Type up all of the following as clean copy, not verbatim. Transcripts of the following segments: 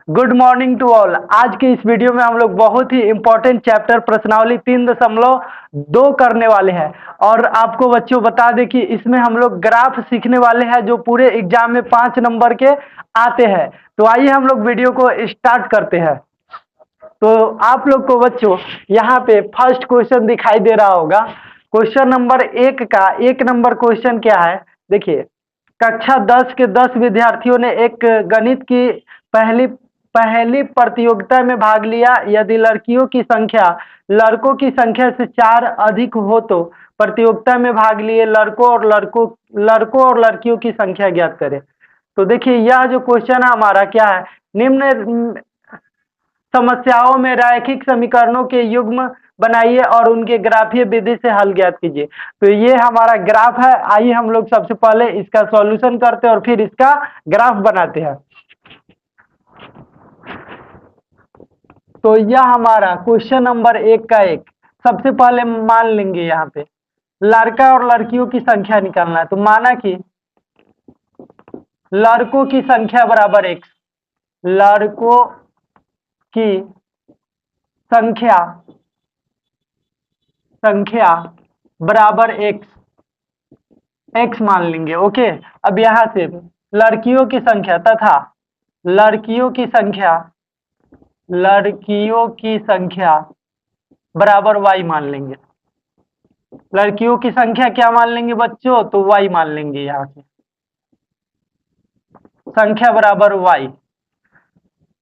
Good morning to all. आज के इस वीडियो में हम लोग बहुत ही इंपॉर्टेंट चैप्टर प्रश्नावली 3.2 करने वाले हैं। और आपको बच्चों बता दें कि इसमें हम लोग ग्राफ सीखने वाले हैं जो पूरे एग्जाम में 5 नंबर के आते हैं। तो आइए हम लोग वीडियो को स्टार्ट करते हैं। तो आप लोग को बच्चों यहाँ पे फर्स्ट क्वेश्चन दिखाई दे रहा होगा। क्वेश्चन नंबर 1 का 1 नंबर क्वेश्चन क्या है, देखिए। कक्षा 10 के 10 विद्यार्थियों ने एक गणित की पहली पहली प्रतियोगिता में भाग लिया। यदि लड़कियों की संख्या लड़कों की संख्या से 4 अधिक हो तो प्रतियोगिता में भाग लिए लड़कों और लड़कियों की संख्या ज्ञात करें। तो देखिए यह जो क्वेश्चन है हमारा क्या है, निम्न समस्याओं में रैखिक समीकरणों के युग्म बनाइए और उनके ग्राफीय विधि से हल ज्ञात कीजिए। तो ये हमारा ग्राफ है। आइए हम लोग सबसे पहले इसका सॉल्यूशन करते हैं और फिर इसका ग्राफ बनाते हैं। तो यह हमारा क्वेश्चन नंबर 1 का 1। सबसे पहले मान लेंगे यहाँ पे लड़का और लड़कियों की संख्या निकालना है। तो माना कि लड़कों की संख्या बराबर x, लड़कों की संख्या बराबर x मान लेंगे। ओके, अब यहां से लड़कियों की संख्या तथा लड़कियों की संख्या बराबर y मान लेंगे। लड़कियों की संख्या क्या मान लेंगे बच्चों, तो y मान लेंगे। यहां से संख्या बराबर y।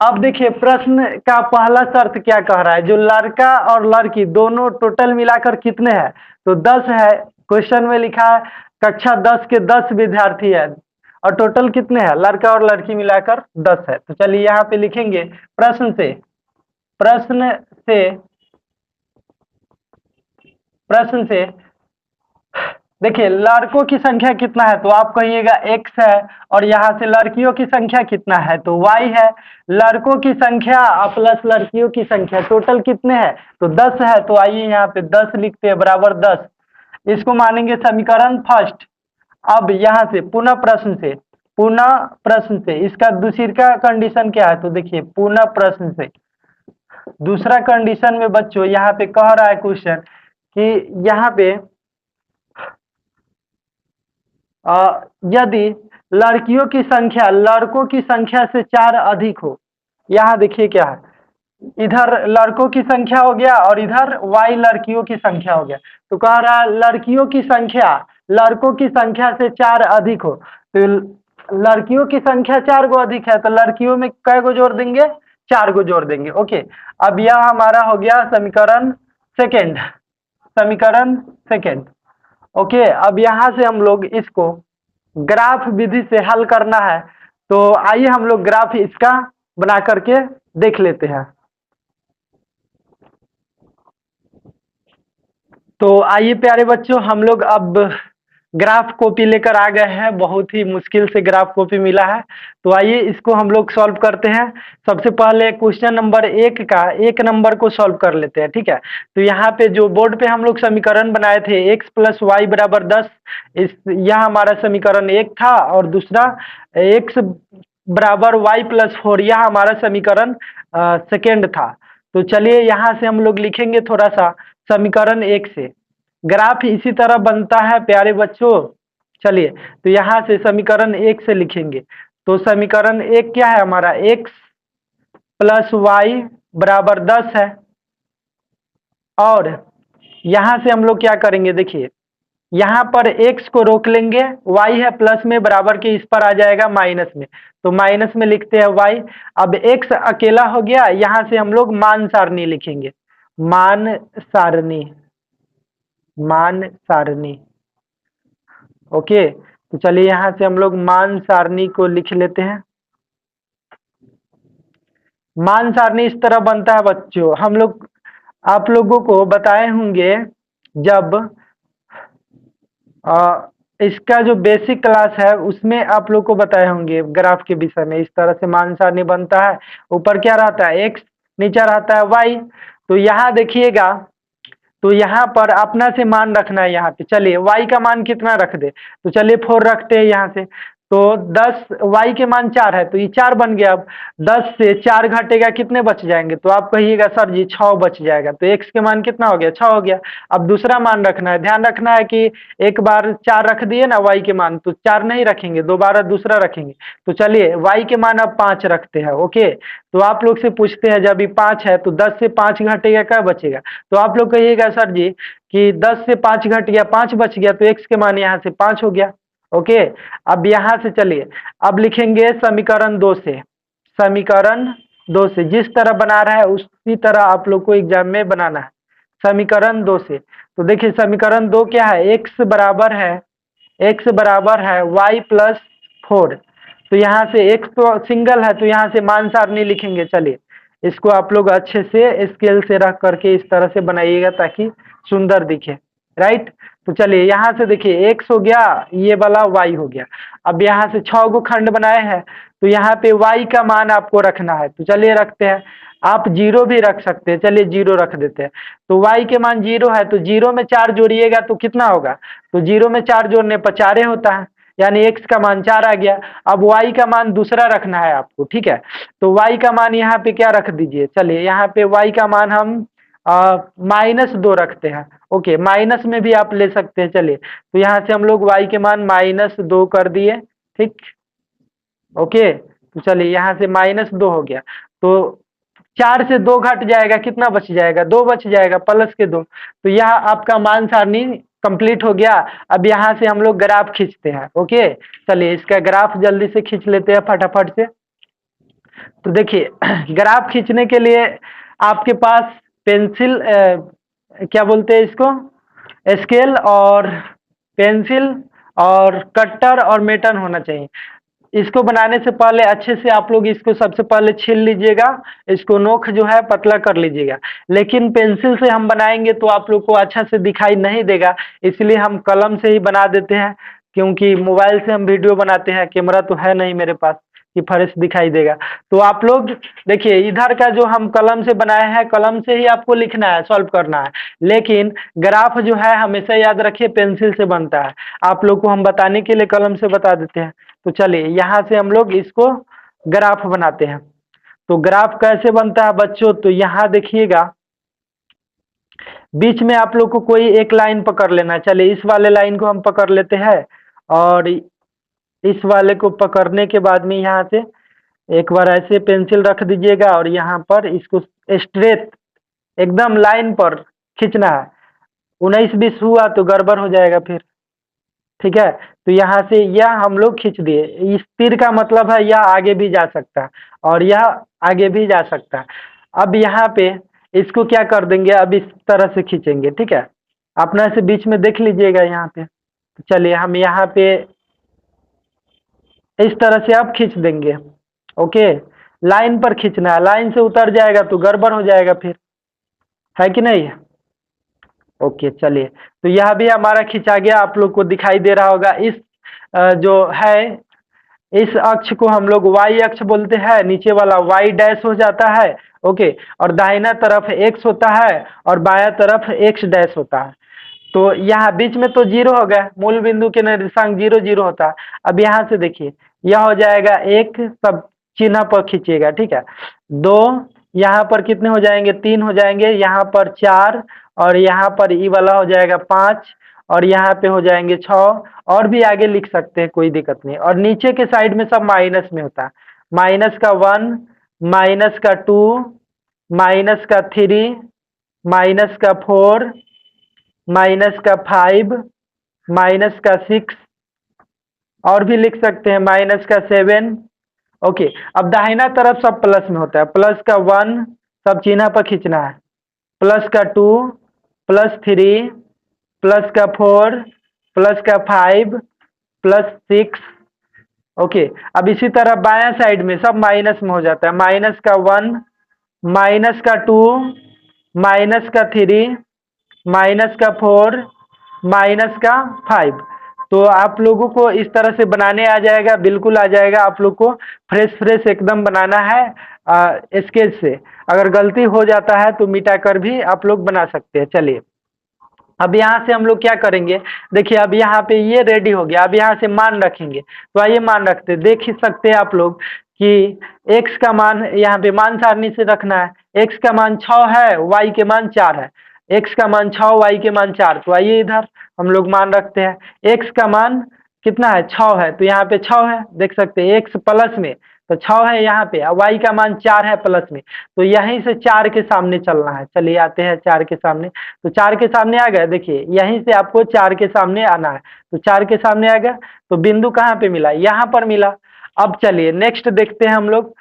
अब देखिए प्रश्न का पहला शर्त क्या कह रहा है, जो लड़का और लड़की दोनों टोटल मिलाकर कितने हैं, तो 10 है। क्वेश्चन में लिखा है कक्षा 10 के 10 विद्यार्थी है और टोटल कितने हैं, लड़का और लड़की मिलाकर 10 है। तो चलिए यहाँ पे लिखेंगे प्रश्न से देखिए लड़कों की संख्या कितना है, तो आप कहिएगा x है और यहाँ से लड़कियों की संख्या कितना है, तो y है। लड़कों की संख्या प्लस लड़कियों की संख्या टोटल कितने हैं, तो 10 है। तो आइए यहाँ पे 10 लिखते हैं बराबर 10। इसको मानेंगे समीकरण फर्स्ट। अब यहाँ से पुनः प्रश्न से इसका दूसरी का कंडीशन क्या है, तो देखिए पुनः प्रश्न से दूसरा कंडीशन में बच्चों यहाँ पे कह रहा है क्वेश्चन कि यहाँ पे यदि लड़कियों की संख्या लड़कों की संख्या से 4 अधिक हो, यहाँ देखिए क्या है, इधर लड़कों की संख्या हो गया और इधर y लड़कियों की संख्या हो गया। तो कह रहा है लड़कियों की संख्या लड़कों की संख्या से 4 अधिक हो, तो लड़कियों की संख्या 4 गो अधिक है, तो लड़कियों में कै गो जोड़ देंगे, 4 गो जोड़ देंगे। ओके, अब यह हमारा हो गया समीकरण सेकेंड। ओके, अब यहां से हम लोग इसको ग्राफ विधि से हल करना है। तो आइए हम लोग ग्राफ इसका बना करके देख लेते हैं। तो आइए प्यारे बच्चों, हम लोग अब ग्राफ कॉपी लेकर आ गए हैं। बहुत ही मुश्किल से ग्राफ कॉपी मिला है, तो आइए इसको हम लोग सॉल्व करते हैं। सबसे पहले क्वेश्चन नंबर 1 का 1 नंबर को सॉल्व कर लेते हैं। ठीक है, तो यहाँ पे जो बोर्ड पे हम लोग समीकरण बनाए थे x + y बराबर 10, यह हमारा समीकरण 1 था और दूसरा x बराबर y + 4 यह हमारा समीकरण सेकेंड था। तो चलिए यहाँ से हम लोग लिखेंगे थोड़ा सा समीकरण 1 से। ग्राफ इसी तरह बनता है प्यारे बच्चों। चलिए तो यहाँ से समीकरण 1 से लिखेंगे। तो समीकरण 1 क्या है हमारा, x + y बराबर 10 है। और यहाँ से हम लोग क्या करेंगे, देखिए यहाँ पर x को रोक लेंगे, y है प्लस में बराबर के इस पर आ जाएगा माइनस में, तो माइनस में लिखते हैं y। अब x अकेला हो गया, यहाँ से हम लोग मान सारणी लिखेंगे, मान सारणी। ओके, तो चलिए यहाँ से हम लोग मान सारणी को लिख लेते हैं। मान सारणी इस तरह बनता है बच्चों, हम लोग आप लोगों को बताए होंगे जब इसका जो बेसिक क्लास है उसमें आप लोग को बताए होंगे ग्राफ के विषय में। इस तरह से मान सारणी बनता है, ऊपर क्या रहता है x, नीचे रहता है y। तो यहाँ देखिएगा, तो यहाँ पर अपना से मान रखना है यहाँ पे। चलिए y का मान कितना रख दे, तो चलिए 4 रखते हैं यहाँ से। तो 10 y के मान 4 है तो ये 4 बन गया। अब 10 से 4 घटेगा कितने बच जाएंगे? तो आप कहिएगा सर जी 6 बच जाएगा। तो x के मान कितना हो गया? 6 हो गया। अब दूसरा मान रखना है, ध्यान रखना है कि एक बार 4 रख दिए ना y के मान, तो 4 नहीं रखेंगे, दोबारा दूसरा रखेंगे। तो चलिए y के मान अब 5 रखते हैं। ओके, तो आप लोग से पूछते हैं जब ये 5 है तो 10 से 5 घटेगा क्या बचेगा? तो आप लोग कहिएगा सर जी कि 10 से 5 घट गया, 5 बच गया, तो x के मान यहाँ से 5 हो गया। ओके, अब यहां से चलिए अब लिखेंगे समीकरण 2 से। समीकरण 2 से जिस तरह बना रहा है उसी तरह आप लोग को एग्जाम में बनाना है। समीकरण 2 से तो देखिए समीकरण 2 क्या है? x बराबर है y प्लस 4। तो यहाँ से x तो सिंगल है तो यहाँ से मान सारणी लिखेंगे। चलिए इसको आप लोग अच्छे से स्केल से रख करके इस तरह से बनाइएगा ताकि सुंदर दिखे। राइट, तो चलिए यहाँ से देखिए x हो गया, ये वाला y हो गया। अब यहाँ से 6 गो खंड बनाए हैं तो यहाँ पे y का मान आपको रखना है। तो चलिए रखते हैं, आप 0 भी रख सकते हैं। चलिए 0 रख देते हैं। तो y के मान 0 है तो 0 में 4 जोड़िएगा तो कितना होगा? तो 0 में 4 जोड़ने पर 4 होता है, यानी x का मान 4 आ गया। अब y का मान दूसरा रखना है आपको, ठीक है? तो y का मान यहाँ पे क्या रख दीजिए? चलिए यहाँ पे y का मान हम -2 रखते हैं। ओके, माइनस में भी आप ले सकते हैं। चलिए तो यहाँ से हम लोग y के मान -2 कर दिए, ठीक। ओके, तो चलिए यहाँ से -2 हो गया। तो 4 से 2 घट जाएगा, कितना बच जाएगा? 2 बच जाएगा, प्लस के 2। तो यह आपका मान सारणी कंप्लीट हो गया। अब यहाँ से हम लोग ग्राफ खींचते हैं। ओके, चलिए इसका ग्राफ जल्दी से खींच लेते हैं फटाफट से। तो देखिए ग्राफ खींचने के लिए आपके पास पेंसिल क्या बोलते हैं इसको, स्केल और पेंसिल और कटर और मेटन होना चाहिए। इसको बनाने से पहले अच्छे से आप लोग इसको सबसे पहले छील लीजिएगा, इसको नोक जो है पतला कर लीजिएगा। लेकिन पेंसिल से हम बनाएंगे तो आप लोग को अच्छा से दिखाई नहीं देगा, इसलिए हम कलम से ही बना देते हैं। क्योंकि मोबाइल से हम वीडियो बनाते हैं, कैमरा तो है नहीं मेरे पास कि फ्रेश दिखाई देगा। तो आप लोग देखिए इधर का जो हम कलम से बनाए हैं, कलम से ही आपको लिखना है, सॉल्व करना है। लेकिन ग्राफ जो है हमेशा याद रखिए पेंसिल से बनता है। आप लोग को हम बताने के लिए कलम से बता देते हैं। तो चलिए यहाँ से हम लोग इसको ग्राफ बनाते हैं। तो ग्राफ कैसे बनता है बच्चों? तो यहाँ देखिएगा बीच में आप लोग को कोई एक लाइन पकड़ लेना। चलिए इस वाले लाइन को हम पकड़ लेते हैं और इस वाले को पकड़ने के बाद में यहाँ से एक बार ऐसे पेंसिल रख दीजिएगा और यहाँ पर इसको स्ट्रेट एकदम लाइन पर खींचना है। 19-20 हुआ तो गड़बड़ हो जाएगा फिर, ठीक है? तो यहाँ से यह हम लोग खींच दिए। इस तीर का मतलब है यह आगे भी जा सकता है और यह आगे भी जा सकता है। अब यहाँ पे इसको क्या कर देंगे, अब इस तरह से खींचेंगे, ठीक है? अपना से बीच में देख लीजिएगा यहाँ पे। तो चलिए हम यहाँ पे इस तरह से आप खींच देंगे। ओके, लाइन पर खींचना है, लाइन से उतर जाएगा तो गड़बड़ हो जाएगा फिर, है कि नहीं? ओके, चलिए तो यह भी हमारा खींचा गया, आप लोग को दिखाई दे रहा होगा। इस जो है इस अक्ष को हम लोग y अक्ष बोलते हैं, नीचे वाला y डैश हो जाता है। ओके, और दाहिना तरफ x होता है और बाया तरफ x डैश होता है। तो यहाँ बीच में तो 0 हो गया, मूल बिंदु के निर्देशांक 0 0 होता है। अब यहाँ से देखिए यह हो जाएगा 1, सब चिन्ह पर खींचिएगा, ठीक है? 2, यहाँ पर कितने हो जाएंगे? 3 हो जाएंगे, यहाँ पर 4 और यहाँ पर ई वाला हो जाएगा 5 और यहाँ पे हो जाएंगे 6 और भी आगे लिख सकते हैं, कोई दिक्कत नहीं। और नीचे के साइड में सब माइनस में होता है, माइनस का 1, माइनस का 2, माइनस का 3, माइनस का 4, माइनस का 5, माइनस का 6 और भी लिख सकते हैं माइनस का 7। ओके, अब दाहिना तरफ सब प्लस में होता है, प्लस का 1 सब चिन्ह पर खींचना है, प्लस का 2, प्लस 3, प्लस का 4, प्लस का 5, प्लस 6। ओके, अब इसी तरह बायां साइड में सब माइनस में हो जाता है, माइनस का 1, माइनस का 2, माइनस का 3, माइनस का 4, माइनस का 5। तो आप लोगों को इस तरह से बनाने आ जाएगा, बिल्कुल आ जाएगा। आप लोग को फ्रेश फ्रेश एकदम बनाना है स्केच से। अगर गलती हो जाता है तो मिटा कर भी आप लोग बना सकते हैं। चलिए अब यहाँ से हम लोग क्या करेंगे, देखिए अब यहाँ पे ये रेडी हो गया, अब यहाँ से मान रखेंगे। तो आइए मान रखते हैं, देख ही सकते हैं आप लोग कि x का मान यहाँ पे मान सारणी से रखना है। x का मान 6 है, y के मान 4 है। x का मान 6, y के मान 4। तो आइए इधर हम लोग मान रखते हैं। x का मान कितना है, 6 है, तो यहाँ पे 6 है, देख सकते हैं x प्लस में, तो 6 है यहाँ पे, और y का मान 4 है प्लस में, तो यहीं से 4 के सामने चलना है। चलिए आते हैं 4 के सामने, तो 4 के सामने आ गए, देखिए यहीं से आपको 4 के सामने आना है। तो 4 के सामने आ गया, तो बिंदु कहाँ पे मिला, यहाँ पर मिला। अब चलिए नेक्स्ट देखते हैं हम लोग,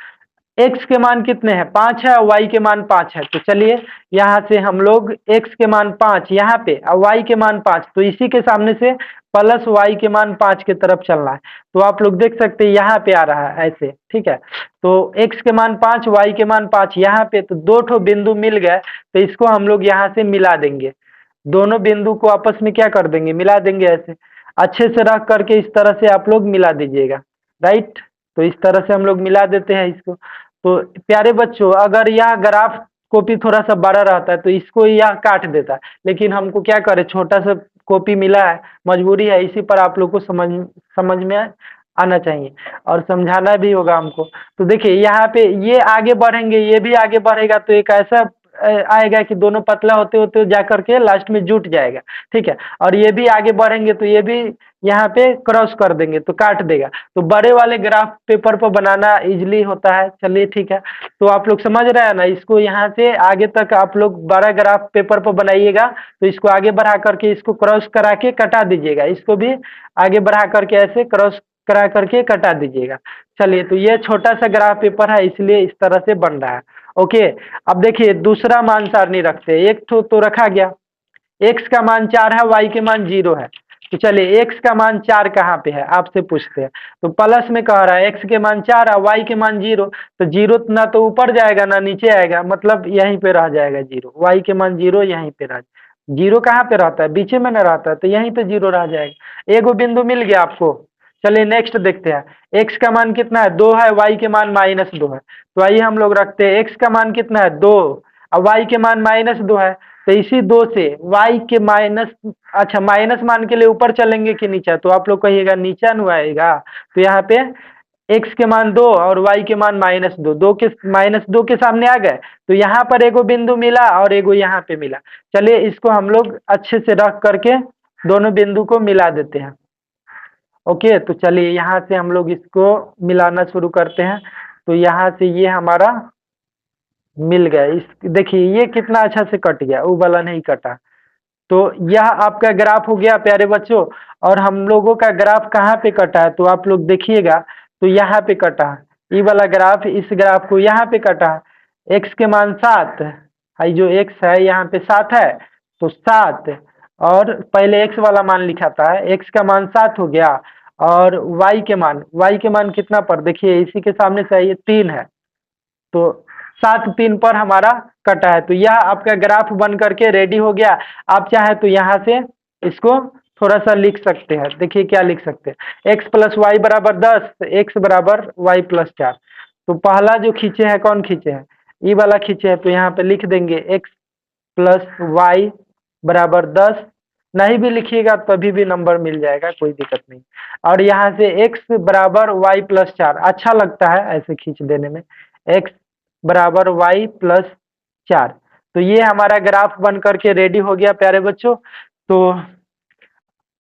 x के मान कितने हैं, 5 है, और y के मान 5 है। तो चलिए यहाँ से हम लोग x के मान 5 यहाँ पे, और y के मान 5, तो इसी के सामने से प्लस y के मान 5 की तरफ चलना है। तो आप लोग देख सकते हैं यहाँ पे आ रहा है ऐसे, ठीक है। तो x के मान 5, y के मान 5 यहाँ पे, तो दो ठो बिंदु मिल गए, तो इसको हम लोग यहाँ से मिला देंगे। दोनों बिंदु को आपस में क्या कर देंगे, मिला देंगे ऐसे, अच्छे से रख करके इस तरह से आप लोग मिला दीजिएगा, राइट। तो इस तरह से हम लोग मिला देते हैं इसको। तो प्यारे बच्चों, अगर यह ग्राफ कॉपी थोड़ा सा बड़ा रहता है तो इसको यह काट देता है, लेकिन हमको क्या करें, छोटा सा कॉपी मिला है, मजबूरी है, इसी पर आप लोग को समझ में आना चाहिए और समझाना भी होगा हमको। तो देखिए यहाँ पे ये आगे बढ़ेंगे, ये भी आगे बढ़ेगा, तो एक ऐसा आएगा कि दोनों पतला होते होते जा करके लास्ट में जुट जाएगा, ठीक है। और ये भी आगे बढ़ेंगे तो ये भी यहाँ पे क्रॉस कर देंगे, तो काट देगा। तो बड़े वाले ग्राफ पेपर पर बनाना इजली होता है। चलिए ठीक है, तो आप लोग समझ रहे हैं ना, इसको यहाँ से आगे तक आप लोग बड़ा ग्राफ पेपर पर बनाइएगा, तो इसको आगे बढ़ा करके इसको क्रॉस करा के कटा दीजिएगा, इसको भी आगे बढ़ा करके ऐसे क्रॉस करा करके कटा दीजिएगा। चलिए, तो ये छोटा सा ग्राफ पेपर है, इसलिए इस तरह से बन रहा है। ओके, अब देखिए दूसरा मान सारणी रखते हैं। एक तो रखा गया, x का मान 4 है, y के मान 0 है। तो चलिए x का मान 4 कहाँ पे है, आपसे पूछते हैं। तो प्लस में कह रहा है x के मान 4 है, y के मान 0, तो 0 ना तो ऊपर जाएगा ना नीचे आएगा, मतलब यहीं पे रह जाएगा 0। y के मान 0 यहीं पे रह, 0 कहाँ पे रहता है, बीचे में ना रहता है, तो यहीं पे 0 रह जाएगा। एगो बिंदु मिल गया आपको। चलिए नेक्स्ट देखते हैं। x का मान कितना है, 2 है, y के मान -2 है। तो आइए हम लोग रखते हैं, x का मान कितना है, 2, और y के मान -2 है। तो इसी 2 से y के माइनस, अच्छा माइनस मान के लिए ऊपर चलेंगे कि नीचे, तो आप लोग कहिएगा नीचा नु आएगा। तो यहाँ पे x के मान 2 और y के मान -2, -2 के सामने आ गए, तो यहाँ पर एगो बिंदु मिला और एगो यहाँ पे मिला। चलिए इसको हम लोग अच्छे से रख करके दोनों बिंदु को मिला देते हैं। ओके, तो चलिए यहाँ से हम लोग इसको मिलाना शुरू करते हैं। तो यहाँ से ये हमारा मिल गया, इस देखिए ये कितना अच्छा से कट गया, वो वाला नहीं कटा। तो यह आपका ग्राफ हो गया प्यारे बच्चों। और हम लोगों का ग्राफ कहाँ पे कटा है, तो आप लोग देखिएगा, तो यहाँ पे कटा है। ये वाला ग्राफ इस ग्राफ को यहाँ पे कटा है। x के मान 7 है, जो x है यहाँ पे 7 है, तो 7, और पहले x वाला मान लिखा था, x का मान 7 हो गया, और y के मान कितना पर, देखिए इसी के सामने से ये 3 है, तो 7 3 पर हमारा कटा है। तो यह आपका ग्राफ बन करके रेडी हो गया। आप चाहे तो यहाँ से इसको थोड़ा सा लिख सकते हैं, देखिए क्या लिख सकते हैं, x प्लस वाई बराबर 10, x बराबर वाई प्लस 4। तो पहला जो खींचे हैं, कौन खींचे हैं, ये वाला खींचे हैं, तो यहाँ पे लिख देंगे x प्लस वाई बराबर 10। नहीं भी लिखिएगा तभी भी नंबर मिल जाएगा, कोई दिक्कत नहीं। और यहाँ से x बराबर वाई प्लस 4, अच्छा लगता है ऐसे खींच देने में, x बराबर वाई प्लस 4। तो ये हमारा ग्राफ बन करके रेडी हो गया प्यारे बच्चों। तो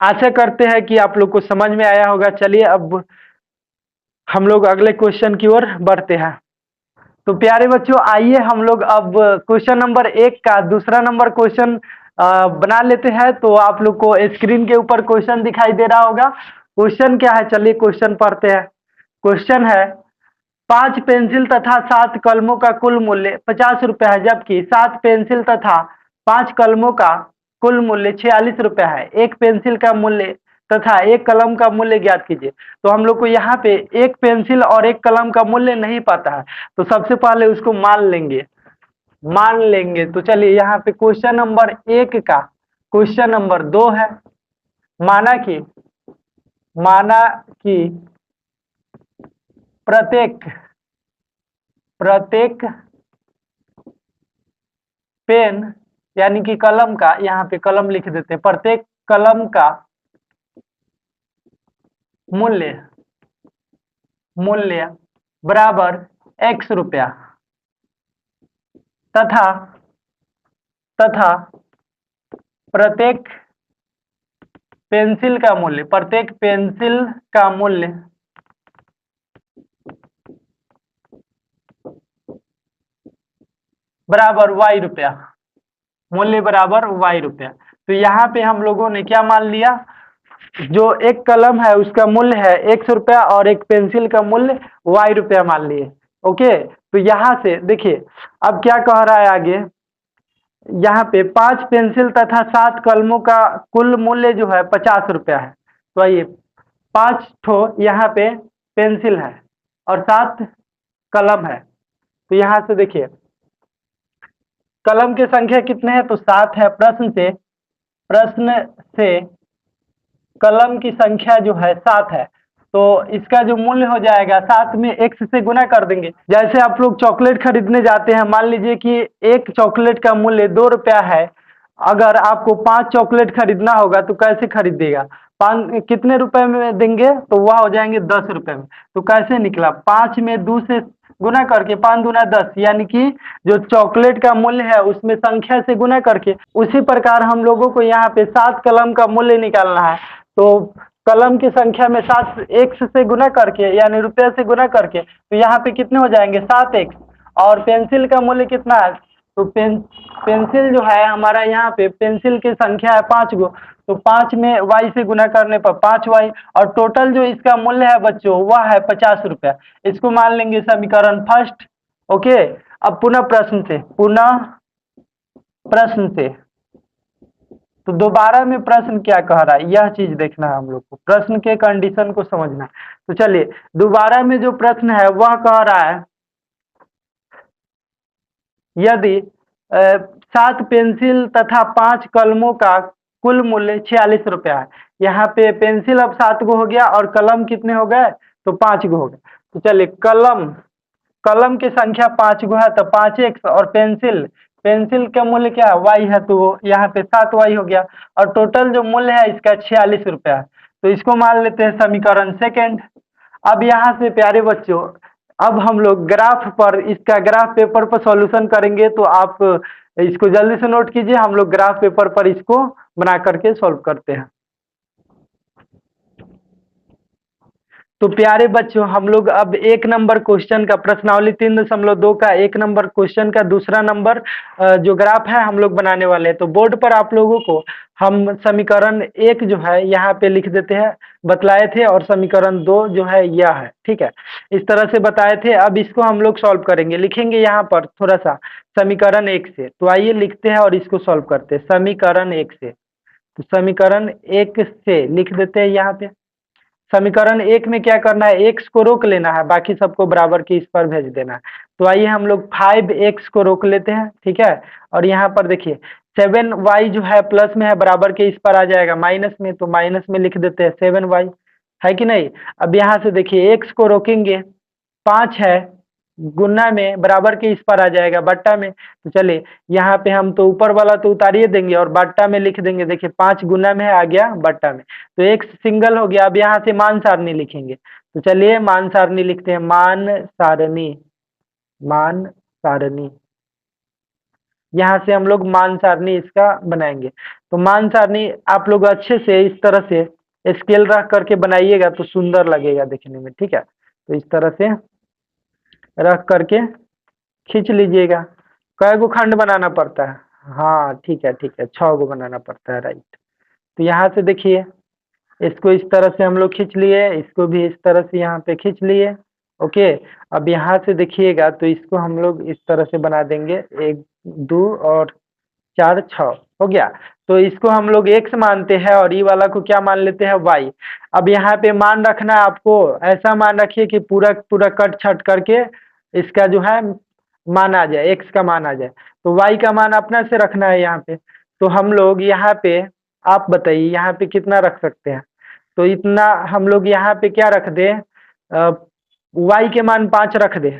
आशा करते हैं कि आप लोग को समझ में आया होगा। चलिए अब हम लोग अगले क्वेश्चन की ओर बढ़ते हैं। तो प्यारे बच्चों, आइए हम लोग अब क्वेश्चन नंबर 1 का दूसरा नंबर क्वेश्चन बना लेते हैं। तो आप लोग को स्क्रीन के ऊपर क्वेश्चन दिखाई दे रहा होगा। क्वेश्चन क्या है, चलिए क्वेश्चन पढ़ते हैं। क्वेश्चन है, 5 पेंसिल तथा 7 कलमों का कुल मूल्य 50 रुपये है, जबकि 7 पेंसिल तथा 5 कलमों का कुल मूल्य 46 रुपये है। एक पेंसिल का मूल्य तथा एक कलम का मूल्य ज्ञात कीजिए। तो हम लोग को यहाँ पे एक पेंसिल और एक कलम का मूल्य नहीं पता है, तो सबसे पहले उसको मान लेंगे। तो चलिए यहाँ पे क्वेश्चन नंबर 1 का क्वेश्चन नंबर 2 है। माना कि प्रत्येक पेन यानी कि कलम का, यहाँ पे कलम लिख देते हैं, प्रत्येक कलम का मूल्य मूल्य बराबर x रुपया तथा तथा प्रत्येक प्रत्येक पेंसिल का मूल्य बराबर y रुपया, मूल्य बराबर y रुपया। तो यहाँ पे हम लोगों ने क्या मान लिया, जो एक कलम है उसका मूल्य है x रुपया और एक पेंसिल का मूल्य y रुपया मान लिए। ओके, तो यहाँ से देखिए अब क्या कह रहा है आगे, यहाँ पे 5 पेंसिल तथा 7 कलमों का कुल मूल्य जो है 50 रुपया है। तो आइए 5 ठो यहाँ पे पेंसिल है और 7 कलम है। तो यहाँ से देखिए कलम की संख्या कितने हैं, तो 7 है। प्रश्न से कलम की संख्या जो है 7 है, तो इसका जो मूल्य हो जाएगा 7 में x से गुना कर देंगे। जैसे आप लोग चॉकलेट खरीदने जाते हैं, मान लीजिए कि एक चॉकलेट का मूल्य 2 रुपया है, अगर आपको 5 चॉकलेट खरीदना होगा तो कैसे खरीदिएगा, 5 कितने रुपए में देंगे, तो वह हो जाएंगे 10 रुपए में। तो कैसे निकला, 5 में 2 से गुना करके, 5 दूना 10, यानी कि जो चॉकलेट का मूल्य है उसमें संख्या से गुना करके। उसी प्रकार हम लोगों को यहाँ पे 7 कलम का मूल्य निकालना है, तो कलम की संख्या में 7 x से गुना करके यानी रुपये से गुना करके, तो यहाँ पे कितने हो जाएंगे 7x। और पेंसिल का मूल्य कितना है, तो पेंसिल जो है हमारा, यहाँ पे पेंसिल की संख्या है 5 गो, तो 5 में y से गुना करने पर 5y, और टोटल जो इसका मूल्य है बच्चों वह है 50 रुपया। इसको मान लेंगे समीकरण फर्स्ट। ओके, अब पुनः प्रश्न से तो दोबारा में प्रश्न क्या कह रहा है, यह चीज देखना है हम लोग को, प्रश्न के कंडीशन को समझना है। तो चलिए दोबारा में जो प्रश्न है वह कह रहा है, यदि 7 पेंसिल तथा 5 कलमों का कुल मूल्य 46 रुपया है। यहाँ पे पेंसिल अब 7 गो हो गया और कलम कितने हो गए, तो 5 गो हो गए। तो चलिए कलम की संख्या 5 गो है, तो 5x, और पेंसिल का मूल्य क्या है, y है, तो यहाँ पे 7y हो गया, और टोटल जो मूल्य है इसका 46 रुपया है। तो इसको मान लेते हैं समीकरण सेकेंड। अब यहाँ से प्यारे बच्चों, अब हम लोग इसका ग्राफ पेपर पर सॉल्यूशन करेंगे, तो आप इसको जल्दी से नोट कीजिए, हम लोग ग्राफ पेपर पर इसको बना करके सॉल्व करते हैं। तो प्यारे बच्चों, हम लोग अब 1 नंबर क्वेश्चन का, प्रश्नावली 3.2 का 1 नंबर क्वेश्चन का दूसरा नंबर जो ग्राफ है हम लोग बनाने वाले हैं। तो बोर्ड पर आप लोगों को हम समीकरण 1 जो है यहाँ पे लिख देते हैं, बतलाए थे, और समीकरण 2 जो है यह है, ठीक है, इस तरह से बताए थे। अब इसको हम लोग सॉल्व करेंगे, लिखेंगे यहाँ पर थोड़ा सा समीकरण 1 से। तो आइए लिखते हैं और इसको सॉल्व करते हैं समीकरण 1 से। तो समीकरण 1 से लिख देते हैं यहाँ पे। समीकरण 1 में क्या करना है, x को रोक लेना है, बाकी सबको बराबर की इस पर भेज देना है। तो आइए हम लोग 5x को रोक लेते हैं, ठीक है, और यहाँ पर देखिए 7y जो है प्लस में है, बराबर के इस पर आ जाएगा माइनस में, तो माइनस में लिख देते हैं 7y, है कि नहीं। अब यहाँ से देखिए x को रोकेंगे, 5 है, गुना में बराबर के इस पर आ जाएगा बट्टा में। तो चलिए यहाँ पे हम तो ऊपर वाला तो उतारिए देंगे और बट्टा में लिख देंगे। देखिए 5 गुना में है, आ गया बट्टा में, तो एक सिंगल हो गया। अब यहाँ से मान सारणी लिखेंगे, तो चलिए मान सारणी लिखते हैं, मान सारणी यहाँ से हम लोग मान सारणी इसका बनाएंगे। तो मान सारणी आप लोग अच्छे से इस तरह से स्केल रख करके बनाइएगा तो सुंदर लगेगा देखने में, ठीक है। तो इस तरह से रख करके खींच लीजिएगा। कै गो खंड बनाना पड़ता है, हाँ ठीक है 6 गो बनाना पड़ता है, राइट। तो यहाँ से देखिए इसको इस तरह से हम लोग खींच लिए, इसको भी इस तरह से यहाँ पे खींच लिए। ओके, अब यहाँ से देखिएगा तो इसको हम लोग इस तरह से बना देंगे, 1 2 और 4 6 हो गया। तो इसको हम लोग x मानते हैं और ये वाला को क्या मान लेते हैं, y। अब यहाँ पे मान रखना है आपको, ऐसा मान रखिए कि पूरा पूरा कट छट करके इसका जो है मान आ जाए, x का मान आ जाए। तो y का मान अपना से रखना है यहाँ पे। तो हम लोग यहाँ पे, आप बताइए यहाँ पे कितना रख सकते हैं, तो इतना हम लोग यहाँ पे क्या रख दे, y के मान 5 रख दे,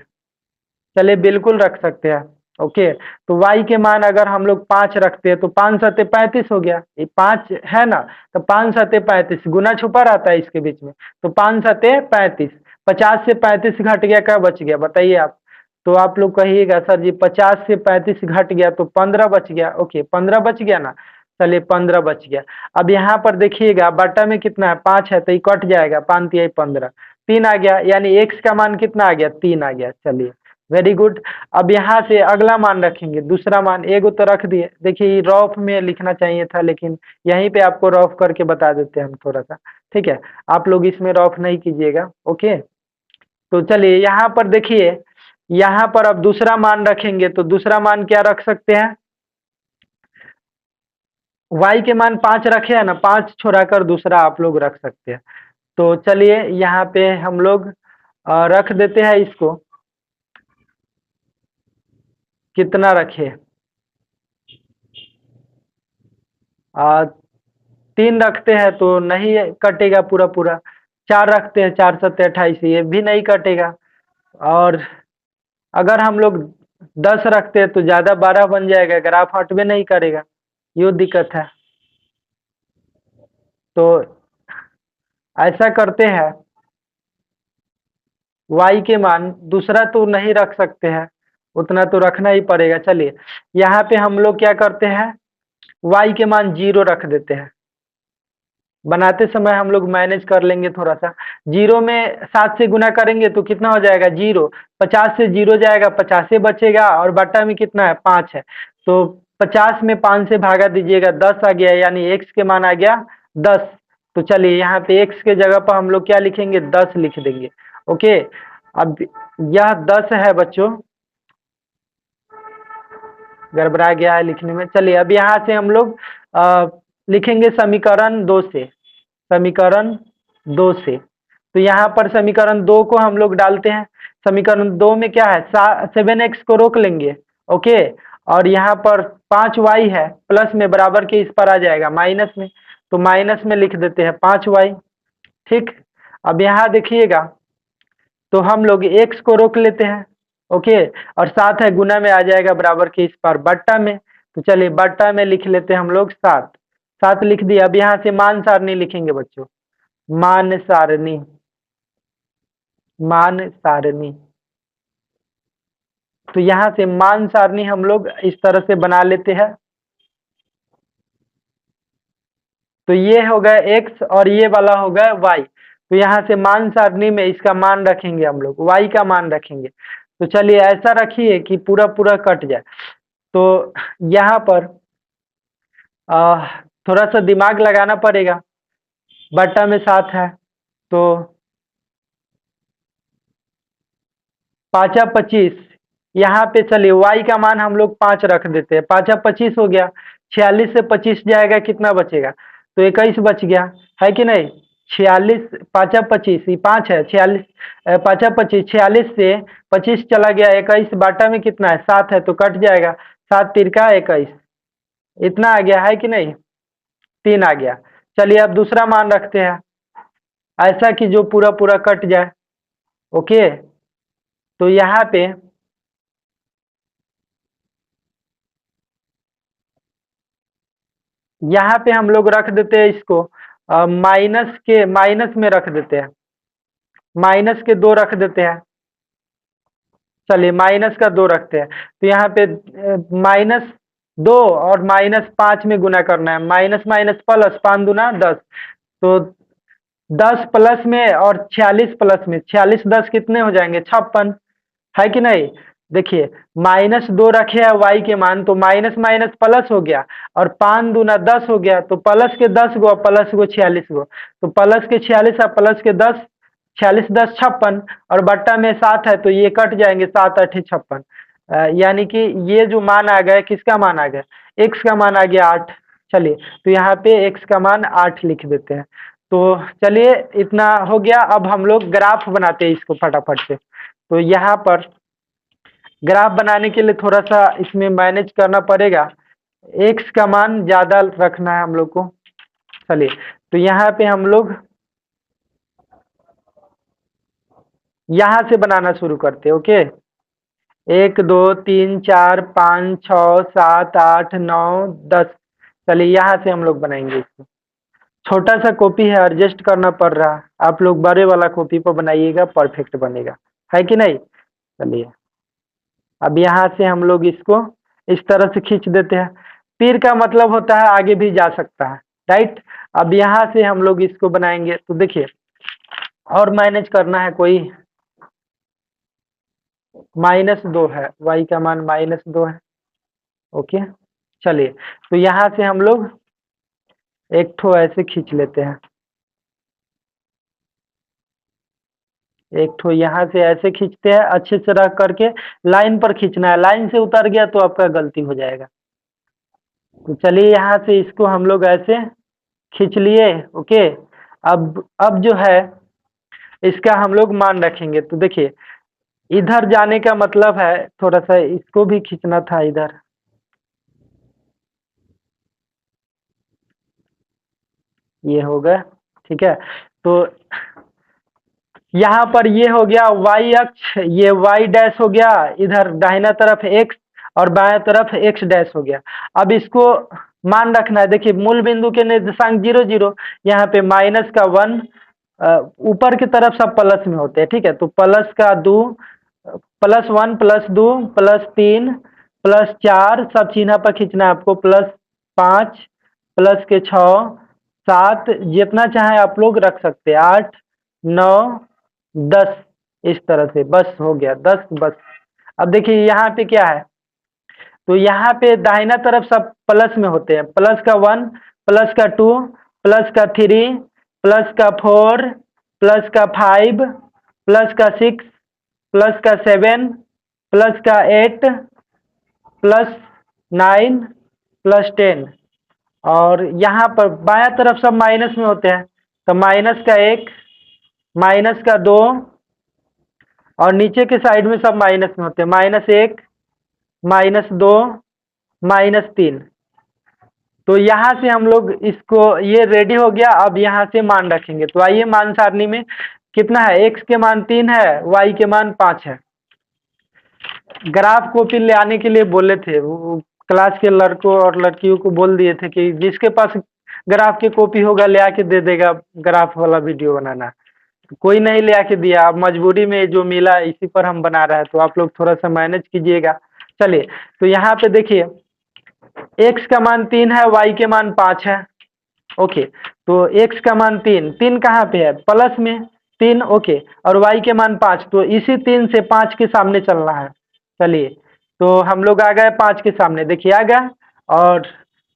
चलिए बिल्कुल रख सकते हैं। ओके, तो y के मान अगर हम लोग 5 रखते हैं तो 5 सत्ते 35 हो गया, ये 5 है ना, तो 5 सत्ते 35 गुना छुपा रहता है इसके बीच में, तो 5 सत्ते 35, 50 से 35 घट गया, क्या बच गया बताइए आप। तो आप लोग कहिएगा सर जी 50 से 35 घट गया तो 15 बच गया, ओके 15 बच गया ना, चलिए 15 बच गया। अब यहाँ पर देखिएगा बटा में कितना है 5 है, तो ये कट जाएगा, 5 तिया 15, 3 आ गया, यानी x का मान कितना आ गया 3 आ गया, चलिए वेरी गुड। अब यहाँ से अगला मान रखेंगे, दूसरा मान एगो तो रख दिए, देखिए रफ में लिखना चाहिए था लेकिन यहीं पे आपको रफ करके बता देते हैं हम थोड़ा सा, ठीक है, आप लोग इसमें रफ नहीं कीजिएगा, ओके। तो चलिए यहाँ पर देखिए, यहाँ पर अब दूसरा मान रखेंगे, तो दूसरा मान क्या रख सकते हैं, y के मान 5 रखे हैं ना, 5 छोड़ा कर दूसरा आप लोग रख सकते हैं। तो चलिए यहाँ पे हम लोग रख देते हैं इसको, कितना रखे, 3 रखते हैं तो नहीं कटेगा पूरा पूरा, 4 रखते हैं, 4 सत्ते 28, ये भी नहीं कटेगा, और अगर हम लोग 10 रखते हैं तो ज़्यादा 12 बन जाएगा, ग्राफ हटबे नहीं करेगा, यो दिक्कत है। तो ऐसा करते हैं, y के मान दूसरा तो नहीं रख सकते हैं, उतना तो रखना ही पड़ेगा, चलिए यहाँ पे हम लोग क्या करते हैं, y के मान 0 रख देते हैं, बनाते समय हम लोग मैनेज कर लेंगे थोड़ा सा, 0 में 7 से गुना करेंगे तो कितना हो जाएगा 0, 50 से 0 जाएगा, 50 से बचेगा, और बट्टा में कितना है 5 है, तो 50 में 5 से भागा दीजिएगा, 10 आ गया, यानी x के मान आ गया 10। तो चलिए यहाँ पे x के जगह पर हम लोग क्या लिखेंगे 10 लिख देंगे, ओके। अब यह 10 है बच्चों, गड़बड़ा गया है लिखने में, चलिए अब यहाँ से हम लोग लिखेंगे समीकरण 2 से, समीकरण 2 से, तो यहाँ पर समीकरण 2 को हम लोग डालते हैं, समीकरण 2 में क्या है 7x को रोक लेंगे, ओके, और यहाँ पर 5y है, प्लस में बराबर के इस पर आ जाएगा माइनस में, तो माइनस में लिख देते हैं 5y, ठीक। अब यहाँ देखिएगा, तो हम लोग x को रोक लेते हैं, ओके, और 7 है गुना में आ जाएगा बराबर के इस पर बट्टा में, तो चलिए बट्टा में लिख लेते हैं हम लोग 7, 7 लिख दिया। अब यहाँ से मान सारणी लिखेंगे बच्चों, मान सारणी, मान सारणी, तो यहाँ से मान सारणी हम लोग इस तरह से बना लेते हैं, तो ये हो गया x और ये वाला हो गया y, तो यहाँ से मान सारणी में इसका मान रखेंगे हम लोग, y का मान रखेंगे, तो चलिए ऐसा रखिए कि पूरा पूरा कट जाए, तो यहाँ पर थोड़ा सा दिमाग लगाना पड़ेगा, बट्टा में 7 है, तो 5 25, यहाँ पे चलिए y का मान हम लोग 5 रख देते हैं, 5 25 हो गया, 46 से 25 जाएगा कितना बचेगा, तो 21 बच गया, है कि नहीं, 46 5 25, ये 5 है, 46 5 25, 46 से 25 चला गया, 21 बाटा में कितना है 7 है, तो कट जाएगा, 7 तिरका 21, इतना आ गया, है कि नहीं, 3 आ गया। चलिए अब दूसरा मान रखते हैं, ऐसा कि जो पूरा पूरा कट जाए, ओके, तो यहाँ पे हम लोग रख देते हैं इसको, माइनस में रख देते हैं, माइनस के 2 रख देते हैं, चलिए माइनस का 2 रखते हैं, तो यहाँ पे -2 और -5 में गुना करना है, माइनस माइनस प्लस 5 दूना 10, तो 10 प्लस में और 46 प्लस में, 46 10 कितने हो जाएंगे 56, है कि नहीं, देखिए -2 रखे है y के मान, तो माइनस माइनस प्लस हो गया, और 5 दूना 10 हो गया, तो प्लस के 10 गो प्लस गो 46 गो, तो प्लस के 46 और प्लस के 10, 46 10 56, और बट्टा में 7 है तो ये कट जाएंगे, 7 8 56, यानी कि ये जो मान आ गया किसका मान आ गया, x का मान आ गया 8, चलिए तो यहाँ पे x का मान 8 लिख देते हैं। तो चलिए इतना हो गया, अब हम लोग ग्राफ बनाते हैं इसको फटाफट से, तो यहाँ पर ग्राफ बनाने के लिए थोड़ा सा इसमें मैनेज करना पड़ेगा, x का मान ज़्यादा रखना है हम लोग को, चलिए तो यहाँ पे हम लोग यहाँ से बनाना शुरू करते हैं, ओके, 1 2 3 4 5 6 7 8 9 10। चलिए यहाँ से हम लोग बनाएंगे इसको। छोटा सा कॉपी है, एडजस्ट करना पड़ रहा है, आप लोग बड़े वाला कॉपी पर बनाइएगा, परफेक्ट बनेगा, है कि नहीं। चलिए अब यहाँ से हम लोग इसको इस तरह से खींच देते हैं। तीर का मतलब होता है आगे भी जा सकता है, राइट। अब यहाँ से हम लोग इसको बनाएंगे, तो देखिए और मैनेज करना है, कोई -2 है, y का मान -2 है। ओके चलिए, तो यहाँ से हम लोग एक ठो ऐसे खींच लेते हैं, एक ठो यहाँ से ऐसे खींचते हैं, अच्छे से रख करके लाइन पर खींचना है, लाइन से उतर गया तो आपका गलती हो जाएगा। तो चलिए यहाँ से इसको हम लोग ऐसे खींच लिए। ओके अब जो है इसका हम लोग मान रखेंगे। तो देखिए इधर जाने का मतलब है, थोड़ा सा इसको भी खींचना था इधर, ये हो गया, ठीक है। तो यहाँ पर ये हो गया y अक्ष, ये y डैश हो गया, इधर दाहिना तरफ x और बाएं तरफ x डैश हो गया। अब इसको मान रखना है, देखिए मूल बिंदु के निर्देशांक 0 0, यहाँ पे -1, ऊपर की तरफ सब प्लस में होते हैं, ठीक है। तो +2 +1 +2 +3 +4 सब चिन्ह पर खींचना है आपको, +5 +6 7, जितना चाहे आप लोग रख सकते हैं, 8 9 10, इस तरह से, बस हो गया 10 बस। अब देखिए यहाँ पे क्या है, तो यहाँ पे दाहिना तरफ सब प्लस में होते हैं, +1 +2 +3 +4 +5 +6 +7 +8 +9 +10, और यहाँ पर बायां तरफ सब माइनस में होते हैं, तो -1 -2, और नीचे के साइड में सब माइनस में होते हैं, -1 -2 -3। तो यहाँ से हम लोग इसको, ये रेडी हो गया। अब यहाँ से मान रखेंगे, तो आइए मान सारणी में कितना है, x के मान 3 है, y के मान 5 है। ग्राफ कॉपी ले आने के लिए बोले थे, वो क्लास के लड़कों और लड़कियों को बोल दिए थे कि जिसके पास ग्राफ की कॉपी होगा ले आके दे देगा ग्राफ वाला वीडियो बनाना। कोई नहीं ले आके दिया, अब मजबूरी में जो मिला इसी पर हम बना रहे हैं, तो आप लोग थोड़ा सा मैनेज कीजिएगा। चलिए तो यहाँ पे देखिए x का मान 3 है, y के मान 5 है। ओके, तो x का मान 3, 3 कहाँ पे है, प्लस में 3, ओके, और y के मान 5, तो इसी 3 से 5 के सामने चलना है। चलिए तो हम लोग आ गए 5 के सामने, देखिए आ गया, और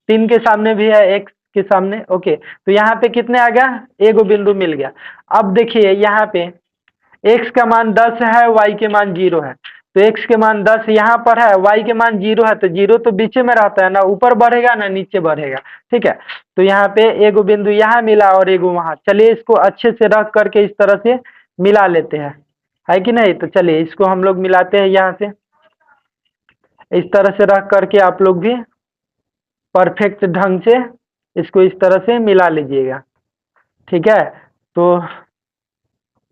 3 के सामने भी है, x के सामने। ओके, तो यहाँ पे कितने आ गया, एगो बिंदु मिल गया। अब देखिए यहाँ पे x का मान 10 है, y के मान 0 है, तो x के मान 10 यहाँ पर है, y के मान 0 है, तो 0 तो बीचे में रहता है ना, ऊपर बढ़ेगा ना नीचे बढ़ेगा, ठीक है। तो यहाँ पे एगो बिंदु यहाँ मिला और एगो वहाँ। चलिए इसको अच्छे से रख करके इस तरह से मिला लेते हैं, है कि नहीं। तो चलिए इसको हम लोग मिलाते हैं, यहाँ से इस तरह से रख करके आप लोग भी परफेक्ट ढंग से इसको इस तरह से मिला लीजिएगा, ठीक है। तो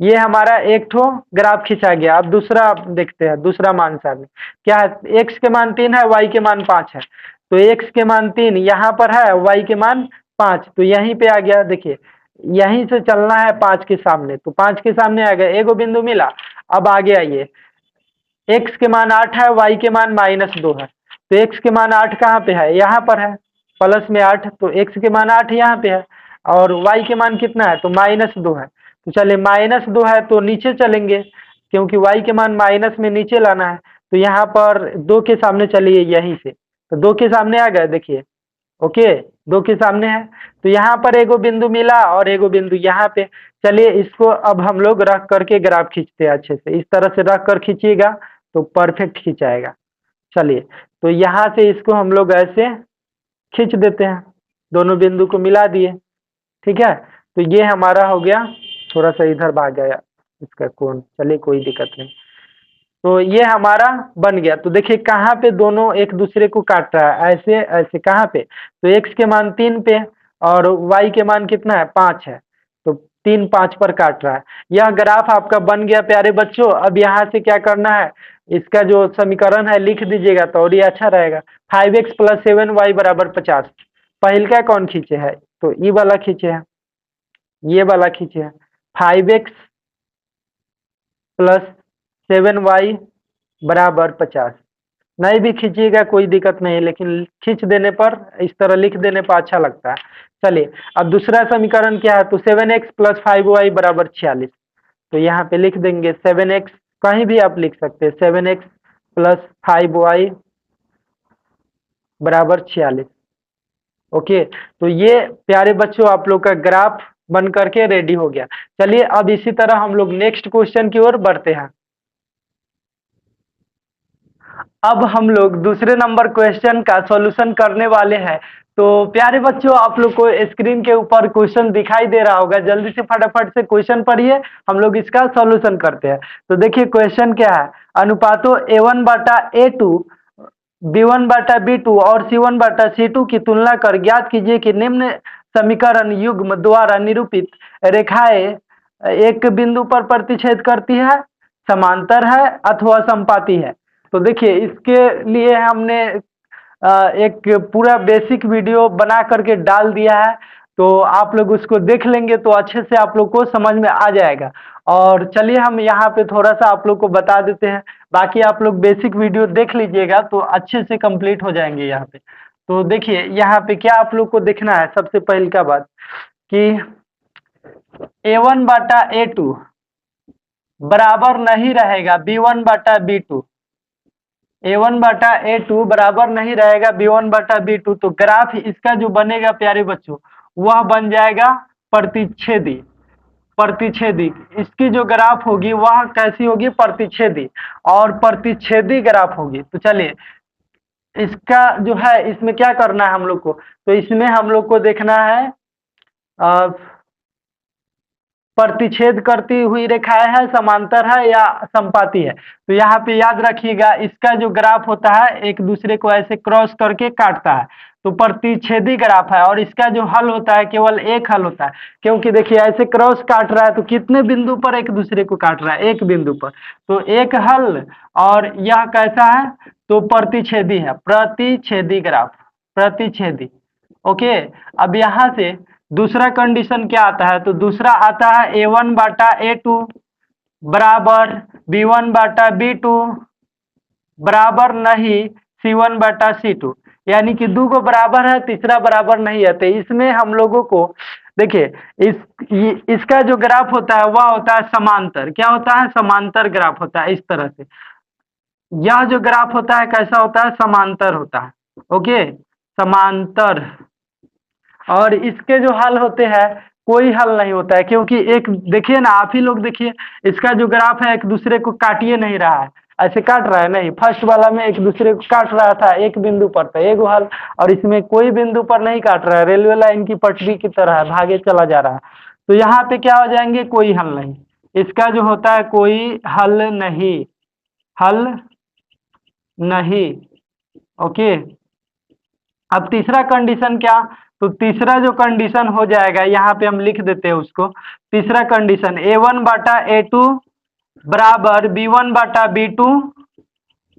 ये हमारा एक ठो ग्राफ खींचा गया। अब दूसरा देखते हैं, दूसरा मान सारणी क्या है, x के मान 3 है, y के मान 5 है। तो x के मान 3 यहाँ पर है, y के मान 5, तो यहीं पे आ गया, देखिए यहीं से चलना है 5 के सामने, तो 5 के सामने आ गया, एगो बिंदु मिला। अब आगे आइए, x के मान 8 है, y के मान -2 है, तो x के मान 8 कहाँ पे है, यहाँ पर है, प्लस में 8, तो x के मान 8 यहाँ पे है, और y के मान कितना है, तो -2 है। तो चलिए -2 है तो नीचे चलेंगे, क्योंकि y के मान माइनस में नीचे लाना है, तो यहाँ पर 2 के सामने चलिए यहीं से, तो 2 के सामने आ गए, देखिए ओके 2 के सामने है, तो यहाँ पर एगो बिंदु मिला और एगो बिंदु यहाँ पे। चलिए इसको अब हम लोग रख करके ग्राफ खींचते हैं, अच्छे से इस तरह से रख कर खींचिएगा तो परफेक्ट खींचाएगा। चलिए तो यहाँ से इसको हम लोग ऐसे खींच देते हैं, दोनों बिंदु को मिला दिए, ठीक है। तो ये हमारा हो गया, थोड़ा सा इधर भाग गया इसका कोण, चलिए कोई दिक्कत नहीं। तो ये हमारा बन गया। तो देखिए कहाँ पे दोनों एक दूसरे को काट रहा है, ऐसे ऐसे, कहाँ पे, तो x के मान 3 पे और y के मान कितना है, 5 है, तो 3 5 पर काट रहा है। यह ग्राफ आपका बन गया प्यारे बच्चों। अब यहाँ से क्या करना है, इसका जो समीकरण है लिख दीजिएगा तो और ये अच्छा रहेगा। 5x + 7y = 50। पहल का कौन खींचे है, तो ये वाला खींचे है, ये वाला खींचे है। 5x + 7y = 50। नहीं भी खींचिएगा कोई दिक्कत नहीं, लेकिन खींच देने पर, इस तरह लिख देने पर अच्छा लगता है। चलिए अब दूसरा समीकरण क्या है, तो 7x + 5y = 46। तो यहाँ पे लिख देंगे 7x, कहीं भी आप लिख सकते हैं, 7x + 5y = 46। ओके, तो ये प्यारे बच्चों आप लोग का ग्राफ बन करके रेडी हो गया। चलिए अब इसी तरह हम लोग नेक्स्ट क्वेश्चन की ओर बढ़ते हैं। अब हम लोग दूसरे नंबर क्वेश्चन का सॉल्यूशन करने वाले हैं। तो प्यारे बच्चों आप लोग को स्क्रीन के ऊपर क्वेश्चन दिखाई दे रहा होगा, जल्दी से फटाफट से क्वेश्चन पढ़िए, हम लोग इसका सॉल्यूशन करते हैं। तो देखिए क्वेश्चन क्या है, अनुपातों A1/A2, B1/B2 और C1/C2 की तुलना कर ज्ञात कीजिए कि निम्न समीकरण युग्म द्वारा निरूपित रेखाएं एक बिंदु पर प्रतिच्छेद करती है, समांतर है अथवा समपाती है। तो देखिए इसके लिए हमने एक पूरा बेसिक वीडियो बना करके डाल दिया है, तो आप लोग उसको देख लेंगे तो अच्छे से आप लोग को समझ में आ जाएगा। और चलिए हम यहाँ पे थोड़ा सा आप लोग को बता देते हैं, बाकी आप लोग बेसिक वीडियो देख लीजिएगा तो अच्छे से कंप्लीट हो जाएंगे यहाँ पे। तो देखिए यहाँ पे क्या आप लोग को देखना है, सबसे पहले का बात कि A1/A2 बराबर नहीं रहेगा B1/B2, A1/A2 बराबर नहीं रहेगा B1/B2। तो ग्राफ इसका जो बनेगा प्यारे बच्चों, वह बन जाएगा प्रतिच्छेदी। प्रतिच्छेदी इसकी जो ग्राफ होगी वह कैसी होगी, प्रतिच्छेदी, और प्रतिच्छेदी ग्राफ होगी। तो चलिए इसका जो है, इसमें क्या करना है हम लोग को, तो इसमें हम लोग को देखना है प्रतिच्छेद करती हुई रेखाएं है, समांतर है या समपाती है। तो यहाँ पे याद रखिएगा इसका जो ग्राफ होता है एक दूसरे को ऐसे क्रॉस करके काटता है, तो प्रतिच्छेदी ग्राफ है। और इसका जो हल होता है केवल एक हल होता है, क्योंकि देखिए ऐसे क्रॉस काट रहा है तो कितने बिंदु पर एक दूसरे को काट रहा है, एक बिंदु पर, तो एक हल। और यह कैसा है, तो प्रतिच्छेदी है, प्रतिच्छेदी ग्राफ, प्रतिच्छेदी। ओके, अब यहाँ से दूसरा कंडीशन क्या आता है, तो दूसरा आता है A1/A2 बराबर B1/B2 बराबर नहीं C1/C2, यानी कि दो को बराबर है, तीसरा बराबर नहीं है। तो इसमें हम लोगों को देखिए इसका जो ग्राफ होता है वह होता है समांतर। क्या होता है, समांतर ग्राफ होता है। इस तरह से यह जो ग्राफ होता है कैसा होता है, समांतर होता है। ओके, समांतर। और इसके जो हल होते हैं कोई हल नहीं होता है, क्योंकि एक देखिए ना, आप ही लोग देखिए इसका जो ग्राफ है एक दूसरे को काटिए नहीं रहा है, ऐसे काट रहा है नहीं, फर्स्ट वाला में एक दूसरे को काट रहा था, एक बिंदु पर था एक हल, और इसमें कोई बिंदु पर नहीं काट रहा है, रेलवे लाइन की पटरी की तरह है, भागे चला जा रहा है। तो यहाँ पे क्या हो जाएंगे, कोई हल नहीं, इसका जो होता है कोई हल नहीं, हल नहीं। ओके, अब तीसरा कंडीशन क्या, तो तीसरा जो कंडीशन हो जाएगा यहाँ पे हम लिख देते हैं उसको। तीसरा कंडीशन A1/A2 बराबर B1/B2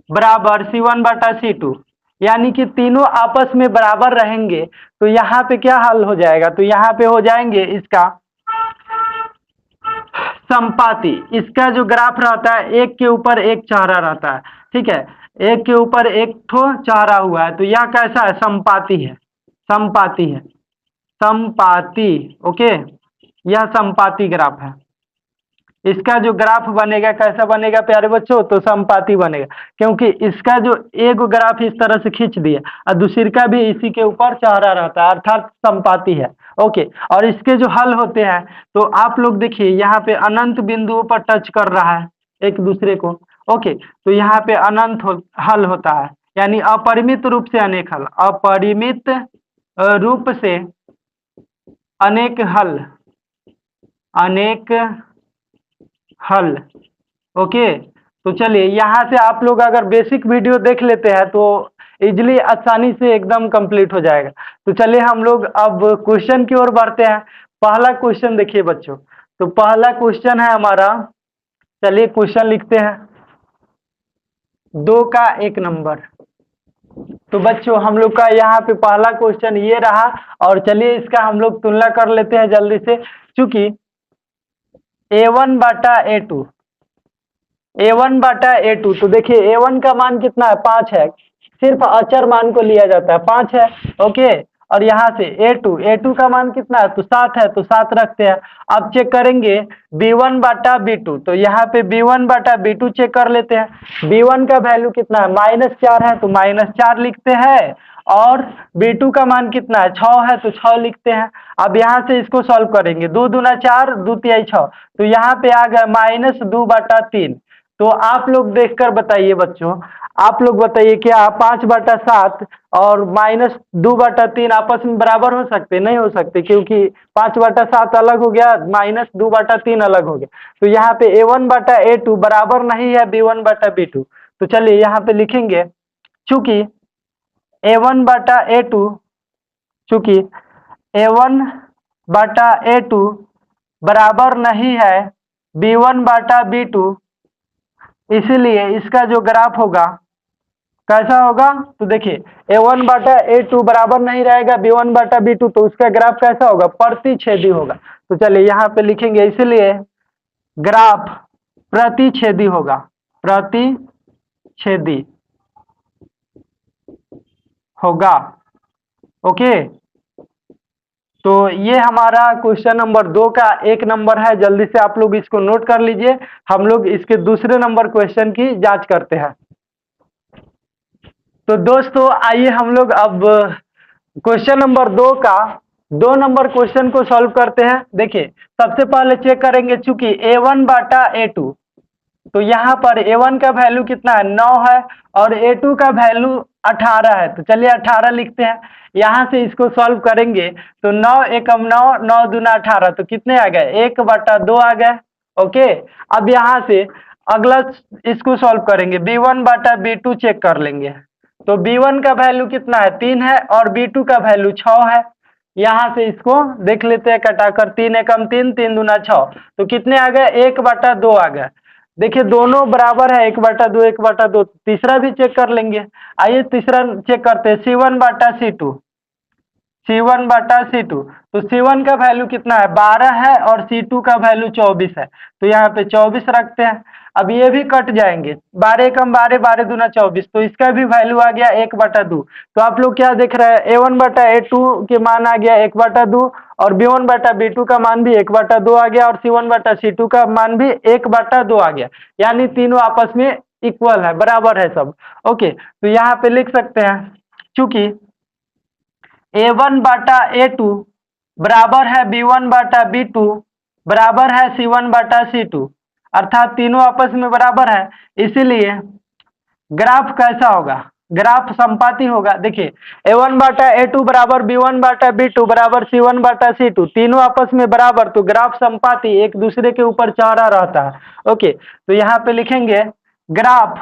बराबर C1/C2, यानी कि तीनों आपस में बराबर रहेंगे। तो यहाँ पे क्या हल हो जाएगा, तो यहाँ पे हो जाएंगे इसका समपाती। इसका जो ग्राफ रहता है एक के ऊपर एक चौरा रहता है, ठीक है, एक के ऊपर एक ठो चौरा हुआ है, तो यह कैसा है, समपाती है, समपाती है, समपाती। ओके, यह समपाती ग्राफ है। इसका जो ग्राफ बनेगा कैसा बनेगा प्यारे बच्चों, तो समपाती बनेगा, क्योंकि इसका जो एक ग्राफ इस तरह से खींच दिया और दूसरी का भी इसी के ऊपर चौरा रहता है, अर्थात समपाती है। ओके, और इसके जो हल होते हैं, तो आप लोग देखिए यहाँ पे अनंत बिंदुओं पर टच कर रहा है एक दूसरे को। ओके, तो यहाँ पे अनंत हल होता है, यानी अपरिमित रूप से अनेक हल, अपरिमित रूप से अनेक हल, अनेक हल। ओके, तो चलिए यहाँ से आप लोग अगर बेसिक वीडियो देख लेते हैं तो इजिली आसानी से एकदम कंप्लीट हो जाएगा। तो चलिए हम लोग अब क्वेश्चन की ओर बढ़ते हैं। पहला क्वेश्चन देखिए बच्चों, तो पहला क्वेश्चन है हमारा, चलिए क्वेश्चन लिखते हैं। 2 का 1 नंबर। तो बच्चों हम लोग का यहाँ पे पहला क्वेश्चन ये रहा, और चलिए इसका हम लोग तुलना कर लेते हैं जल्दी से। चूंकि A1 बाटा A2, A1 बाटा A2, तो देखिए A1 का मान कितना है, 5 है। सिर्फ अचर मान को लिया जाता है, 5 है। ओके, और यहाँ से A2 का मान कितना है, तो 7 है, तो 7 रखते हैं। अब चेक करेंगे B1 बाटा B2, तो यहाँ पे B1 बाटा B2 चेक कर लेते हैं। B1 का वैल्यू कितना है, -4 है, तो -4 लिखते हैं। और B2 का मान कितना है, 6 है, तो 6 लिखते हैं। अब यहाँ से इसको सॉल्व करेंगे, 2 दूना 4, 2 तिहाई 6, तो यहाँ पे आ गया -2 बाटा 3। तो आप लोग देखकर बताइए बच्चों, आप लोग बताइए क्या 5 बाटा 7 और -2 बाटा 3 आपस में बराबर हो सकते? नहीं हो सकते, क्योंकि 5 बाटा 7 अलग हो गया, -2 बाटा 3 अलग हो गया। तो यहाँ पे A1 बाटा A2 बराबर नहीं है B1 बाटा B2। तो चलिए यहाँ पे लिखेंगे, चूंकि A1 बाटा A2, चूंकि A1 बाटा A2 बराबर नहीं है B1 बाटा B2, इसीलिए इसका जो ग्राफ होगा कैसा होगा, तो देखिए A1 बाटा A2 बराबर नहीं रहेगा B1 बाटा B2, तो उसका ग्राफ कैसा होगा, प्रतिच्छेदी होगा। तो चलिए यहाँ पे लिखेंगे, इसलिए ग्राफ प्रतिच्छेदी होगा, प्रतिच्छेदी होगा। ओके, तो ये हमारा क्वेश्चन नंबर 2 का 1 नंबर है। जल्दी से आप लोग इसको नोट कर लीजिए। हम लोग इसके दूसरे नंबर क्वेश्चन की जांच करते हैं। तो दोस्तों आइए हम लोग अब क्वेश्चन नंबर 2 का 2 नंबर क्वेश्चन को सॉल्व करते हैं। देखिए सबसे पहले चेक करेंगे, चूंकि A1 बाटा A2, तो यहाँ पर A1 का वैल्यू कितना है, 9 है, और A2 का वैल्यू 18 है। तो चलिए 18 लिखते हैं। यहाँ से इसको सॉल्व करेंगे तो 9 एकम 9, 9 दूना 18, तो कितने आ गए, 1/2 आ गए। ओके, अब यहाँ से अगला इसको सॉल्व करेंगे, B1 बाटा B2 चेक कर लेंगे। तो B1 का वैल्यू कितना है, 3 है, और B2 का वैल्यू 6 है। यहाँ से इसको देख लेते हैं कटाकर, 3 एकम 3, 3 दूना 6, तो कितने आ गए, 1/2 आ गए। देखिए दोनों बराबर है, 1/2, 1/2। तीसरा भी चेक कर लेंगे। आइए तीसरा चेक करते हैं, C1 बाटा C2, C1 बाटा C2, तो C1 का वैल्यू कितना है, 12 है, और C2 का वैल्यू 24 है, तो यहाँ पे 24 रखते हैं। अब ये भी कट जाएंगे, 12 कम 12, 12 दूना 24, तो इसका भी वैल्यू आ गया 1/2। तो आप लोग क्या देख रहे हैं, A1 बाटा A2 के मान आ गया 1/2, और B1 बाटा B2 का मान भी 1/2 आ गया, और C1 बाटा C2 का मान भी 1/2 आ गया। यानी तीनों आपस में इक्वल है, बराबर है सब। ओके, तो यहाँ पे लिख सकते हैं, चूंकि A1 बाटा A2 बराबर है B1 बाटा B2 बराबर है C1 बाटा C2, अर्थात तीनों आपस में बराबर है, इसीलिए ग्राफ कैसा होगा, ग्राफ संपाती होगा। देखिए A1 बाटा A2 बराबर B1 बाटा B2 बराबर C1 बाटा C2, तीनों आपस में बराबर, तो ग्राफ संपाती एक दूसरे के ऊपर चढ़ा रहता है। ओके, तो यहाँ पे लिखेंगे ग्राफ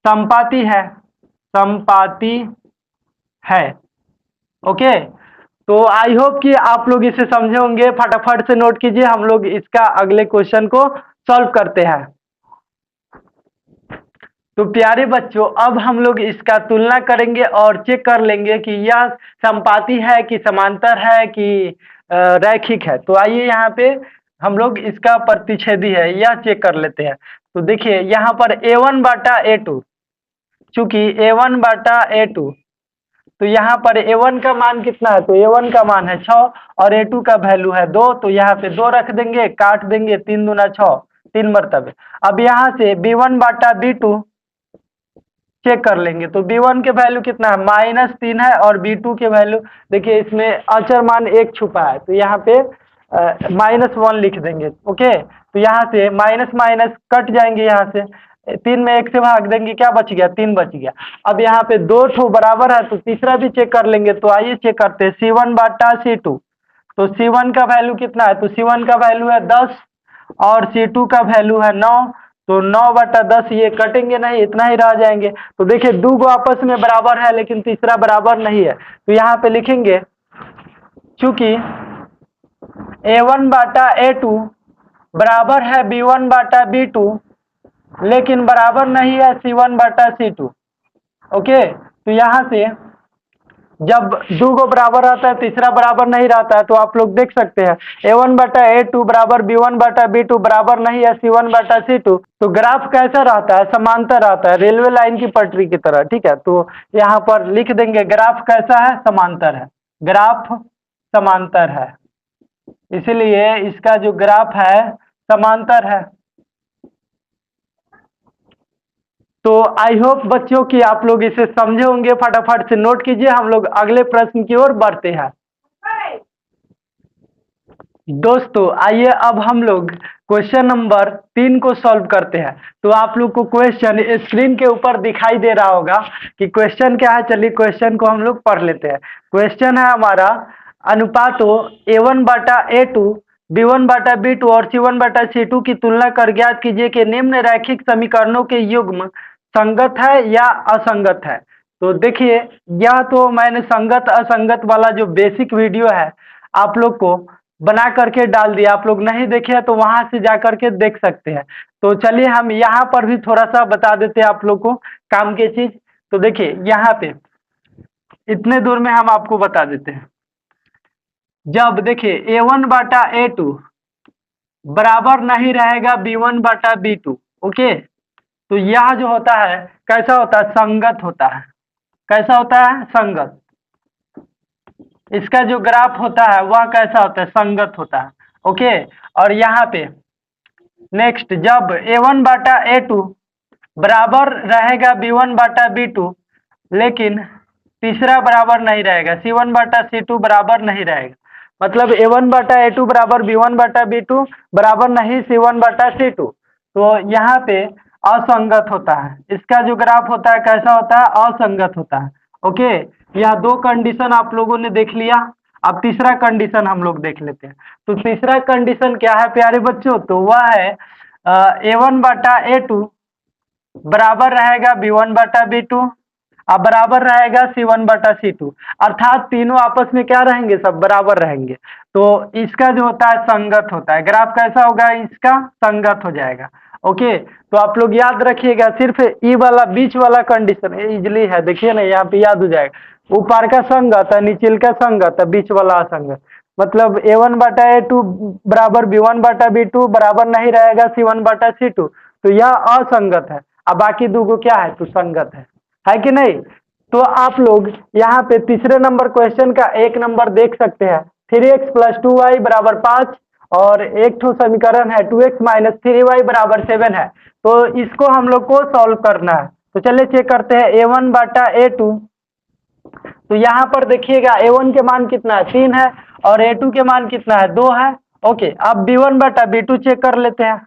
संपाती है, संपाती है। ओके, तो आई होप कि आप लोग इसे समझे होंगे। फटाफट से नोट कीजिए, हम लोग इसका अगले क्वेश्चन को सॉल्व करते हैं। तो प्यारे बच्चों अब हम लोग इसका तुलना करेंगे और चेक कर लेंगे कि यह संपाती है कि समांतर है कि रैखिक है। तो आइए यहाँ पे हम लोग इसका प्रतिच्छेदी है यह चेक कर लेते हैं। तो देखिए यहाँ पर A1 बाटा A2, चूंकि A1 बाटा A2, तो यहाँ पर A1 का मान कितना है, तो A1 का मान है 6, और A2 का वैल्यू है 2, तो यहाँ पे 2 रख देंगे, काट देंगे, 3 दूना 6, 3 मरतबे। अब यहाँ से B1 बाटा B2 चेक कर लेंगे, तो B1 के वैल्यू कितना है, -3 है, और B2 के वैल्यू देखिए इसमें अचर मान 1 छुपा है, तो यहाँ पे -1 लिख देंगे। ओके, तो यहाँ से माइनस माइनस कट जाएंगे, यहाँ से 3 में 1 से भाग देंगे, क्या बच गया, 3 बच गया। अब यहाँ पे 2 ठो बराबर है, तो तीसरा भी चेक कर लेंगे। तो आइए चेक करते हैं, C1 बाटा C2, तो C1 का वैल्यू कितना है, तो C1 का वैल्यू है 10, और C2 का वैल्यू है 9, तो 9/10 ये कटेंगे नहीं, इतना ही रह जाएंगे। तो देखिए दो गो आपस में बराबर है, लेकिन तीसरा बराबर नहीं है, तो यहाँ पे लिखेंगे चूंकि A1 बाटा A2 बराबर है B1 बाटा B2, लेकिन बराबर नहीं है C1/C2। ओके, तो यहाँ से जब दो गो बराबर रहता है तीसरा बराबर नहीं रहता है, तो आप लोग देख सकते हैं A1/A2 बराबर B1/B2 बराबर नहीं है C1/C2। तो ग्राफ कैसा रहता है? समांतर रहता है, रेलवे लाइन की पटरी की तरह। ठीक है, तो यहाँ पर लिख देंगे ग्राफ कैसा है? समांतर है। ग्राफ समांतर है, इसलिए इसका जो ग्राफ है समांतर है। तो आई होप बच्चों कि आप लोग इसे समझे होंगे। फटाफट से नोट कीजिए, हम लोग अगले प्रश्न की ओर बढ़ते हैं। दोस्तों आइए अब हम लोग क्वेश्चन नंबर 3 को सॉल्व करते हैं। तो आप लोग को क्वेश्चन स्क्रीन के ऊपर दिखाई दे रहा होगा कि क्वेश्चन क्या है। चलिए क्वेश्चन को हम लोग पढ़ लेते हैं। क्वेश्चन है हमारा, अनुपातों A1/A2, B1/B2 और C1/C2 की तुलना कर ज्ञात कीजिए कि निम्न रैखिक समीकरणों के युग्म संगत है या असंगत है। तो देखिए, यह तो मैंने संगत असंगत वाला जो बेसिक वीडियो है आप लोग को बना करके डाल दिया। आप लोग नहीं देखे हैं तो वहां से जा करके देख सकते हैं। तो चलिए हम यहाँ पर भी थोड़ा सा बता देते हैं आप लोग को काम की चीज। तो देखिए यहाँ पे इतने दूर में हम आपको बता देते हैं। जब देखिए A1/A2 बराबर नहीं रहेगा B1/B2, ओके, तो यह जो होता है कैसा होता है? संगत होता है। कैसा होता है? संगत। इसका जो ग्राफ होता है वह कैसा होता है? संगत होता है। ओके, और यहाँ पे नेक्स्ट, जब A1/A2 बराबर रहेगा B1/B2, लेकिन तीसरा बराबर नहीं रहेगा, C1/C2 बराबर नहीं रहेगा। मतलब A1/A2 बराबर B1/B2 बराबर नहीं C1/C2, तो यहाँ पे असंगत होता है। इसका जो ग्राफ होता है कैसा होता है? असंगत होता है। ओके, यह दो कंडीशन आप लोगों ने देख लिया। अब तीसरा कंडीशन हम लोग देख लेते हैं। तो तीसरा कंडीशन क्या है प्यारे बच्चों? तो वह है A1/A2 बराबर रहेगा B1/B2 अब बराबर रहेगा C1/C2, अर्थात तीनों आपस में क्या रहेंगे? सब बराबर रहेंगे। तो इसका जो होता है संगत होता है। ग्राफ कैसा होगा? इसका संगत हो जाएगा। ओके, तो आप लोग याद रखिएगा, सिर्फ ई वाला बीच वाला कंडीशन इजली है। देखिए ना, यहाँ पे याद हो जाएगा। ऊपर का संगत है, नीचे का संगत है, बीच वाला असंगत। मतलब A1/A2 बराबर B1/B2 बराबर नहीं रहेगा C1/C2, तो यह असंगत है। अब बाकी दो को क्या है? तो संगत है कि नहीं? तो आप लोग यहाँ पे तीसरे नंबर क्वेश्चन का एक नंबर देख सकते हैं। 3x + 2y बराबर 5 और एक ठो समीकरण है 2x - 3y बराबर 7 है। तो इसको हम लोग को सॉल्व करना है। तो चलिए चेक करते हैं। A1/A2, तो यहाँ पर देखिएगा A1 के मान कितना है? 3 है, और A2 के मान कितना है? 2 है। ओके, अब B1/B2 चेक कर लेते हैं।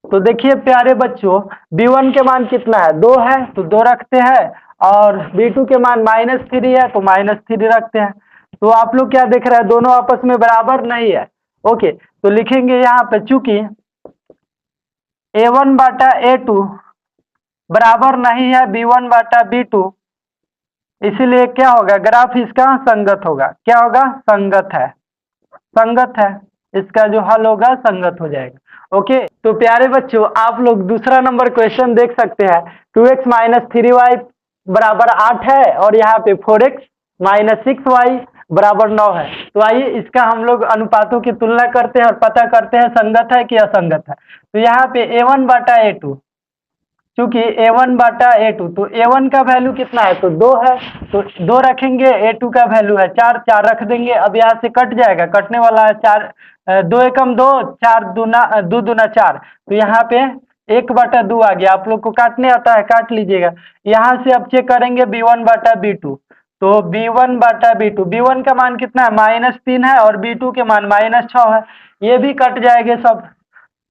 तो देखिए प्यारे बच्चों, B1 के मान कितना है? 2 है, तो 2 रखते हैं, और B2 के मान -3 है, तो -3 रखते हैं। तो आप लोग क्या देख रहे हैं? दोनों आपस में बराबर नहीं है। ओके, तो लिखेंगे यहाँ पे, चूंकि A1/A2 बराबर नहीं है B1/B2, इसीलिए क्या होगा? ग्राफ इसका संगत होगा। क्या होगा? संगत है। संगत है, इसका जो हल होगा संगत हो जाएगा। ओके, तो प्यारे बच्चों आप लोग दूसरा नंबर क्वेश्चन देख सकते हैं। 2x - 3y बराबर 8 है, और यहाँ पे 4x - 6y बराबर 9 है। तो आइए इसका हम लोग अनुपातों की तुलना करते हैं और पता करते हैं संगत है कि असंगत है। तो यहाँ पे A1/A2, चूंकि A1/A2, तो A1 का वैल्यू कितना है? तो 2 है, तो 2 रखेंगे। A2 का वैल्यू है 4, 4 रख देंगे। अब यहाँ से कट जाएगा, कटने वाला है 4, 2 एकम 2, 4 दूना 2 दूना 4, तो यहाँ पे 1/2 आ गया। आप लोग को काटने आता है, काट लीजिएगा। यहाँ से अब चेक करेंगे B1/B2, तो B1/B2, B1 का मान कितना है? -3 है, और B2 के मान -6 है। ये भी कट जाएंगे सब।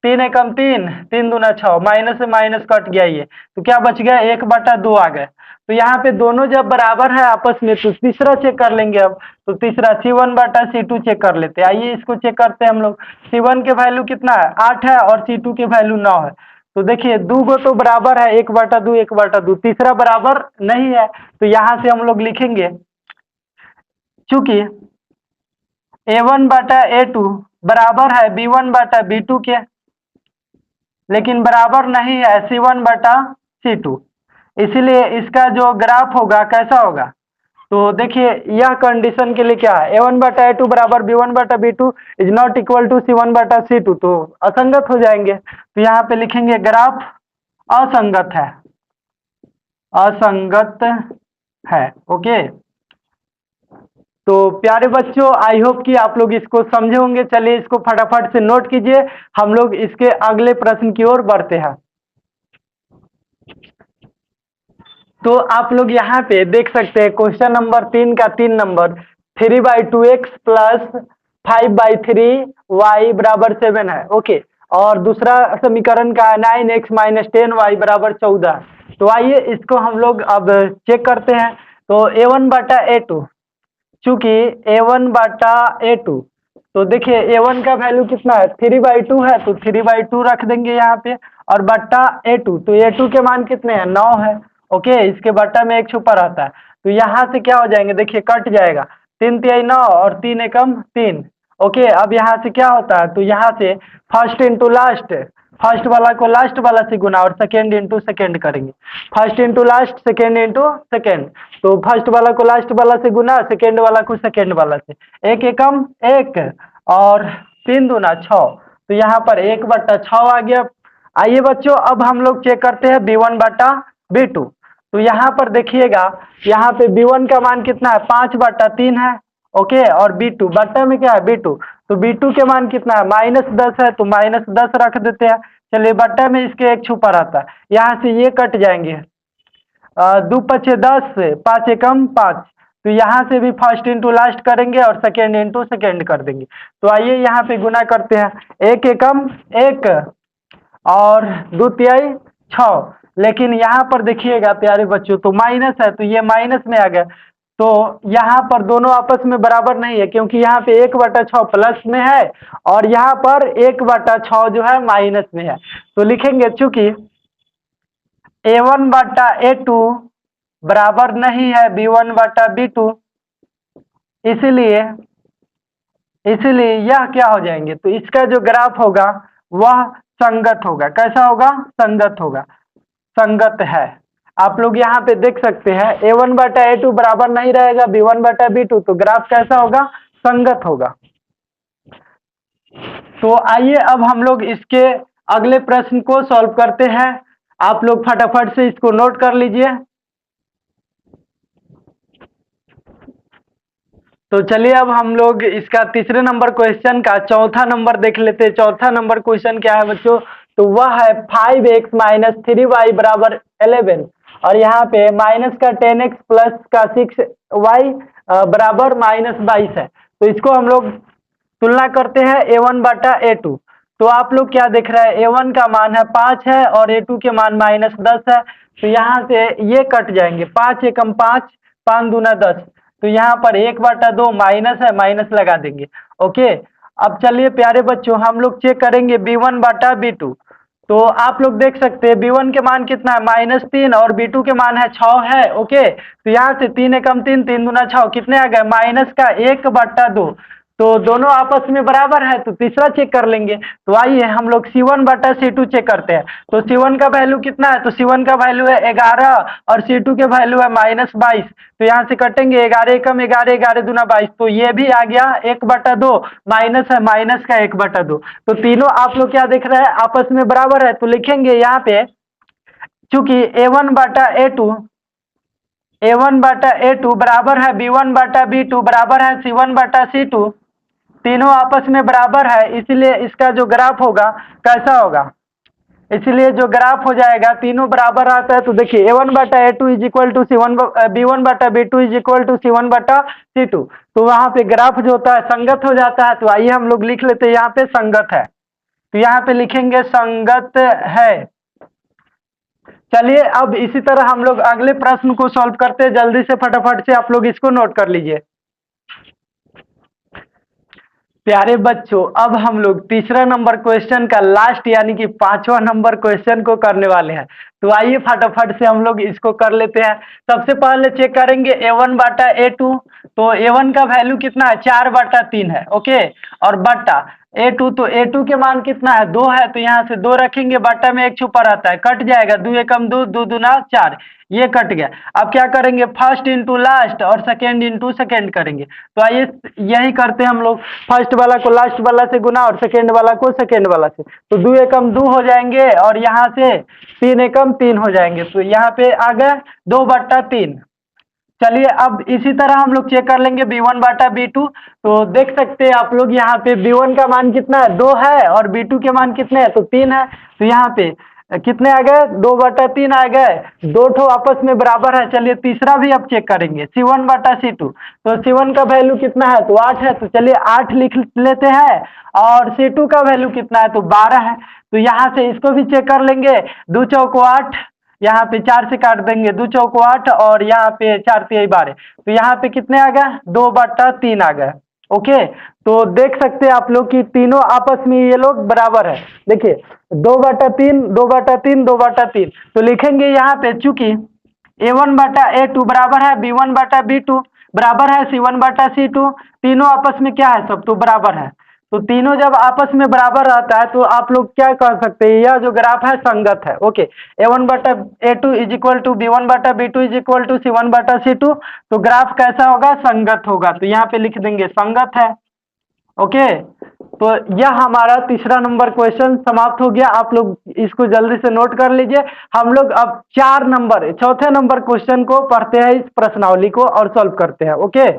3 एकम 3, 3 दूना 6, माइनस से माइनस कट गया ये, तो क्या बच गया? 1/2 आ गए। तो यहाँ पे दोनों जब बराबर है आपस में, तो तीसरा चेक कर लेंगे अब। तो तीसरा C1/C2 चेक कर लेते हैं। आइए इसको चेक करते हैं हम लोग। C1 के वैल्यू कितना है? 8 है, और C2 के वैल्यू 9 है। तो देखिए दो गो तो बराबर है, 1/2 1/2, तीसरा बराबर नहीं है। तो यहाँ से हम लोग लिखेंगे, चूंकि A1/A2 बराबर है B1/B2 के, लेकिन बराबर नहीं है C1/C2। इसीलिए इसका जो ग्राफ होगा कैसा होगा, तो देखिए यह कंडीशन के लिए क्या है, A1/A2 बराबर B1/B2 is not equal to C1/C2, तो असंगत हो जाएंगे। तो यहाँ पे लिखेंगे ग्राफ असंगत है, असंगत है। ओके, तो प्यारे बच्चों आई होप कि आप लोग इसको समझे होंगे। चलिए इसको फटाफट से नोट कीजिए, हम लोग इसके अगले प्रश्न की ओर बढ़ते हैं। तो आप लोग यहाँ पे देख सकते हैं क्वेश्चन नंबर 3 का 3 नंबर 3/2x प्लस 5/3y बराबर 7 है। ओके, और दूसरा समीकरण का 9x माइनस 10y बराबर 14। तो आइए इसको हम लोग अब चेक करते हैं। तो A1/A2, चूंकि A1/A2, तो देखिए A1 का वैल्यू कितना है 3/2 है, तो 3/2 रख देंगे यहाँ पे, और बट्टा A2, तो A2 के मान कितने हैं 9 है। ओके, इसके बट्टा में एक छुपा रहता है, तो यहाँ से क्या हो जाएंगे, देखिए कट जाएगा, 3 तिहाई 9 और 3 एकम 3। ओके, अब यहाँ से क्या होता है, तो यहाँ से फर्स्ट इंटू लास्ट, फर्स्ट वाला को लास्ट वाला से गुना और सेकेंड इंटू सेकेंड करेंगे, first into last second into second, तो फर्स्ट वाला को लास्ट वाला से गुना, सेकेंड वाला को सेकेंड वाला से, एक एकम एक और 3 दूना 6, तो यहाँ पर 1/6 आ गया। आइए बच्चों अब हम लोग चेक करते हैं B1/B2। तो यहाँ पर देखिएगा, यहाँ पे B1 का मान कितना है 5/3 है। ओके, और B2 बट्टा में क्या है B2, तो B2 के मान कितना है -10 है, तो -10 रख देते हैं। चलिए बट्टा में इसके एक छुपा रहता है, यहाँ से ये कट जाएंगे, 2 पचे 10, 5 एकम 5, तो यहाँ से भी फर्स्ट इंटू लास्ट करेंगे और सेकेंड इंटू सेकेंड कर देंगे। तो आइए यहाँ पे गुना करते हैं, 1 एकम 1 और 2 तिहाई 6, लेकिन यहाँ पर देखिएगा प्यारे बच्चों तो माइनस है, तो ये माइनस में आ गया, तो यहाँ पर दोनों आपस में बराबर नहीं है, क्योंकि यहाँ पे 1/6 प्लस में है और यहाँ पर 1/6 जो है माइनस में है। तो लिखेंगे चूंकि A1/A2 बराबर नहीं है B1/B2, इसीलिए यह क्या हो जाएंगे, तो इसका जो ग्राफ होगा वह संगत होगा। कैसा होगा, संगत होगा, संगत है। आप लोग यहाँ पे देख सकते हैं A1/A2 बराबर नहीं रहेगा B1/B2, तो ग्राफ कैसा होगा, संगत होगा। तो आइए अब हम लोग इसके अगले प्रश्न को सॉल्व करते हैं। आप लोग फटाफट से इसको नोट कर लीजिए। तो चलिए अब हम लोग इसका तीसरे नंबर क्वेश्चन का चौथा नंबर देख लेते हैं। चौथा नंबर क्वेश्चन क्या है बच्चों, तो वह है 5x माइनस 3y बराबर 11, और यहाँ पे माइनस का 10x प्लस का 6y बराबर -22 है। तो इसको हम लोग तुलना करते हैं A1/A2। तो आप लोग क्या देख रहे हैं, A1 का मान है 5 है और A2 के मान -10 है, तो यहाँ से ये कट जाएंगे, 5 एकम 5, 5 दूना 10, तो यहाँ पर 1/2 माइनस है, माइनस लगा देंगे। ओके, अब चलिए प्यारे बच्चों हम लोग चेक करेंगे B1/B2। तो आप लोग देख सकते हैं B1 के मान कितना है -3 और B2 के मान है 6 है। ओके, तो यहाँ से 3 एकम 3, 3 दूना 6, कितने आ गए माइनस का 1/2, तो दोनों आपस में बराबर है, तो तीसरा चेक कर लेंगे। तो आइए हम लोग C1/C2 चेक करते हैं। तो C1 का वैल्यू कितना है, तो C1 का वैल्यू है 11 और C2 के वैल्यू है -22, तो यहाँ से कटेंगे 11 एकम 11, 11 दूना 22, तो ये भी आ गया 1/2, माइनस है, माइनस का 1/2, तो तीनों आप लोग क्या देख रहे हैं आपस में बराबर है। तो लिखेंगे यहाँ पे चूंकि A1/A2 बराबर है B1/B2 बराबर है C1/C2, तीनों आपस में बराबर है, इसलिए इसका जो ग्राफ होगा कैसा होगा, इसलिए जो ग्राफ हो जाएगा तीनों बराबर आता है। तो देखिए A1/A2 is equal to B1/B2 is equal to C1/C2, तो वहां पे ग्राफ जो होता है संगत हो जाता है। तो आइए हम लोग लिख लेते हैं यहाँ पे संगत है, तो यहाँ पे लिखेंगे संगत है। चलिए अब इसी तरह हम लोग अगले प्रश्न को सॉल्व करते हैं, जल्दी से फटाफट से आप लोग इसको नोट कर लीजिए। प्यारे बच्चों अब हम लोग तीसरा नंबर क्वेश्चन का लास्ट यानी कि 5वां नंबर क्वेश्चन को करने वाले हैं। तो आइए फटाफट से हम लोग इसको कर लेते हैं। सबसे पहले चेक करेंगे A1 बाटा A2। तो A1 का वैल्यू कितना है, 4/3 है, ओके। और बटा A2, तो A2 के मान कितना है, 2 है, तो यहाँ से 2 रखेंगे, बटा में एक छुपा रहता है, कट जाएगा, 2 एकम 2, 2 दूना 4, ये कट गया। अब क्या करेंगे, फर्स्ट इंटू लास्ट और सेकेंड इंटू सेकेंड करेंगे। तो आइए यही करते हैं हम लोग, फर्स्ट वाला को लास्ट वाला से गुना और सेकेंड वाला को सेकेंड वाला से। तो 2 एकम 2 हो जाएंगे और यहाँ से 3 एकम 3 हो जाएंगे, तो यहाँ पे आ गए 2/3। चलिए अब इसी तरह हम लोग चेक कर लेंगे B1/B2। तो देख सकते हैं आप लोग यहाँ पे B1 का मान कितना है, 2 है, और B2 के मान कितने हैं, तो 3 है। तो यहाँ पे कितने आ गए, 2/3 आ गए, दो ठो आपस में बराबर है। चलिए तीसरा भी अब चेक करेंगे, C1/C2। तो C1 का वैल्यू कितना है, तो 8 है, तो चलिए 8 लिख लेते हैं। और C2 का वैल्यू कितना है, तो 12 है। तो यहाँ से इसको भी चेक कर लेंगे, 2 चौको 8, यहाँ पे 4 से काट देंगे, 2 चौको 8 और यहाँ पे 4 तिहाई 12, तो यहाँ पे कितने आ गए, 2/3 आ गए, ओके। तो देख सकते हैं आप लोग कि तीनों आपस में ये लोग बराबर है। देखिए 2/3, 2/3, 2/3, तो लिखेंगे यहाँ पे, चूंकि A1/A2 बराबर है B1/B2 बराबर है C1/C2, तीनों आपस में क्या है, सब तो बराबर है। तो तीनों जब आपस में बराबर रहता है तो आप लोग क्या कह सकते हैं, यह जो ग्राफ है संगत है, okay. A1/A2 is equal to B1/B2 is equal to C1/C2। तो ग्राफ कैसा होगा, संगत होगा, तो यहाँ पे लिख देंगे संगत है, ओके। तो यह हमारा तीसरा नंबर क्वेश्चन समाप्त हो गया। आप लोग इसको जल्दी से नोट कर लीजिए। हम लोग अब चौथे नंबर क्वेश्चन को पढ़ते हैं, इस प्रश्नावली को और सॉल्व करते हैं, ओके।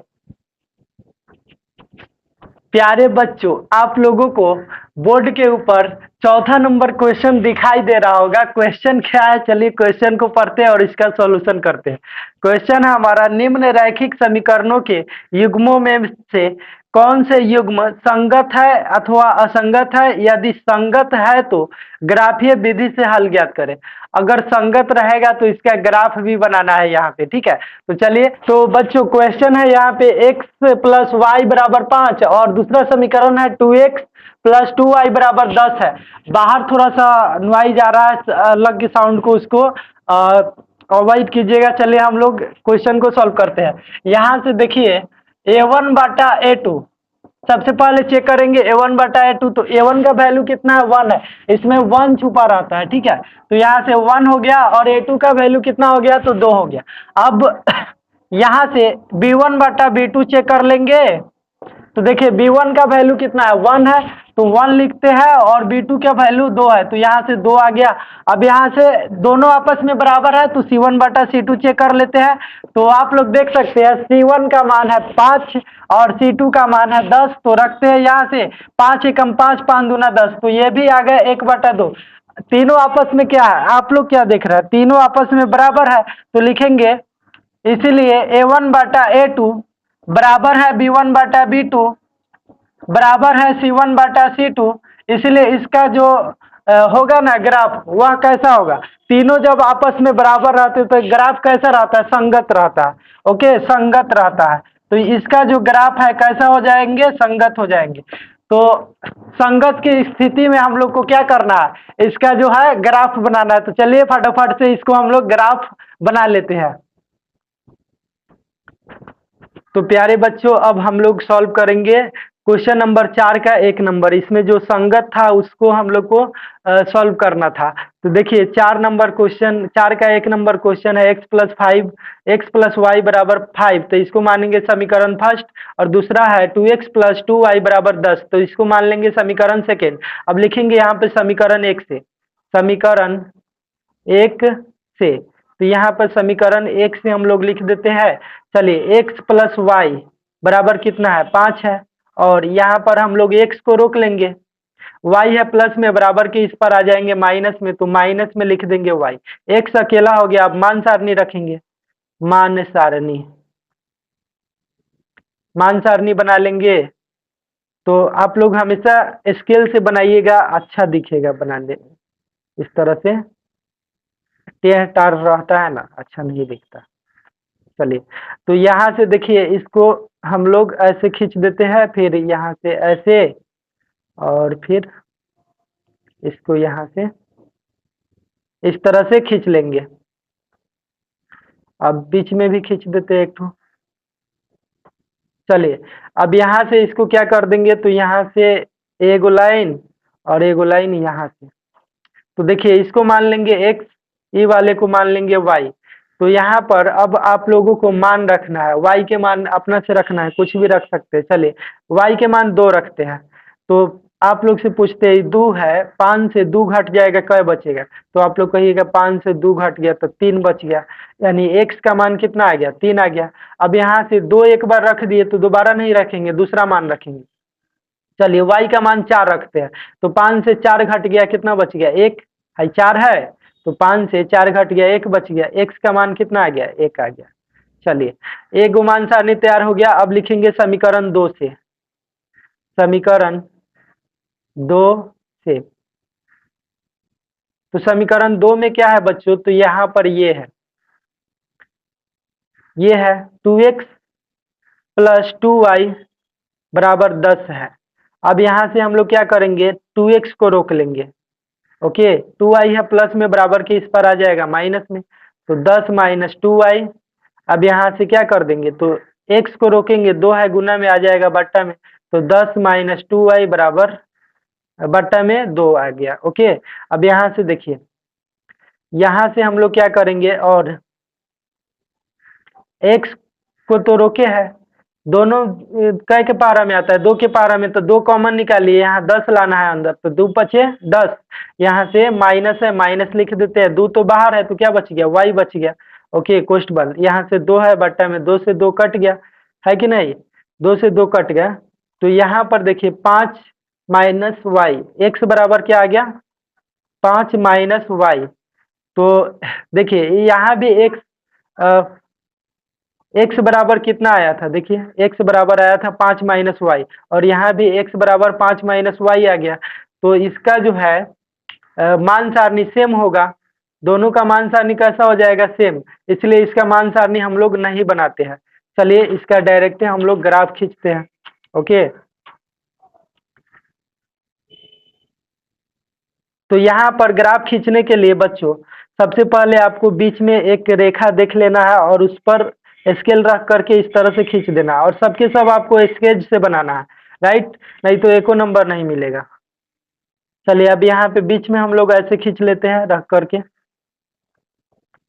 प्यारे बच्चों, आप लोगों को बोर्ड के ऊपर चौथा नंबर क्वेश्चन दिखाई दे रहा होगा। क्वेश्चन क्या है, चलिए क्वेश्चन को पढ़ते हैं और इसका सॉल्यूशन करते हैं। क्वेश्चन है हमारा, निम्न रैखिक समीकरणों के युग्मों में से कौन से युग्म संगत है अथवा असंगत है, यदि संगत है तो ग्राफीय विधि से हल ज्ञात करें। अगर संगत रहेगा तो इसका ग्राफ भी बनाना है यहाँ पे, ठीक है। तो चलिए, तो बच्चों क्वेश्चन है यहाँ पे x + y = 5 और दूसरा समीकरण है 2x + 2y = 10 है। बाहर थोड़ा सा नॉइज आ रहा है, अलग के साउंड को उसको अवॉइड कीजिएगा। चलिए हम लोग क्वेश्चन को सॉल्व करते हैं। यहाँ से देखिए A1/A2, सबसे पहले चेक करेंगे A1/A2। तो A1 का वैल्यू कितना है, 1 है, इसमें 1 छुपा रहता है, ठीक है। तो यहाँ से 1 हो गया और A2 का वैल्यू कितना हो गया, तो 2 हो गया। अब यहाँ से B1/B2 चेक कर लेंगे। तो देखिए B1 का वैल्यू कितना है, 1 है, तो 1 लिखते हैं और B2 का वैल्यू 2 है, तो यहाँ से 2 आ गया। अब यहाँ से दोनों आपस में बराबर है, तो C1/C2 चेक कर लेते हैं। तो आप लोग देख सकते हैं C1 का मान है 5 और C2 का मान है 10, तो रखते हैं यहाँ से 5 एकम 5, 5 दूना 10, तो ये भी आ गए 1/2। तीनों आपस में क्या है, आप लोग क्या देख रहे हैं, तीनों आपस में बराबर है, तो लिखेंगे इसीलिए A1/A2 बराबर है B1/B2 बराबर है C1/C2। इसलिए इसका जो होगा ना ग्राफ, वह कैसा होगा, तीनों जब आपस में बराबर रहते तो ग्राफ कैसा रहता है, संगत रहता है, ओके, संगत रहता है। तो इसका जो ग्राफ है कैसा हो जाएंगे, संगत हो जाएंगे। तो संगत की स्थिति में हम लोग को क्या करना है, इसका जो है ग्राफ बनाना है। तो चलिए फटाफट से इसको हम लोग ग्राफ बना लेते हैं। तो प्यारे बच्चों, अब हम लोग सॉल्व करेंगे क्वेश्चन नंबर 4 का 1 नंबर। इसमें जो संगत था उसको हम लोग को सॉल्व करना था। तो देखिए 4 नंबर क्वेश्चन, 4 का 1 नंबर क्वेश्चन है x + y = 5, तो इसको मानेंगे समीकरण फर्स्ट। और दूसरा है 2x + 2y = 10, तो इसको मान लेंगे समीकरण सेकेंड। अब लिखेंगे यहाँ पे समीकरण 1 से, समीकरण 1 से, तो यहाँ पर समीकरण 1 से हम लोग लिख देते हैं। चलिए x + y बराबर कितना है, 5 है, और यहाँ पर हम लोग x को रोक लेंगे, y है प्लस में, बराबर के इस पर आ जाएंगे माइनस में, तो माइनस में लिख देंगे y। x अकेला हो गया, अब मान सारणी रखेंगे, मान सारणी, मान सारणी बना लेंगे। तो आप लोग हमेशा स्केल से बनाइएगा, अच्छा दिखेगा बनाने, इस तरह से टेढ़ टाढ़ रहता है ना, अच्छा नहीं दिखता। चलिए, तो यहाँ से देखिए इसको हम लोग ऐसे खींच देते हैं, फिर यहाँ से ऐसे, और फिर इसको यहाँ से इस तरह से खींच लेंगे। अब बीच में भी खींच देते हैं एक ठो। चलिए, अब यहाँ से इसको क्या कर देंगे, तो यहाँ से एगो लाइन और एगो लाइन यहाँ से। तो देखिए, इसको मान लेंगे x, ई वाले को मान लेंगे y। तो यहाँ पर अब आप लोगों को मान रखना है, y के मान अपना से रखना है, कुछ भी रख सकते हैं। चलिए, y के मान 2 रखते हैं। तो आप लोग से पूछते हैं 2 है, 5 से 2 घट जाएगा, क्या बचेगा? तो आप लोग कहिएगा 5 से 2 घट गया तो 3 बच गया, यानी x का मान कितना आ गया? 3 आ गया। अब यहाँ से 2 एक बार रख दिए तो दोबारा नहीं रखेंगे, दूसरा मान रखेंगे। चलिए, y का मान 4 रखते हैं। तो 5 से 4 घट गया, कितना बच गया? 1 है, 4 है तो 5 से 4 घट गया, 1 बच गया। x का मान कितना आ गया? 1 आ गया। चलिए, एक गुमान सारणी तैयार हो गया। अब लिखेंगे समीकरण 2 से। समीकरण 2 से, तो समीकरण 2 में क्या है बच्चों? तो यहाँ पर ये है 2x प्लस 2y बराबर 10 है। अब यहाँ से हम लोग क्या करेंगे? 2x को रोक लेंगे। ओके, 2y है प्लस में, बराबर के इस पर आ जाएगा माइनस में, तो 10 माइनस 2y। अब यहाँ से क्या कर देंगे? तो x को रोकेंगे, 2 है गुना में आ जाएगा बट्टा में, तो 10 माइनस 2y बराबर बट्टा में 2 आ गया। ओके, अब यहाँ से देखिए, यहाँ से हम लोग क्या करेंगे, और x को तो रोके है, दोनों कै के पारा में आता है? 2 के पारा में, तो 2 कॉमन निकालिए, यहाँ 10 लाना है अंदर, तो 2 पचे 10। यहाँ से माइनस है, माइनस लिख देते हैं, 2 तो बाहर है तो क्या बच गया? y बच गया। ओके, कोष्ट बंद। यहाँ से 2 है बट्टा में, 2 से 2 कट गया, है कि नहीं? 2 से 2 कट गया। तो यहाँ पर देखिए 5 माइनस वाई, एक्स बराबर क्या आ गया? 5 माइनस वाई। तो देखिए, यहाँ भी एक्स बराबर कितना आया था? देखिए, एक्स बराबर आया था 5 माइनस वाई, और यहाँ भी एक्स बराबर 5 माइनस वाई आ गया। तो इसका जो है मान सारणी सेम होगा, दोनों का मान सारणी कैसा हो जाएगा? सेम। इसलिए इसका मान सारणी हम लोग नहीं बनाते हैं। चलिए, इसका डायरेक्ट हम लोग ग्राफ खींचते हैं। ओके, तो यहाँ पर ग्राफ खींचने के लिए बच्चों, सबसे पहले आपको बीच में एक रेखा देख लेना है और उस पर स्केल रख करके इस तरह से खींच देना है, और सबके सब आपको स्केच से बनाना है, राइट? नहीं तो एको नंबर नहीं मिलेगा। चलिए, अब यहाँ पे बीच में हम लोग ऐसे खींच लेते हैं रख करके।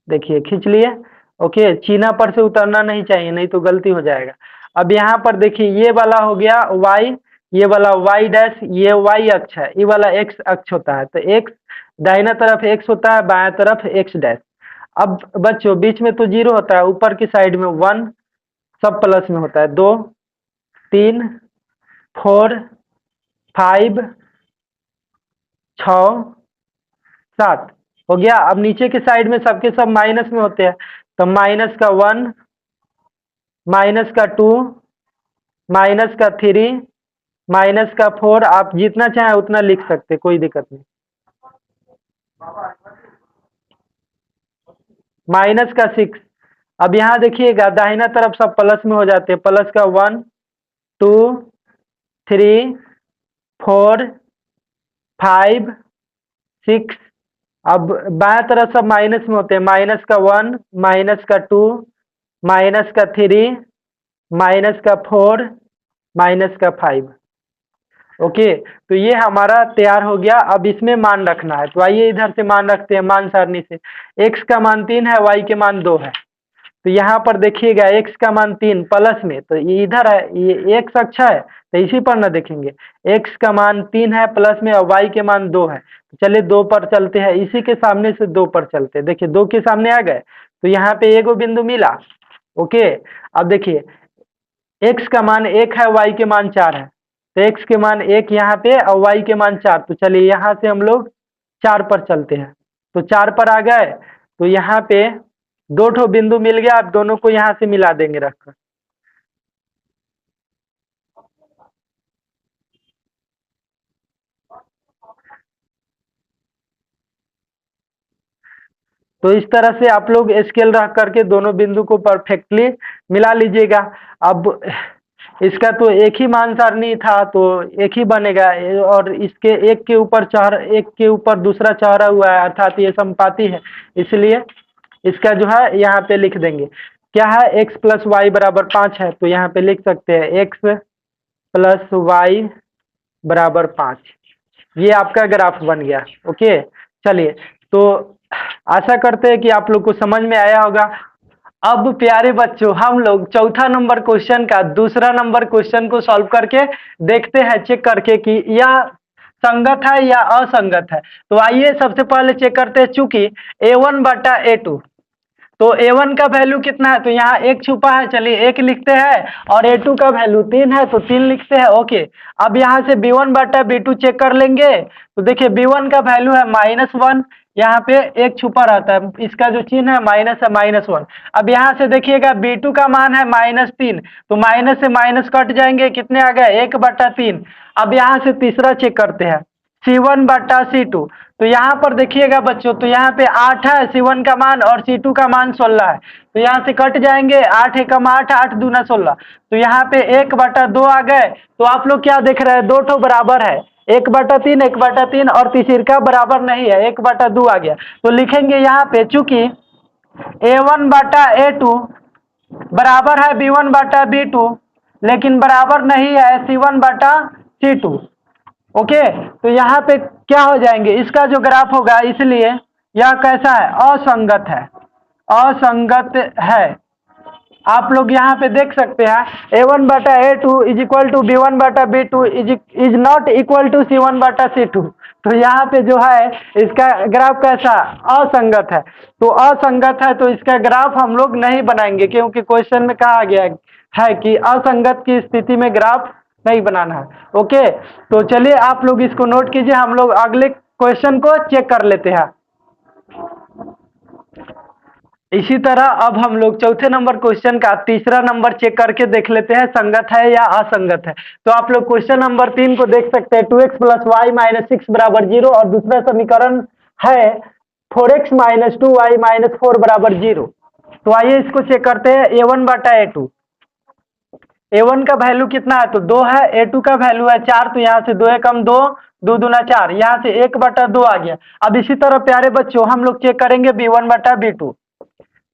देखिए, खींच लिए। ओके, चीना पर से उतरना नहीं चाहिए, नहीं तो गलती हो जाएगा। अब यहाँ पर देखिए, ये वाला हो गया y, ये वाला y डैश, ये y अक्ष है, ये वाला x अक्ष होता है। तो x दाहिना तरफ x होता है, बाएं तरफ x डैश। अब बच्चों, बीच में तो 0 होता है, ऊपर की साइड में 1, सब प्लस में होता है। 2, 3, 4, 5, 6, 7 हो गया। अब नीचे के साइड में सबके सब माइनस में होते हैं, तो माइनस का 1, माइनस का 2, माइनस का 3, माइनस का 4, आप जितना चाहे उतना लिख सकते, कोई दिक्कत नहीं। माइनस का 6। अब यहाँ देखिएगा, दाहिना तरफ सब प्लस में हो जाते हैं, प्लस का 1, 2, 3, 4, 5, 6। अब बाएं तरफ सब माइनस में होते हैं, माइनस का 1, माइनस का 2, माइनस का 3, माइनस का 4, माइनस का 5। ओके, तो ये हमारा तैयार हो गया। अब इसमें मान रखना है, तो आइए इधर से मान रखते हैं मान सारणी से। x का मान 3 है, y के मान 2 है। तो यहाँ पर देखिएगा, x का मान 3 प्लस में, तो ये इधर है, ये x अक्ष है, तो इसी पर ना देखेंगे। x का मान 3 है प्लस में, और y के मान 2 है। तो चलिए 2 पर चलते हैं, इसी के सामने से 2 पर चलते हैं। देखिए, 2 के सामने आ गए, तो यहाँ पे एगो बिंदु मिला। ओके, अब देखिए, x का मान 1 है, y के मान 4 है, तो x के मान 1 यहाँ पे और y के मान 4। तो चलिए, यहाँ से हम लोग 4 पर चलते हैं, तो 4 पर आ गए, तो यहाँ पे 2 ठो बिंदु मिल गया। आप दोनों को यहाँ से मिला देंगे रखकर। तो इस तरह से आप लोग स्केल रख करके दोनों बिंदु को परफेक्टली मिला लीजिएगा। अब इसका तो एक ही मान सारणी था तो एक ही बनेगा, और इसके एक के ऊपर दूसरा चढ़ा हुआ है, अर्थात ये समपाती है, इसलिए इसका जो है यहाँ पे लिख देंगे। क्या है, x प्लस वाई बराबर 5 है, तो यहाँ पे लिख सकते हैं x प्लस वाई बराबर 5। ये आपका ग्राफ बन गया। ओके, चलिए, तो आशा करते हैं कि आप लोग को समझ में आया होगा। अब प्यारे बच्चों, हम लोग चौथा नंबर क्वेश्चन का दूसरा नंबर क्वेश्चन को सॉल्व करके देखते हैं, चेक करके कि यह संगत है या असंगत है। तो आइए सबसे पहले चेक करते हैं, चूंकि a1 बटा a2, तो a1 का वैल्यू कितना है, तो यहाँ एक छुपा है, चलिए एक लिखते हैं, और a2 का वैल्यू 3 है तो 3 लिखते हैं। ओके, अब यहाँ से b1 बटा b2 चेक कर लेंगे, तो देखिए b1 का वैल्यू है -1, यहाँ पे एक छुपा रहता है, इसका जो चिन्ह है माइनस है, -1। अब यहाँ से देखिएगा b2 का मान है -3, तो माइनस से माइनस कट जाएंगे, कितने आ गए, 1/3। अब यहाँ से तीसरा चेक करते हैं, C1 बटा C2, तो यहाँ पर देखिएगा बच्चों, तो यहाँ पे 8 है C1 का मान और C2 का मान 16 है, तो यहाँ से कट जाएंगे, 8 एकम 8, 8 दूना 16, तो यहाँ पे 1/2 आ गए। तो आप लोग क्या देख रहे हैं, दो ठो बराबर है, 1/3, 1/3, और तीसरा बराबर नहीं है, 1/2 आ गया। तो लिखेंगे यहाँ पे, चूंकि A1 बटा A2 बराबर है B1 बटा B2, लेकिन बराबर नहीं है C1 बटा C2। ओके, तो यहाँ पे क्या हो जाएंगे, इसका जो ग्राफ होगा, इसलिए यह कैसा है, असंगत है, असंगत है। आप लोग यहाँ पे देख सकते हैं, A1 बटा A2 is equal to B1 बटा B2 is not equal to C1 बटा C2। तो यहाँ पे जो है इसका ग्राफ कैसा, असंगत है। तो असंगत है तो इसका ग्राफ हम लोग नहीं बनाएंगे, क्योंकि क्वेश्चन में कहा गया है कि असंगत की स्थिति में ग्राफ नहीं बनाना है। ओके, तो चलिए आप लोग इसको नोट कीजिए, हम लोग अगले क्वेश्चन को चेक कर लेते हैं। इसी तरह अब हम लोग चौथे नंबर क्वेश्चन का तीसरा नंबर चेक करके देख लेते हैं, संगत है या असंगत है। तो आप लोग क्वेश्चन नंबर 3 को देख सकते हैं, 2x प्लस वाई माइनस 6 बराबर 0, और दूसरा समीकरण है 4x माइनस 2y माइनस 4 बराबर 0। तो आइए इसको चेक करते हैं, a1 बटा a2, a1 का वैल्यू कितना है, तो 2 है, a2 का वैल्यू है 4, तो यहाँ से 2 एकम 2, 2 दूना 4, यहाँ से 1/2 आ गया। अब इसी तरह प्यारे बच्चों हम लोग चेक करेंगे b1 बटा b2,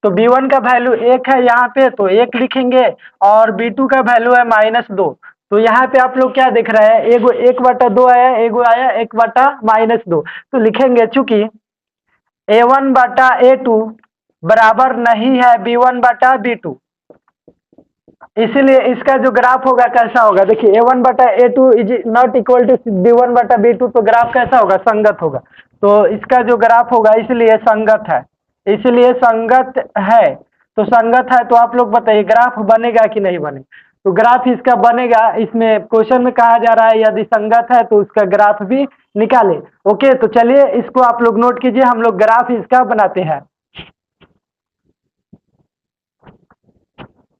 तो b1 का वैल्यू 1 है यहाँ पे, तो 1 लिखेंगे, और b2 का वैल्यू है -2, तो यहाँ पे आप लोग क्या देख रहे हैं, एगो 1/2 आया, एगो आया 1/-2, तो लिखेंगे चूंकि a1 बटा a2 बराबर नहीं है b1 बटा b2, इसीलिए इसका जो ग्राफ होगा कैसा होगा, देखिए a1 बटा a2 is not equal to b1 बटा b2, तो ग्राफ कैसा होगा, संगत होगा। तो इसका जो ग्राफ होगा, इसलिए संगत है, इसलिए संगत है। तो संगत है तो आप लोग बताइए ग्राफ बनेगा कि नहीं बनेगा, तो ग्राफ इसका बनेगा। इसमें क्वेश्चन में कहा जा रहा है यदि संगत है तो उसका ग्राफ भी निकाले। ओके, तो चलिए इसको आप लोग नोट कीजिए, हम लोग ग्राफ इसका बनाते हैं।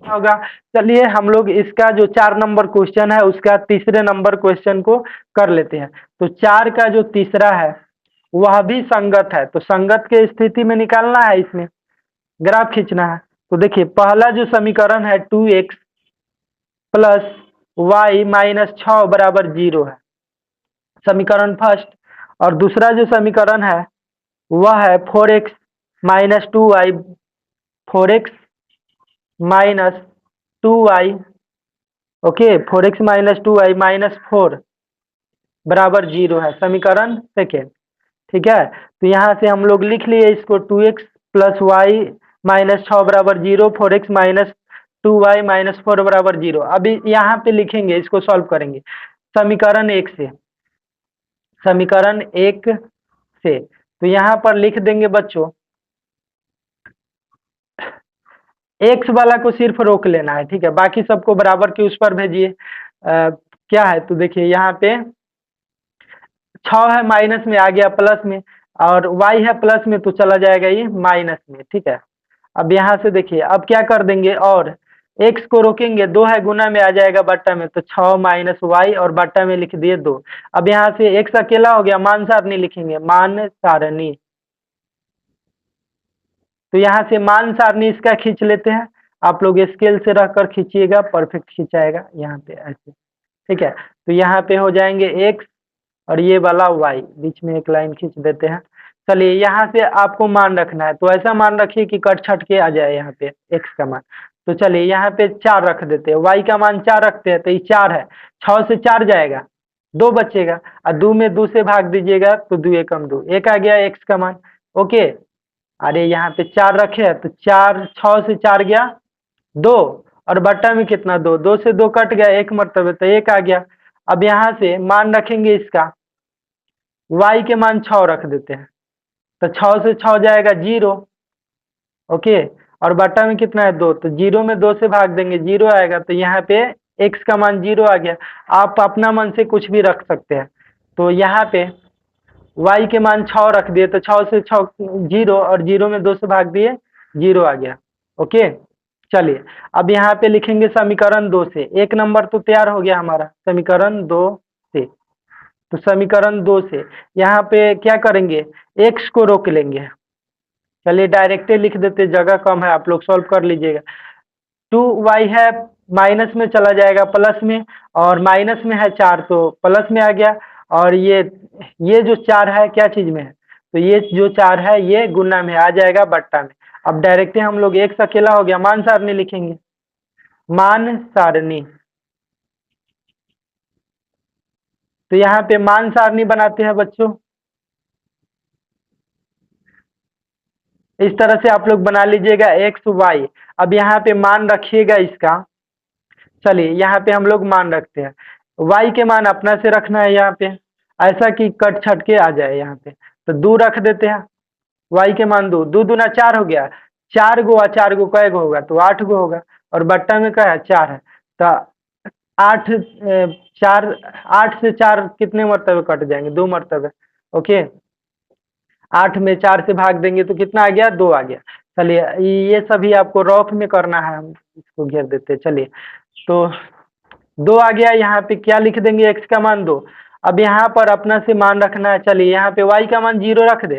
होगा, चलिए हम लोग इसका जो 4 नंबर क्वेश्चन है उसका तीसरे नंबर क्वेश्चन को कर लेते हैं। तो 4 का जो तीसरा है वह भी संगत है, तो संगत के स्थिति में निकालना है, इसमें ग्राफ खींचना है। तो देखिए पहला जो समीकरण है 2x प्लस वाई माइनस 6 बराबर 0 है, समीकरण फर्स्ट। और दूसरा जो समीकरण है वह है 4x minus 2y, 4x minus 2y, okay, 4x minus 2y minus 4 बराबर 0 है, समीकरण सेकेंड। ठीक है, तो यहाँ से हम लोग लिख लिए इसको, 2x प्लस वाई माइनस 6 बराबर 0, 4x माइनस 2y माइनस 4 बराबर 0। अभी यहाँ पे लिखेंगे, इसको सॉल्व करेंगे समीकरण 1 से, समीकरण 1 से। तो यहाँ पर लिख देंगे बच्चों, एक्स वाला को सिर्फ रोक लेना है, ठीक है, बाकी सबको बराबर के उस पर भेजिए। क्या है, तो देखिए यहाँ पे 6 है माइनस में आ गया प्लस में, और y है प्लस में तो चला जाएगा ये माइनस में। ठीक है, अब यहाँ से देखिए अब क्या कर देंगे, और x को रोकेंगे, 2 है गुना में आ जाएगा बट्टा में, तो 6 माइनस वाई और बट्टा में लिख दिए 2। अब यहाँ से x अकेला हो गया, मान सारणी लिखेंगे, मान सारणी। तो यहाँ से मान सारणी इसका खींच लेते हैं। आप लोग स्केल से रख कर खींचिएगा, परफेक्ट खिंचाएगा यहाँ पे ऐसे। ठीक है, तो यहाँ पे हो जाएंगे x और ये वाला y, बीच में एक लाइन खींच देते हैं। चलिए यहाँ से आपको मान रखना है, तो ऐसा मान रखिए कि कट छट के आ जाए यहाँ पे x का मान। तो चलिए यहाँ पे 4 रख देते हैं, y का मान 4 रखते हैं, तो ये 4 है, 6 से 4 जाएगा, 2 बचेगा, और 2 में 2 से भाग दीजिएगा तो 2 एकम 2, एक आ गया x का मान। ओके, अरे यहाँ पे 4 रखे हैं, तो 4, 6 से 4 गया 2, और बट्टा में कितना 2, 2 से 2 कट गया, एक मरतबे तो 1 आ गया। अब यहाँ से मान रखेंगे इसका, y के मान 6 रख देते हैं, तो 6 से 6 जाएगा 0। ओके, और बट्टा में कितना है 2, तो 0 में 2 से भाग देंगे 0 आएगा, तो यहाँ पे x का मान 0 आ गया। आप अपना मन से कुछ भी रख सकते हैं, तो यहाँ पे y के मान 6 रख दिए, तो 6 से 6 0, और 0 में 2 से भाग दिए 0 आ गया। ओके, चलिए अब यहाँ पे लिखेंगे समीकरण 2 से, एक नंबर तो तैयार हो गया हमारा समीकरण 2 से। तो समीकरण 2 से यहाँ पे क्या करेंगे, x को रोक लेंगे। चलिए डायरेक्ट लिख देते, जगह कम है, आप लोग सॉल्व कर लीजिएगा। 2y है, माइनस में चला जाएगा प्लस में, और माइनस में है 4 तो प्लस में आ गया, और ये जो 4 है क्या चीज में है, तो ये जो 4 है ये गुना में आ जाएगा बट्टा में। अब डायरेक्ट हम लोग x अकेला हो गया, मान सारणी लिखेंगे, मान सारणी। तो यहाँ पे मान सारणी बनाते हैं बच्चों, इस तरह से आप लोग बना लीजिएगा x y। अब यहाँ पे मान रखिएगा इसका, चलिए यहाँ पे हम लोग मान रखते हैं, y के मान अपना से रखना है यहाँ पे, ऐसा कि कट छट के आ जाए यहाँ पे, तो 2 रख देते हैं, y के मान 2, 2 दूना 4 हो गया, 4 गो, 4 गो कै गो होगा, तो 8 गो होगा, और बट्टा में क्या है 4 है, तो 8 4, 8 से 4 कितने मरतबे कट जाएंगे, 2 मरतबे। ओके, 8 में 4 से भाग देंगे तो कितना आ गया, 2 आ गया। चलिए ये सभी आपको रफ में करना है, हम इसको घेर देते हैं। चलिए तो 2 आ गया, यहाँ पे क्या लिख देंगे, x का मान 2। अब यहाँ पर अपना से मान रखना है, चलिए यहाँ पे y का मान 0 रख दे,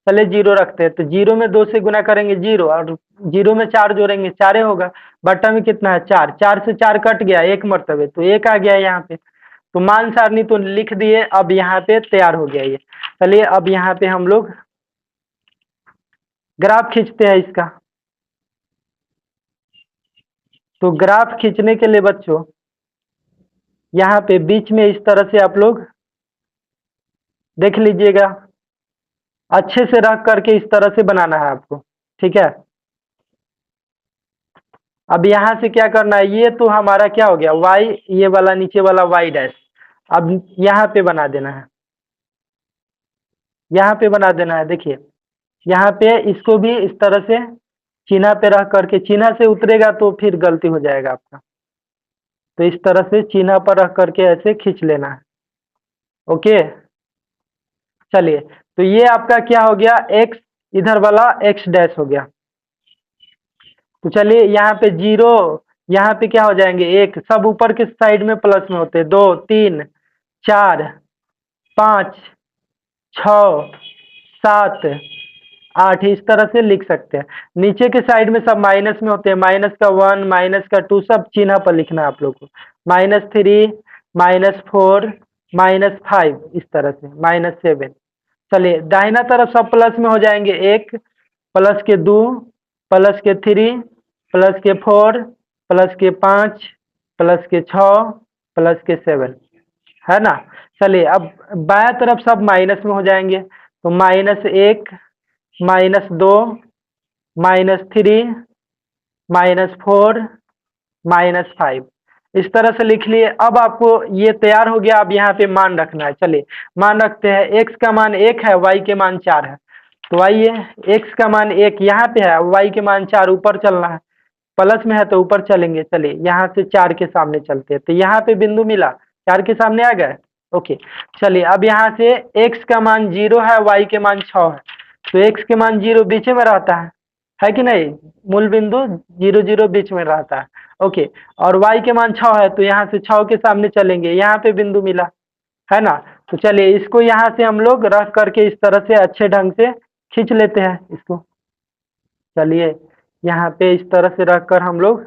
चलिए 0 रखते हैं, तो 0 में 2 से गुना करेंगे 0, और 0 में 4 जोड़ेंगे 4 होगा, बट्टा में कितना है 4, 4 से 4 कट गया एक मरतबे, तो 1 आ गया यहाँ पे। तो मान सारणी तो लिख दिए, अब यहाँ पे तैयार हो गया ये। चलिए अब यहाँ पे हम लोग ग्राफ खींचते हैं इसका। तो ग्राफ खींचने के लिए बच्चों यहाँ पे बीच में इस तरह से आप लोग देख लीजिएगा, अच्छे से रख करके इस तरह से बनाना है आपको, ठीक है। अब यहाँ से क्या करना है, ये तो हमारा क्या हो गया y, ये वाला नीचे वाला y डैश, अब यहाँ पे बना देना है, यहाँ पे बना देना है। देखिए यहाँ पे इसको भी इस तरह से चिन्ह पे रख करके, चिन्ह से उतरेगा तो फिर गलती हो जाएगा आपका, तो इस तरह से चिन्ह पर रख करके ऐसे खींच लेना है। ओके, चलिए तो ये आपका क्या हो गया, x, इधर वाला x डैश हो गया। तो चलिए यहाँ पे 0, यहाँ पे क्या हो जाएंगे 1, सब ऊपर के साइड में प्लस में होते हैं, 2 3 4 5 6 7 8, इस तरह से लिख सकते हैं। नीचे के साइड में सब माइनस में होते हैं, माइनस का 1, माइनस का 2, सब चिन्ह पर लिखना है आप लोग को, -3, -4, -5, इस तरह से -7। चलिए दाहिना तरफ सब प्लस में हो जाएंगे, 1 प्लस के 2 प्लस के 3 प्लस के 4 प्लस के 5 प्लस के 6 प्लस के 7, है ना। चलिए अब बाया तरफ सब माइनस में हो जाएंगे, तो -1 -2 -3 -4 -5, इस तरह से लिख लिए। अब आपको ये तैयार हो गया, अब यहाँ पे मान रखना है। चलिए मान रखते हैं, x का मान 1 है, y के मान 4 है, तो आइए x का मान 1 यहाँ पे है, y के मान 4 ऊपर चलना है, प्लस में है तो ऊपर चलेंगे। चलिए यहाँ से 4 के सामने चलते हैं, तो यहाँ पे बिंदु मिला, 4 के सामने आ गए। ओके, चलिए अब यहाँ से x का मान 0 है, y के मान 6 है, तो x के मान 0 बीच में रहता है कि नहीं, मूल बिंदु 0 0 बीच में रहता है। ओके, और y के मान 6 है, तो यहाँ से 6 के सामने चलेंगे, यहाँ पे बिंदु मिला, है ना। तो चलिए इसको यहाँ से हम लोग रख करके इस तरह से अच्छे ढंग से खींच लेते हैं इसको। चलिए यहाँ पे इस तरह से रखकर हम लोग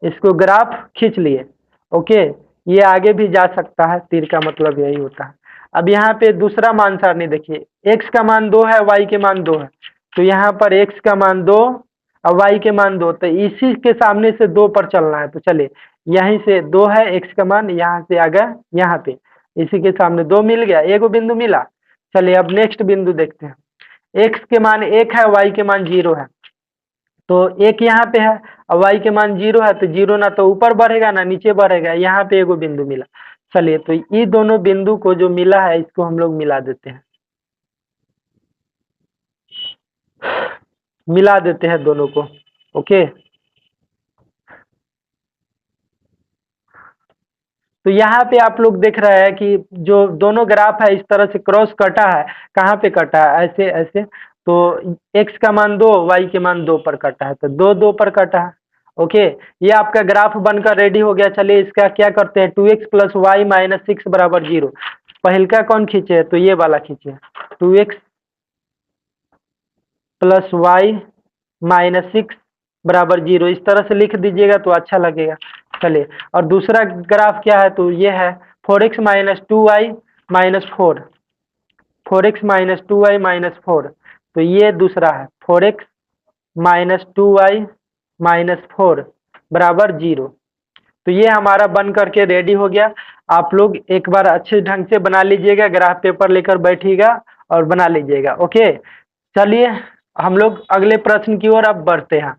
इसको ग्राफ खींच लिए। ओके, ये आगे भी जा सकता है, तीर का मतलब यही होता है। अब यहाँ पे दूसरा मान सारणी देखिए, x का मान 2 है, y के मान 2 है, तो यहाँ पर x का मान 2 और y के मान 2, तो इसी के सामने से 2 पर चलना है। तो चलिए, यहीं से 2 है x का मान, यहाँ से आ गया यहाँ पे, इसी के सामने 2 मिल गया, एगो बिंदु मिला। चलिए अब नेक्स्ट बिंदु देखते हैं। x के मान 1 है, y के मान 0 है, तो एक यहाँ पे है और y के मान 0 है, तो 0 ना तो ऊपर बढ़ेगा ना नीचे बढ़ेगा, यहाँ पे एगो बिंदु मिला। चलिए, तो ये दोनों बिंदु को जो मिला है इसको हम लोग मिला देते हैं, मिला देते हैं दोनों को। ओके, तो यहाँ पे आप लोग देख रहे हैं कि जो दोनों ग्राफ है इस तरह से क्रॉस कटा है। कहाँ पे कटा है? ऐसे ऐसे। तो x का मान 2, y के मान 2 पर कटा है, तो 2 2 पर कटा है। ओके, ये आपका ग्राफ बनकर रेडी हो गया। चलिए इसका क्या करते हैं, 2x प्लस वाई माइनस 6 बराबर 0। पहलका कौन खींचे? तो ये वाला खींचे, 2x प्लस वाई माइनस 6 बराबर 0, इस तरह से लिख दीजिएगा तो अच्छा लगेगा। चलिए, और दूसरा ग्राफ क्या है? तो ये है 4x minus 2y minus 4, 4x minus 2y minus 4, तो ये दूसरा है 4x माइनस 2y माइनस 4 बराबर 0। तो ये हमारा बन करके रेडी हो गया। आप लोग एक बार अच्छे ढंग से बना लीजिएगा, ग्राफ पेपर लेकर बैठिएगा और बना लीजिएगा। ओके, चलिए हम लोग अगले प्रश्न की ओर अब बढ़ते हैं।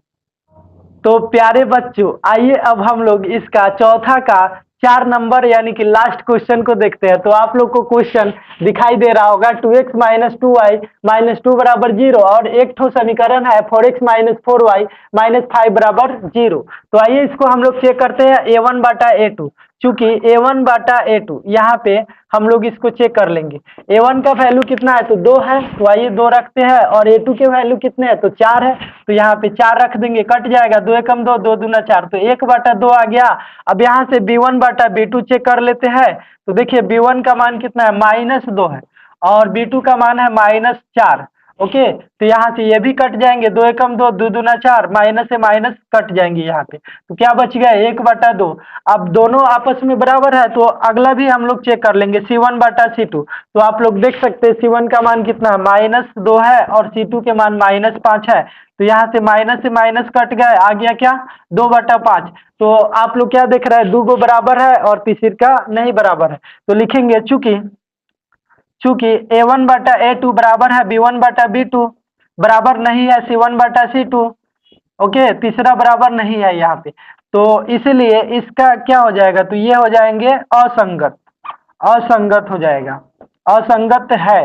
तो प्यारे बच्चों, आइए अब हम लोग इसका चौथा का 4 नंबर यानी कि लास्ट क्वेश्चन को देखते हैं। तो आप लोग को क्वेश्चन दिखाई दे रहा होगा, 2x माइनस 2y माइनस 2 बराबर 0, और एक ठो समीकरण है 4x माइनस 4y माइनस 5 बराबर 0। तो आइए इसको हम लोग चेक करते हैं a1 बाटा a2। चूंकि a1 बाटा a2 यहाँ पे हम लोग इसको चेक कर लेंगे। a1 का वैल्यू कितना है? तो 2 है, तो आइए 2 रखते हैं, और a2 के वैल्यू कितने हैं? तो 4 है, तो यहाँ पे 4 रख देंगे, कट जाएगा, 2 एकम 2, 2 दूना 4, तो 1 बाटा 2 आ गया। अब यहाँ से b1 बाटा b2 चेक कर लेते हैं। तो देखिए b1 का मान कितना है? -2 है, और b2 का मान है -4। ओके, तो यहाँ से ये भी कट जाएंगे, 2 एकम 2, 2 दूना 4, माइनस से माइनस कट जाएंगे यहाँ पे, तो क्या बच गया? 1 बटा 2। अब दोनों आपस में बराबर है, तो अगला भी हम लोग चेक कर लेंगे, c1 बाटा c2। तो आप लोग देख सकते हैं c1 का मान कितना है? -2 है, और c2 के मान -5 है, तो यहाँ से माइनस कट गए, आ गया क्या? 2 बटा 5। तो आप लोग क्या देख रहे हैं? 2 बराबर है और तीसरे का नहीं बराबर है, तो लिखेंगे चूंकि a1 बटा a2 बराबर है b1 बटा b2, बराबर नहीं है c1 बटा c2। ओके, तीसरा बराबर नहीं है यहाँ पे, तो इसलिए इसका क्या हो जाएगा? तो ये हो जाएंगे असंगत, असंगत हो जाएगा, असंगत है।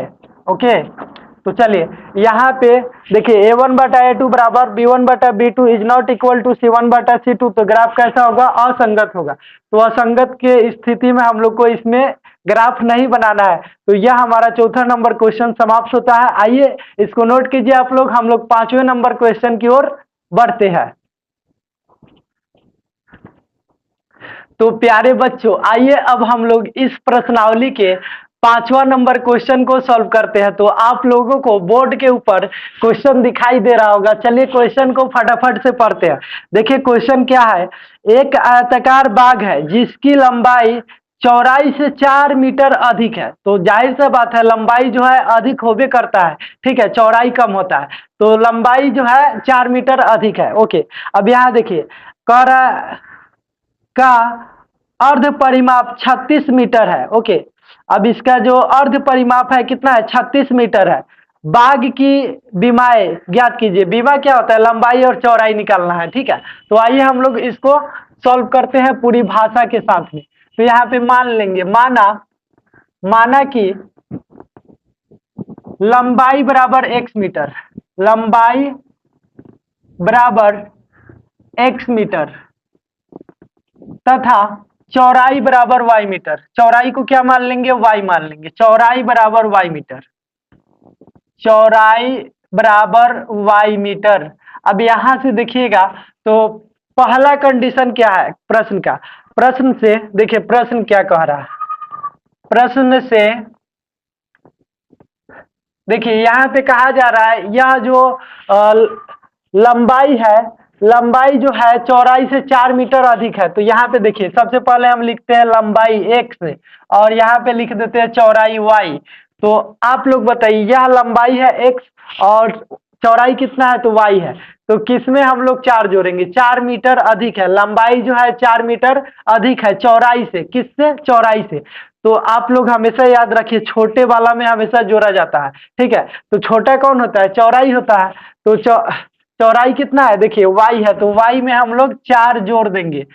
ओके, तो चलिए यहाँ पे देखिए a1 बटा a2 बराबर b1 बटा b2 is not equal to c1 बटा c2, तो ग्राफ कैसा होगा? असंगत होगा। तो असंगत के स्थिति में हम लोग को इसमें ग्राफ नहीं बनाना है। तो यह हमारा चौथा नंबर क्वेश्चन समाप्त होता है। आइए इसको नोट कीजिए आप लोग, हम लोग 5वें नंबर क्वेश्चन की ओर बढ़ते हैं। तो प्यारे बच्चों, आइए अब हम लोग इस प्रश्नावली के 5वां नंबर क्वेश्चन को सॉल्व करते हैं। तो आप लोगों को बोर्ड के ऊपर क्वेश्चन दिखाई दे रहा होगा, चलिए क्वेश्चन को फटाफट से पढ़ते हैं। देखिए क्वेश्चन क्या है, एक आयताकार बाग है जिसकी लंबाई चौड़ाई से 4 मीटर अधिक है। तो जाहिर सा बात है, लंबाई जो है अधिक होबे करता है, ठीक है, चौड़ाई कम होता है, तो लंबाई जो है 4 मीटर अधिक है। ओके, अब यहाँ देखिए कह रहा का अर्ध परिमाप 36 मीटर है। ओके, अब इसका जो अर्ध परिमाप है कितना है? 36 मीटर है। बाग की बीमाएं ज्ञात कीजिए। बीमा क्या होता है? लंबाई और चौड़ाई निकालना है, ठीक है। तो आइए हम लोग इसको सॉल्व करते हैं पूरी भाषा के साथ में। तो यहाँ पे मान लेंगे, माना कि लंबाई बराबर x मीटर, लंबाई बराबर x मीटर तथा चौड़ाई बराबर y मीटर। चौड़ाई को क्या मान लेंगे? y मान लेंगे। चौड़ाई बराबर y मीटर, चौड़ाई बराबर y मीटर। अब यहां से देखिएगा, तो पहला कंडीशन क्या है प्रश्न का? प्रश्न से देखिए प्रश्न क्या कह रहा है। प्रश्न से देखिए यहाँ पे कहा जा रहा है, यह जो लंबाई है, लंबाई जो है चौड़ाई से 4 मीटर अधिक है। तो यहाँ पे देखिए सबसे पहले हम लिखते हैं लंबाई x और यहाँ पे लिख देते हैं चौड़ाई y। तो आप लोग बताइए यह लंबाई है x और चौड़ाई कितना है तो y है। तो किसमें हम लोग 4 जोड़ेंगे, 4 मीटर अधिक है, लंबाई जो है 4 मीटर अधिक है चौड़ाई से, किससे, चौड़ाई से। तो आप लोग हमेशा याद रखिए छोटे वाला में हमेशा जोड़ा जाता है, ठीक है। तो छोटा कौन होता है, चौड़ाई होता है। तो चौड़ाई कितना है, देखिए y है, तो y में हम लोग 4 जोड़ देंगे।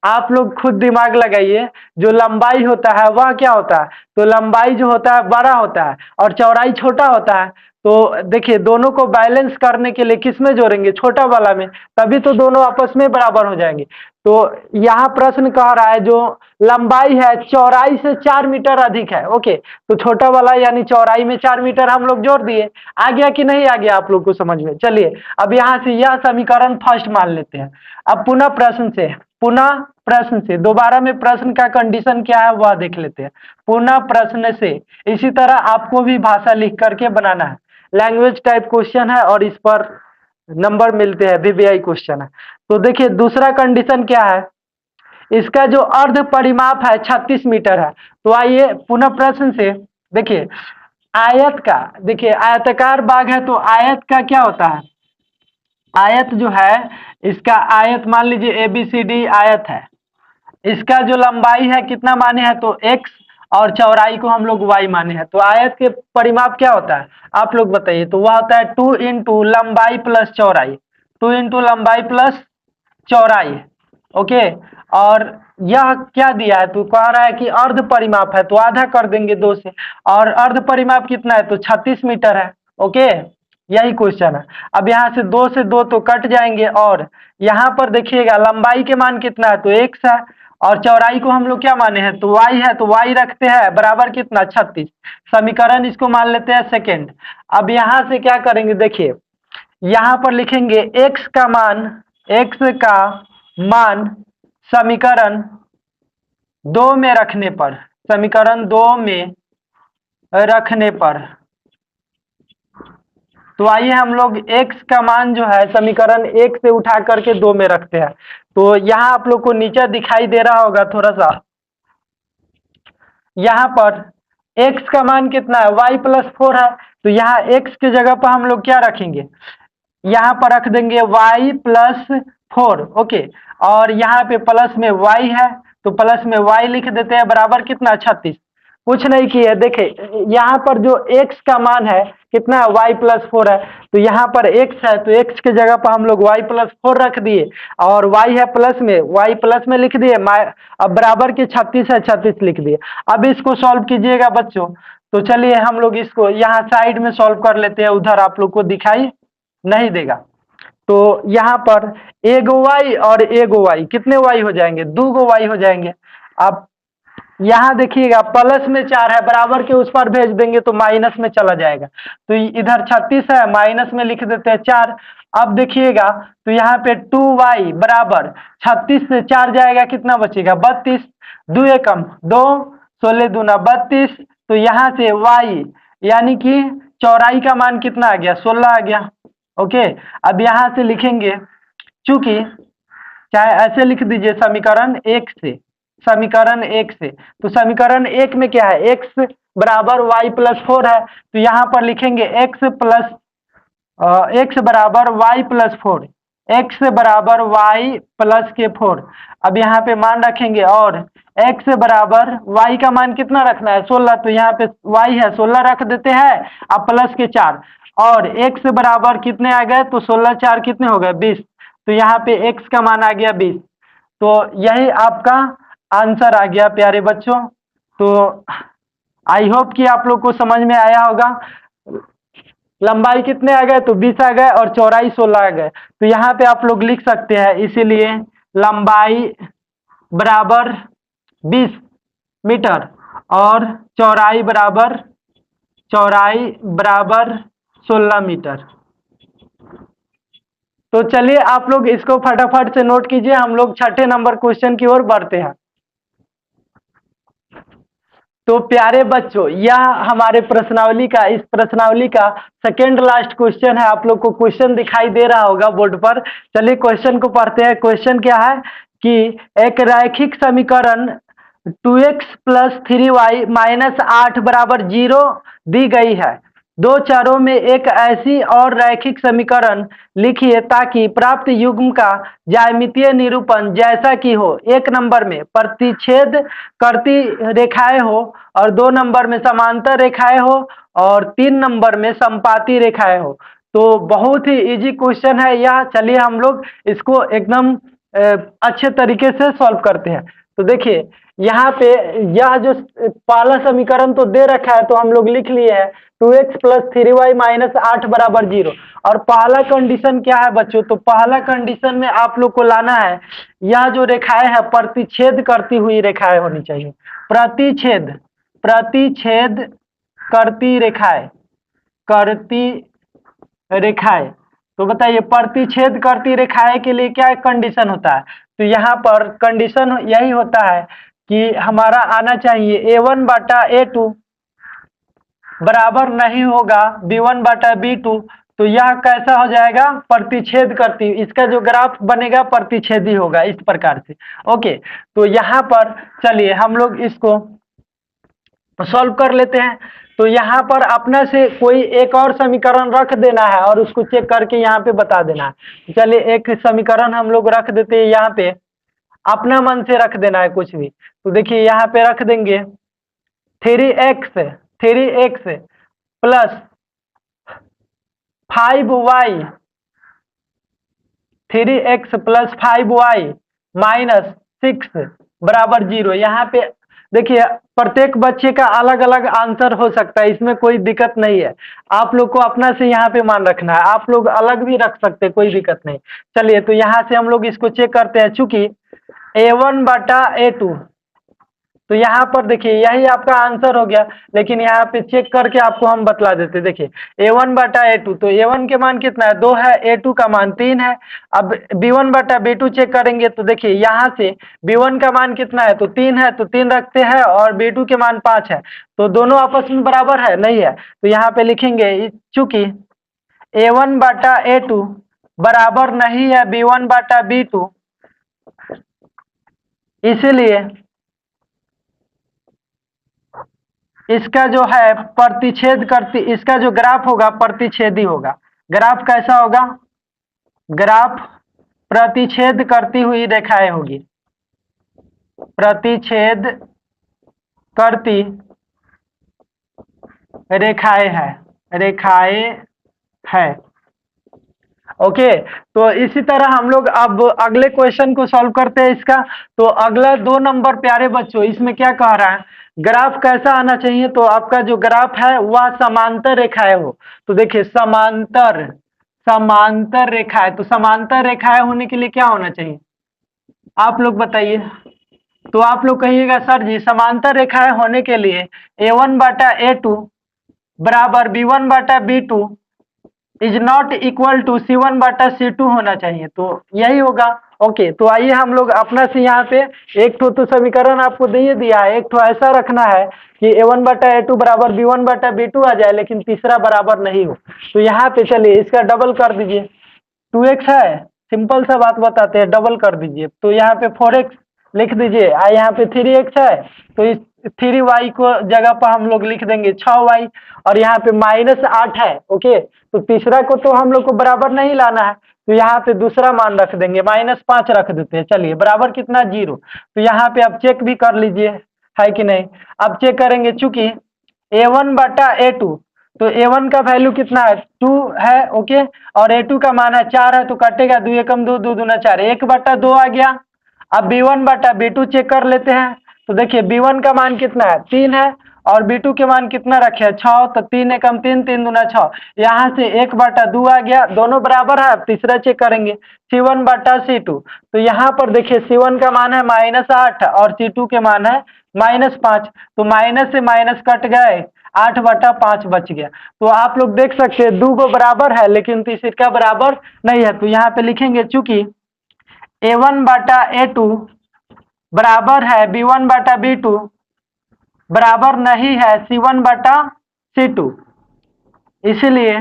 आप लोग खुद दिमाग लगाइए, जो लंबाई होता है वह क्या होता है, तो लंबाई जो होता है बड़ा होता है और चौड़ाई छोटा होता है। तो देखिए दोनों को बैलेंस करने के लिए किस में जोड़ेंगे, छोटा वाला में, तभी तो दोनों आपस में बराबर हो जाएंगे। तो यहाँ प्रश्न कह रहा है जो लंबाई है चौड़ाई से 4 मीटर अधिक है, ओके। तो छोटा वाला यानी चौड़ाई में 4 मीटर हम लोग जोड़ दिए। आ गया कि नहीं आ गया आप लोग को समझ में, चलिए अब यहाँ से यह समीकरण फर्स्ट मान लेते हैं। अब पुनः प्रश्न से दोबारा में प्रश्न का कंडीशन क्या है वह देख लेते हैं। पुनः प्रश्न से, इसी तरह आपको भी भाषा लिख करके बनाना है, लैंग्वेज टाइप क्वेश्चन है और इस पर नंबर मिलते हैं, वीवीआई क्वेश्चन है। तो देखिए दूसरा कंडीशन क्या है, इसका जो अर्ध परिमाप है 36 मीटर है। तो आइए पुनः प्रश्न से देखिए, आयत का, देखिए आयताकार बाग है तो आयत का क्या होता है, आयत जो है इसका आयत मान लीजिए ABCD आयत है, इसका जो लंबाई है कितना माने हैं तो x और चौड़ाई को हम लोग y माने हैं। तो आयत के परिमाप क्या होता है आप लोग बताइए, तो वह होता है 2 इंटू लंबाई प्लस चौड़ाई, 2 इंटू लंबाई प्लस चौड़ाई, ओके। और यह क्या दिया है, तो कह रहा है कि अर्ध परिमाप है तो आधा कर देंगे 2 से, और अर्ध परिमाप कितना है तो 36 मीटर है, ओके। यही क्वेश्चन है। अब यहाँ से 2 से 2 तो कट जाएंगे और यहाँ पर देखिएगा लंबाई के मान कितना है तो x है और चौड़ाई को हम लोग क्या माने हैं तो y है, तो y रखते हैं बराबर कितना 36। समीकरण इसको मान लेते हैं सेकेंड। अब यहाँ से क्या करेंगे, देखिए यहाँ पर लिखेंगे x का मान समीकरण 2 में रखने पर, समीकरण 2 में रखने पर, तो आइए हम लोग x का मान जो है समीकरण 1 से उठा करके 2 में रखते हैं। तो यहाँ आप लोग को नीचे दिखाई दे रहा होगा थोड़ा सा, यहाँ पर x का मान कितना है y प्लस 4 है। तो यहाँ x की जगह पर हम लोग क्या रखेंगे, यहाँ पर रख देंगे y प्लस 4, ओके। और यहाँ पे प्लस में y है तो प्लस में y लिख देते हैं बराबर कितना 36। कुछ नहीं किए, देखे यहाँ पर जो x का मान है कितना है y प्लस 4 है, तो यहाँ पर x है तो x की जगह पर हम लोग y प्लस 4 रख दिए और y है प्लस में, y प्लस में लिख दिए, अब बराबर के 36 है 36 लिख दिए। अब इसको सॉल्व कीजिएगा बच्चों। तो चलिए हम लोग इसको यहाँ साइड में सॉल्व कर लेते हैं, उधर आप लोग को दिखाई नहीं देगा। तो यहाँ पर एगो y और एगो y, कितने y हो जाएंगे, 2 गो y हो जाएंगे। अब यहाँ देखिएगा प्लस में 4 है, बराबर के उस पर भेज देंगे तो माइनस में चला जाएगा। तो इधर 36 है, माइनस में लिख देते हैं 4। अब देखिएगा तो यहाँ पे 2y बराबर 36 से 4 जाएगा, कितना बचेगा 32, 2 एकम 2, 16 दूना 32। तो यहाँ से y यानी कि चौड़ाई का मान कितना आ गया 16 आ गया, ओके। अब यहाँ से लिखेंगे, चूंकि चाहे ऐसे लिख दीजिए समीकरण 1 से, समीकरण 1 से, तो समीकरण 1 में क्या है x बराबर y प्लस 4 है। तो यहाँ पर लिखेंगे x बराबर y प्लस 4, x बराबर y प्लस के 4। अब यहाँ पे मान रखेंगे और x बराबर y का मान कितना रखना है 16, तो यहाँ पे y है 16 रख देते हैं, अब प्लस के 4 और x बराबर कितने आ गए तो 16 4 कितने हो गए 20। तो यहाँ पे x का मान आ गया 20। तो यही आपका आंसर आ गया प्यारे बच्चों। तो आई होप कि आप लोग को समझ में आया होगा। लंबाई कितने आ गए तो 20 आ गए और चौड़ाई 16 आ गए। तो यहाँ पे आप लोग लिख सकते हैं, इसीलिए लंबाई बराबर 20 मीटर और चौड़ाई बराबर 16 मीटर। तो चलिए आप लोग इसको फटाफट से नोट कीजिए, हम लोग छठे नंबर क्वेश्चन की ओर बढ़ते हैं। तो प्यारे बच्चों, यह हमारे प्रश्नावली का, इस प्रश्नावली का सेकेंड लास्ट क्वेश्चन है। आप लोग को क्वेश्चन दिखाई दे रहा होगा बोर्ड पर। चलिए क्वेश्चन को पढ़ते हैं। क्वेश्चन क्या है कि एक रैखिक समीकरण 2x प्लस 3y माइनस 8 बराबर 0 दी गई है। दो चरों में एक ऐसी और रैखिक समीकरण लिखिए ताकि प्राप्त युग्म का ज्यामितीय निरूपण जैसा कि हो। एक नंबर में प्रतिच्छेद करती रेखाएं हो और 2 नंबर में समांतर रेखाएं हो और 3 नंबर में समपाती रेखाएं हो। तो बहुत ही इजी क्वेश्चन है यह। चलिए हम लोग इसको एकदम अच्छे तरीके से सॉल्व करते हैं। तो देखिए यहाँ पे यह जो पहला समीकरण तो दे रखा है तो हम लोग लिख लिए हैं 2x प्लस 3y माइनस 8 बराबर 0। और पहला कंडीशन क्या है बच्चों? तो पहला कंडीशन में आप लोग को लाना है, यह जो रेखाएं है प्रतिच्छेद करती हुई रेखाएं होनी चाहिए। प्रतिच्छेद प्रतिच्छेद करती रेखाएं, करती रेखाएं। तो बताइए प्रतिच्छेद करती रेखाएं के लिए क्या कंडीशन होता है? तो यहाँ पर कंडीशन यही होता है कि हमारा आना चाहिए a1 बटा a2 बराबर नहीं होगा b1 बटा b2। तो यह कैसा हो जाएगा? प्रतिच्छेद करती, इसका जो ग्राफ बनेगा प्रतिच्छेदी होगा इस प्रकार से। ओके, तो यहाँ पर चलिए हम लोग इसको सॉल्व कर लेते हैं। तो यहाँ पर अपना से कोई एक और समीकरण रख देना है और उसको चेक करके यहाँ पे बता देना है। चलिए एक समीकरण हम लोग रख देते हैं यहाँ पे, अपना मन से रख देना है कुछ भी। तो देखिए यहाँ पे रख देंगे 3x plus 5y, 3x plus 5y minus 6 बराबर 0। यहाँ पे देखिए प्रत्येक बच्चे का अलग अलग आंसर हो सकता है, इसमें कोई दिक्कत नहीं है। आप लोग को अपना से यहाँ पे मान रखना है, आप लोग अलग भी रख सकते हैं, कोई दिक्कत नहीं। चलिए तो यहाँ से हम लोग इसको चेक करते हैं। चूंकि a1 बटा a2, तो यहाँ पर देखिए यही आपका आंसर हो गया, लेकिन यहाँ पे चेक करके आपको हम बतला देते। देखिए a1 बटा a2, तो a1 के मान कितना है? 2 है, a2 का मान 3 है। अब b1 बटा b2 चेक करेंगे तो देखिए यहाँ से b1 का मान कितना है? तो 3 है, तो 3 रखते हैं और b2 के मान 5 है। तो दोनों आपस में बराबर है? नहीं है। तो यहाँ पे लिखेंगे चूंकि a1 बटा a2 बराबर नहीं है b1 बटा b2, इसीलिए इसका जो है प्रतिच्छेद करती, इसका जो ग्राफ होगा प्रतिच्छेदी होगा। ग्राफ कैसा होगा? ग्राफ प्रतिच्छेद करती हुई रेखाएं होगी, प्रतिच्छेद करती रेखाएं है। ओके, तो इसी तरह हम लोग अब अगले क्वेश्चन को सॉल्व करते हैं इसका। तो अगला 2 नंबर प्यारे बच्चों, इसमें क्या कह रहा है? ग्राफ कैसा आना चाहिए? तो आपका जो ग्राफ है वह समांतर रेखाएं हो। तो देखिए समांतर रेखाएं, तो समांतर रेखाएं होने के लिए क्या होना चाहिए? आप लोग बताइए। तो आप लोग कहिएगा सर जी समांतर रेखाएं होने के लिए a1 बटा a2 बराबर b1 बटा b2 is not equal to c1 बटा c2 होना चाहिए। तो यही होगा। ओके, तो आइए हम लोग अपना से यहाँ पे एक तो समीकरण आपको दे दिया है, एक ऐसा रखना है कि a1 बटा a2 बराबर b1 बटा b2 आ जाए, लेकिन तीसरा बराबर नहीं हो। तो यहाँ पे चलिए इसका डबल कर दीजिए। 2x है, सिंपल सा बात बताते हैं, डबल कर दीजिए। तो यहाँ पे 4x लिख दीजिए, यहाँ पे 3x है, तो इस 3y को जगह पर हम लोग लिख देंगे 6y, और यहाँ पे माइनस 8 है। ओके, तो तीसरा को तो हम लोग को बराबर नहीं लाना है, तो यहाँ पे दूसरा मान रख देंगे, -5 रख देते हैं। चलिए बराबर कितना? 0। तो यहाँ पे अब चेक भी कर लीजिए है कि नहीं। अब चेक करेंगे, चूंकि a1 बटा a2, तो a1 का वैल्यू कितना है? 2 है। ओके, और a2 का मान है 4 है, तो कटेगा 2 एकम 2, 2 दूना 4, 1 बटा 2 आ गया। अब b1 बटा b2 चेक कर लेते हैं। तो देखिए b1 का मान कितना है? 3 है, और b2 के मान कितना रखे हैं? 6, तो 3 एकम 3, 3 दूना 6, यहाँ से 1 बटा 2 आ गया, दोनों बराबर है। अब तीसरा चेक करेंगे c1 बटा c2, तो यहाँ पर देखिए c1 का मान है -8 और c2 के मान है -5, तो माइनस से माइनस कट गए, 8 बटा 5 बच गया। तो आप लोग देख सकते हैं 2 को बराबर है लेकिन तीसरा बराबर नहीं है। तो यहाँ पे लिखेंगे चूंकि a1 बटा a2 बराबर है b1 बटा b2 बराबर नहीं है C1/C2, इसलिए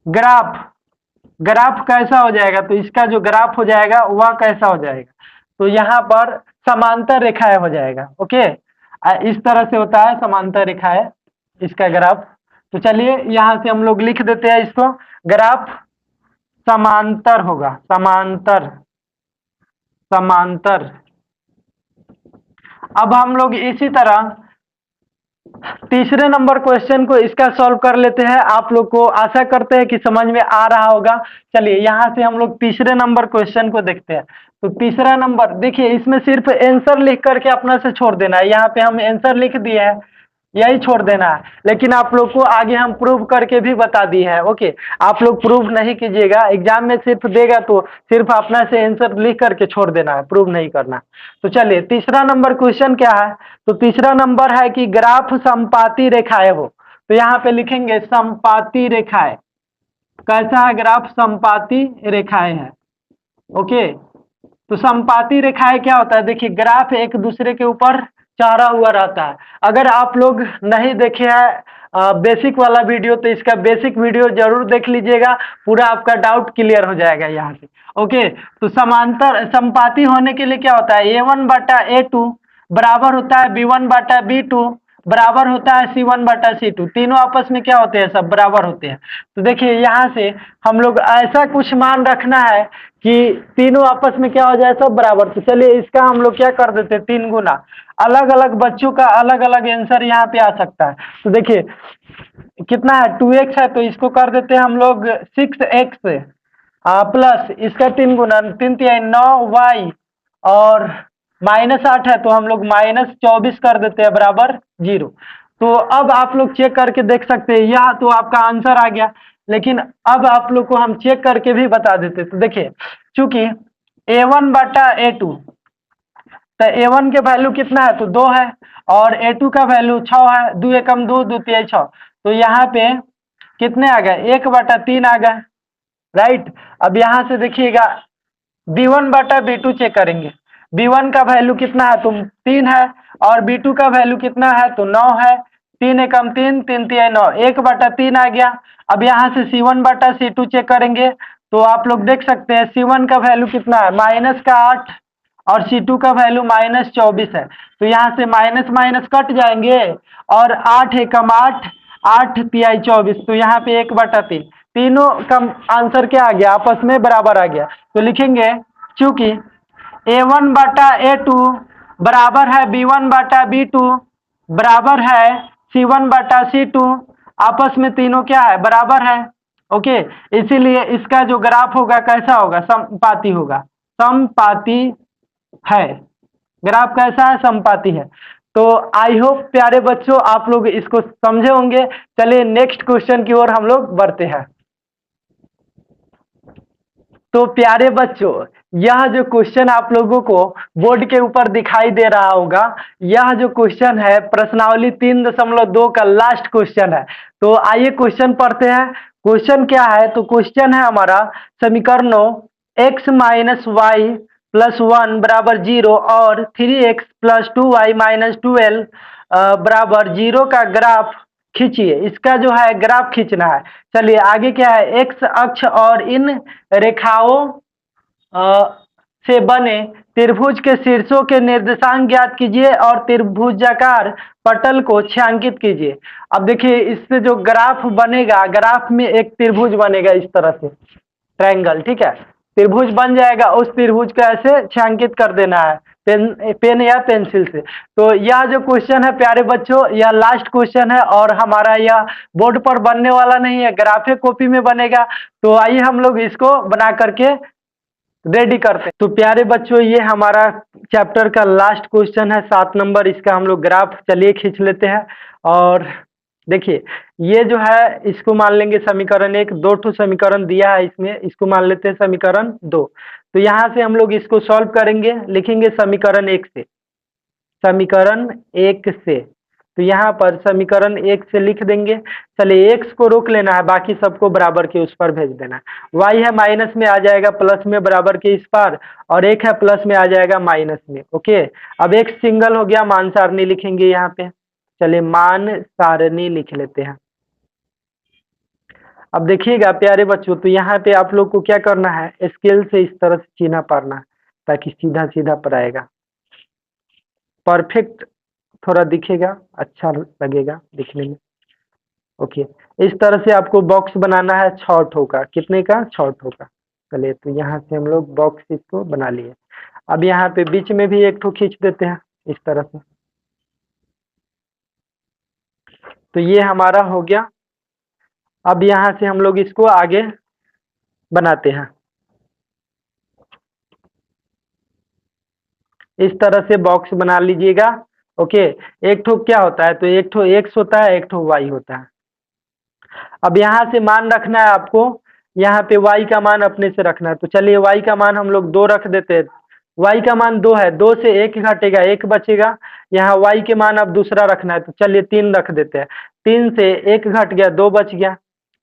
ग्राफ ग्राफ कैसा हो जाएगा, तो इसका जो ग्राफ हो जाएगा वह कैसा हो जाएगा, तो यहाँ पर समांतर रेखाएं हो जाएगा। ओके, इस तरह से होता है समांतर रेखाएं इसका ग्राफ। तो चलिए यहाँ से हम लोग लिख देते हैं इसको, ग्राफ समांतर होगा, समांतर समांतर। अब हम लोग इसी तरह तीसरे नंबर क्वेश्चन को इसका सॉल्व कर लेते हैं। आप लोग को आशा करते हैं कि समझ में आ रहा होगा। चलिए यहाँ से हम लोग तीसरे नंबर क्वेश्चन को देखते हैं। तो तीसरा नंबर देखिए, इसमें सिर्फ आंसर लिख करके अपना से छोड़ देना है। यहाँ पे हम आंसर लिख दिए हैं, यही छोड़ देना है, लेकिन आप लोग को आगे हम प्रूव करके भी बता दिए हैं। ओके, आप लोग प्रूव नहीं कीजिएगा, एग्जाम में सिर्फ देगा तो सिर्फ अपना से आंसर लिख करके छोड़ देना है, प्रूव नहीं करना। तो चलिए तीसरा नंबर क्वेश्चन क्या है, तो तीसरा नंबर है कि ग्राफ समपाती रेखाएं हो। तो यहाँ पे लिखेंगे समपाती रेखाएं। कैसा है ग्राफ, समपाती रेखाएं है। ओके, तो समपाती रेखाएं क्या होता है, देखिए ग्राफ एक दूसरे के ऊपर चढ़ा हुआ रहता है। अगर आप लोग नहीं देखे हैं बेसिक वाला वीडियो, तो इसका बेसिक वीडियो जरूर देख लीजिएगा, पूरा आपका डाउट क्लियर हो जाएगा यहाँ से। ओके, तो समांतर समपाती होने के लिए क्या होता है, A1/A2 बराबर होता है B1/B2 बराबर होता है C1/C2। तीनों आपस में क्या होते हैं, सब बराबर होते हैं। तो देखिए यहाँ से हम लोग ऐसा कुछ मान रखना है कि तीनों आपस में क्या हो जाए, सब बराबर। तो चलिए इसका हम लोग क्या कर देते हैं, 3 गुना। अलग अलग बच्चों का अलग अलग आंसर यहाँ पे आ सकता है। तो देखिए कितना है, 2x है, तो इसको कर देते हैं हम लोग 6x प्लस इसका 3 गुना, 3×3 = 9y और -8 है, तो हम लोग -24 कर देते हैं बराबर 0। तो अब आप लोग चेक करके देख सकते हैं, यह तो आपका आंसर आ गया, लेकिन अब आप लोग को हम चेक करके भी बता देते। तो देखिए चूंकि A1/A2, तो A1 के वैल्यू कितना है, तो 2 है, और A2 का वैल्यू 6 है। 2 एकम 2, 2 तिया 6, तो यहाँ पे कितने आ गए, 1/3 आ गए, राइट। अब यहाँ से देखिएगा B1/B2 चेक करेंगे। B1 का वैल्यू कितना है, तो 3 है, और B2 का वैल्यू कितना है, तो 9 है। 3 एकम 3, 3 तिया 9, 1/3 आ गया। अब यहाँ से C1/C2 चेक करेंगे, तो आप लोग देख सकते हैं C1 का वैल्यू कितना है, -8, और C2 का वैल्यू -24 है। तो यहाँ से माइनस माइनस कट जाएंगे, और 8 एकम 8, 8 तिया 24, तो यहाँ पे 1/3। तीनों का आंसर क्या आ गया, आपस में बराबर आ गया। तो लिखेंगे चूंकि A1/A2 बराबर है B1/B2 बराबर है C1/C2, आपस में तीनों क्या है, बराबर है। ओके, इसीलिए इसका जो ग्राफ होगा कैसा होगा, समपाती होगा, समपाती है। ग्राफ कैसा है, समपाती है। तो आई होप प्यारे बच्चों आप लोग इसको समझे होंगे। चलिए नेक्स्ट क्वेश्चन की ओर हम लोग बढ़ते हैं। तो प्यारे बच्चों, यह जो क्वेश्चन आप लोगों को बोर्ड के ऊपर दिखाई दे रहा होगा, यह जो क्वेश्चन है प्रश्नावली 3.2 का लास्ट क्वेश्चन है। तो आइए क्वेश्चन पढ़ते हैं। क्वेश्चन क्या है, तो क्वेश्चन है हमारा समीकरणों x - y + 1 = 0 और 3x + 2y - 12 = 0 का ग्राफ खींचिए। इसका जो है ग्राफ खींचना है। चलिए आगे क्या है, एक्स अक्ष और इन रेखाओं से बने त्रिभुज के शीर्षों के निर्देशांक ज्ञात कीजिए और त्रिभुजाकार पटल को छायांकित कीजिए। अब देखिए इससे जो ग्राफ बनेगा, ग्राफ में एक त्रिभुज बनेगा इस तरह से, ट्रायंगल, ठीक है। त्रिभुज बन जाएगा, उस त्रिभुज को ऐसे छायांकित कर देना है पेन या पेंसिल से। तो यह जो क्वेश्चन है प्यारे बच्चों, यह लास्ट क्वेश्चन है, और हमारा यह बोर्ड पर बनने वाला नहीं है, ग्राफे कॉपी में बनेगा। तो आइए हम लोग इसको बना करके रेडी करते हैं। तो प्यारे बच्चों, ये हमारा चैप्टर का लास्ट क्वेश्चन है, 7 नंबर। इसका हम लोग ग्राफ चलिए खींच लेते हैं। और देखिए ये जो है इसको मान लेंगे समीकरण 1, 2 ठो समीकरण दिया है इसमें, इसको मान लेते हैं समीकरण 2। तो यहाँ से हम लोग इसको सॉल्व करेंगे, लिखेंगे समीकरण 1 से, समीकरण 1 से। तो यहाँ पर समीकरण 1 से लिख देंगे। चलिए x को रोक लेना है, बाकी सबको बराबर के उस पर भेज देना है। y है माइनस में आ जाएगा प्लस में बराबर के इस पार, और 1 है प्लस में आ जाएगा माइनस में। ओके, अब x सिंगल हो गया, मान सारणी लिखेंगे यहाँ पे। चलिए मान सारणी लिख लेते हैं। अब देखिएगा प्यारे बच्चों, तो यहाँ पे आप लोग को क्या करना है, स्केल से इस तरह से चिन्ह पारना है ताकि सीधा सीधा पर आएगा, परफेक्ट थोड़ा दिखेगा, अच्छा लगेगा दिखने में। ओके, इस तरह से आपको बॉक्स बनाना है 6 ठो का। कितने का? 6 ठो का। चलिए तो यहाँ से हम लोग बॉक्स इसको बना लिए। अब यहाँ पे बीच में भी एक ठो खींच देते हैं इस तरह से। तो ये हमारा हो गया। अब यहाँ से हम लोग इसको आगे बनाते हैं। इस तरह से बॉक्स बना लीजिएगा। ओके, एक ठो क्या होता है, तो एक ठो एक्स होता है, एक ठो वाई होता है। अब यहाँ से मान रखना है आपको, यहाँ पे y का मान अपने से रखना है। तो चलिए y का मान हम लोग 2 रख देते हैं। y का मान 2 है, 2 से 1 घटेगा, 1 बचेगा। यहाँ y के मान अब दूसरा रखना है, तो चलिए 3 रख देते हैं। 3 से 1 घट गया, 2 बच गया,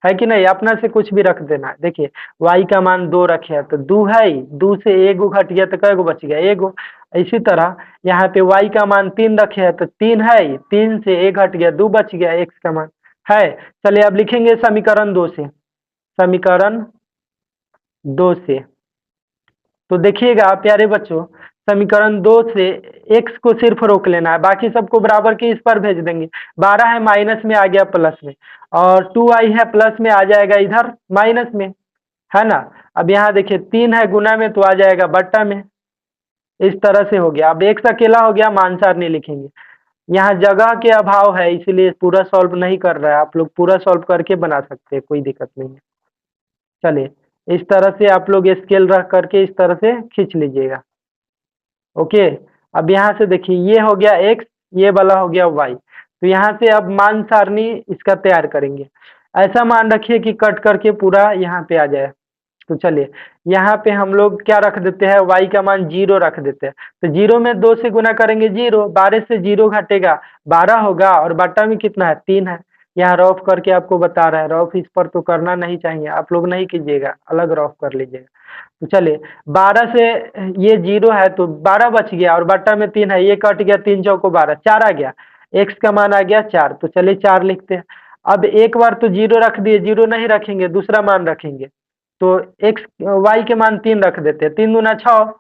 है कि नहीं? अपना से कुछ भी रख देना है। देखिए y का मान 2 रखे है तो 2 है ही, 2 से 1 घट गया तो कै गो बच गया? 1 गो। इसी तरह यहाँ पे y का मान 3 रखे है तो 3 है ही, 3 से 1 घट गया, 2 बच गया, x का मान है। चलिए अब लिखेंगे समीकरण 2 से। समीकरण 2 से तो देखिएगा प्यारे बच्चों, समीकरण 2 से x को सिर्फ रोक लेना है, बाकी सबको बराबर के इस पर भेज देंगे। 12 है माइनस में आ गया प्लस में, और 2i है प्लस में आ जाएगा इधर माइनस में, है ना? अब यहाँ देखिए 3 है गुना में तो आ जाएगा बट्टा में। इस तरह से हो गया। अब x अकेला हो गया, मान सारणी लिखेंगे। यहाँ जगह के अभाव है इसलिए पूरा सॉल्व नहीं कर रहा है, आप लोग पूरा सॉल्व करके बना सकते हैं, कोई दिक्कत नहीं है। चलिए इस तरह से आप लोग स्केल रख करके इस तरह से खींच लीजिएगा। ओके, अब यहाँ से देखिए ये हो गया x, ये वाला हो गया y। तो यहाँ से अब मान सारणी इसका तैयार करेंगे। ऐसा मान रखिए कि कट करके पूरा यहाँ पे आ जाए। तो चलिए यहाँ पे हम लोग क्या रख देते हैं, y का मान 0 रख देते हैं। तो 0 में 2 से गुना करेंगे 0, 12 से 0 घटेगा 12 होगा, और बट्टा में कितना है? 3 है। यहाँ रफ करके आपको बता रहा है, रफ इस पर तो करना नहीं चाहिए, आप लोग नहीं कीजिएगा, अलग रफ कर लीजिएगा। तो चलिए 12 से ये 0 है तो 12 बच गया, और बट्टा में 3 है, ये कट गया, 3 चौको 12, 4 आ गया, x का मान आ गया 4। तो चलिए 4 लिखते हैं। अब एक बार तो 0 रख दिए, 0 नहीं रखेंगे, दूसरा मान रखेंगे। तो x y के मान 3 रख देते हैं। 3 दूना 6,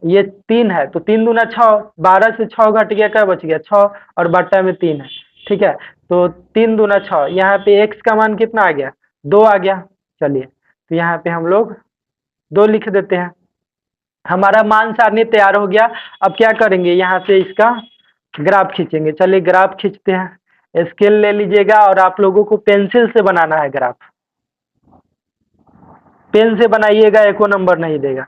ये 3 है तो 3 दूना 6, 12 से 6 घट गया, क्या बच गया? 6, और बट्टा में 3 है। ठीक है, तो 3 दूना 6, यहाँ पे x का मान कितना आ गया? 2 आ गया। चलिए तो यहाँ पे हम लोग 2 लिख देते हैं। हमारा मान सारणी तैयार हो गया। अब क्या करेंगे, यहाँ से इसका ग्राफ खींचेंगे। चलिए ग्राफ खींचते हैं। स्केल ले लीजिएगा, और आप लोगों को पेंसिल से बनाना है ग्राफ। पेन से बनाइएगा, एको नंबर नहीं देगा।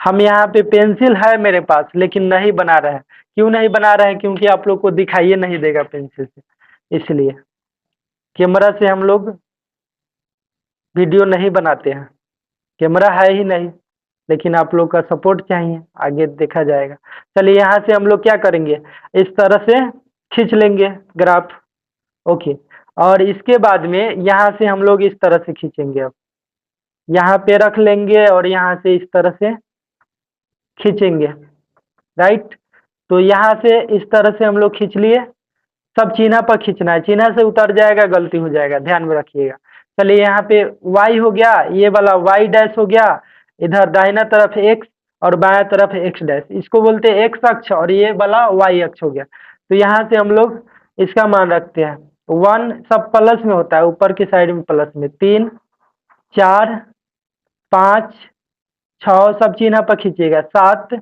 हम यहाँ पे पेंसिल है मेरे पास लेकिन नहीं बना रहे हैं। क्यों नहीं बना रहे हैं? क्योंकि आप लोग को दिखाइए नहीं देगा पेंसिल से, इसलिए कैमरा से हम लोग वीडियो नहीं बनाते हैं। कैमरा है ही नहीं, लेकिन आप लोग का सपोर्ट चाहिए, आगे देखा जाएगा। चलिए यहाँ से हम लोग क्या करेंगे, इस तरह से खींच लेंगे ग्राफ। ओके, और इसके बाद में यहाँ से हम लोग इस तरह से खींचेंगे। अब यहाँ पे रख लेंगे और यहाँ से इस तरह से खींचेंगे, राइट? तो यहाँ से इस तरह से हम लोग खींच लिए। सब चिन्ह पर खींचना है, चिन्ह से उतर जाएगा, गलती हो जाएगा, ध्यान में रखिएगा। चलिए यहाँ पे y हो गया, ये वाला y डैश हो गया, इधर दाहिना तरफ x और बायां तरफ x डैश, इसको बोलते हैं x अक्ष, और ये वाला y अक्ष हो गया। तो यहाँ से हम लोग इसका मान रखते हैं 1, सब प्लस में होता है, ऊपर की साइड में प्लस में 3, 4, 5, 6, सब चिन्ह पर खींचिएगा, 7,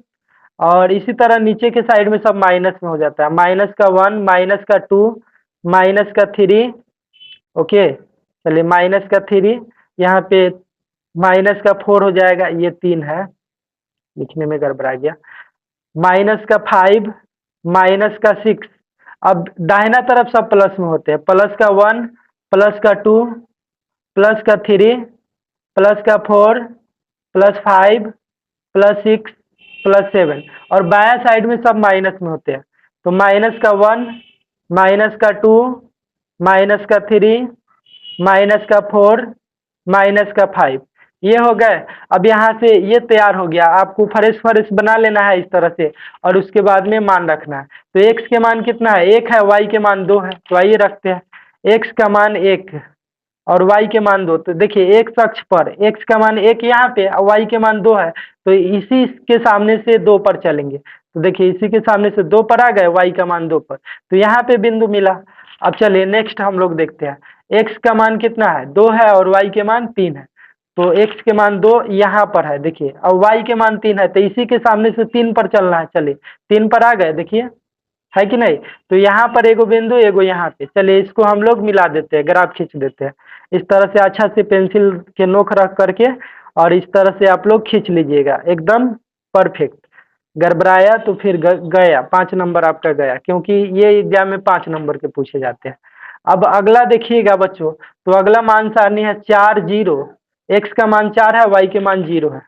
और इसी तरह नीचे के साइड में सब माइनस में हो जाता है। माइनस का 1, माइनस का 2, माइनस का 3। ओके, चलिए माइनस का 3, यहाँ पे माइनस का 4 हो जाएगा, ये 3 है, लिखने में गड़बड़ा गया। माइनस का 5, माइनस का 6। अब दाहिना तरफ सब प्लस में होते हैं, प्लस का 1, प्लस का 2, प्लस का 3, प्लस का 4, प्लस 5, प्लस 6, प्लस 7, और बाया साइड में सब माइनस में होते हैं। तो माइनस का 1, माइनस का 2, माइनस का 3, माइनस का 4, माइनस का 5, ये हो गए। अब यहाँ से ये तैयार हो गया, आपको फ्रेश फ्रेश बना लेना है इस तरह से, और उसके बाद में मान रखना है। तो x के मान कितना है, 1 है, y के मान 2 है, तो आइए रखते हैं। x का मान 1 और y के मान 2, तो देखिए x अक्ष पर x का मान 1 यहाँ पे और y के मान 2 है, तो इसी के सामने से 2 पर चलेंगे। तो देखिए इसी के सामने से 2 पर आ गए, y का मान 2 पर, तो यहाँ पे बिंदु मिला। अब चलिए नेक्स्ट हम लोग देखते हैं, x का मान कितना है, 2 है, और y के मान 3 है। तो x के मान 2 यहाँ पर है देखिए, और y के मान 3 है, तो इसी के सामने से 3 पर चलना है। चलिए 3 पर आ गए, देखिए है कि नहीं। तो यहाँ पर एगो बिंदु, एगो यहाँ पे, चलिए इसको हम लोग मिला देते हैं, ग्राफ खींच देते हैं इस तरह से, अच्छा से पेंसिल के नोक रख करके, और इस तरह से आप लोग खींच लीजिएगा एकदम परफेक्ट। गड़बड़ाया तो फिर गया 5 नंबर आपका गया, क्योंकि ये एग्जाम में 5 नंबर के पूछे जाते हैं। अब अगला देखिएगा बच्चों, तो अगला मान सारणी है 4 0, x का मान 4 है, y के मान 0 है।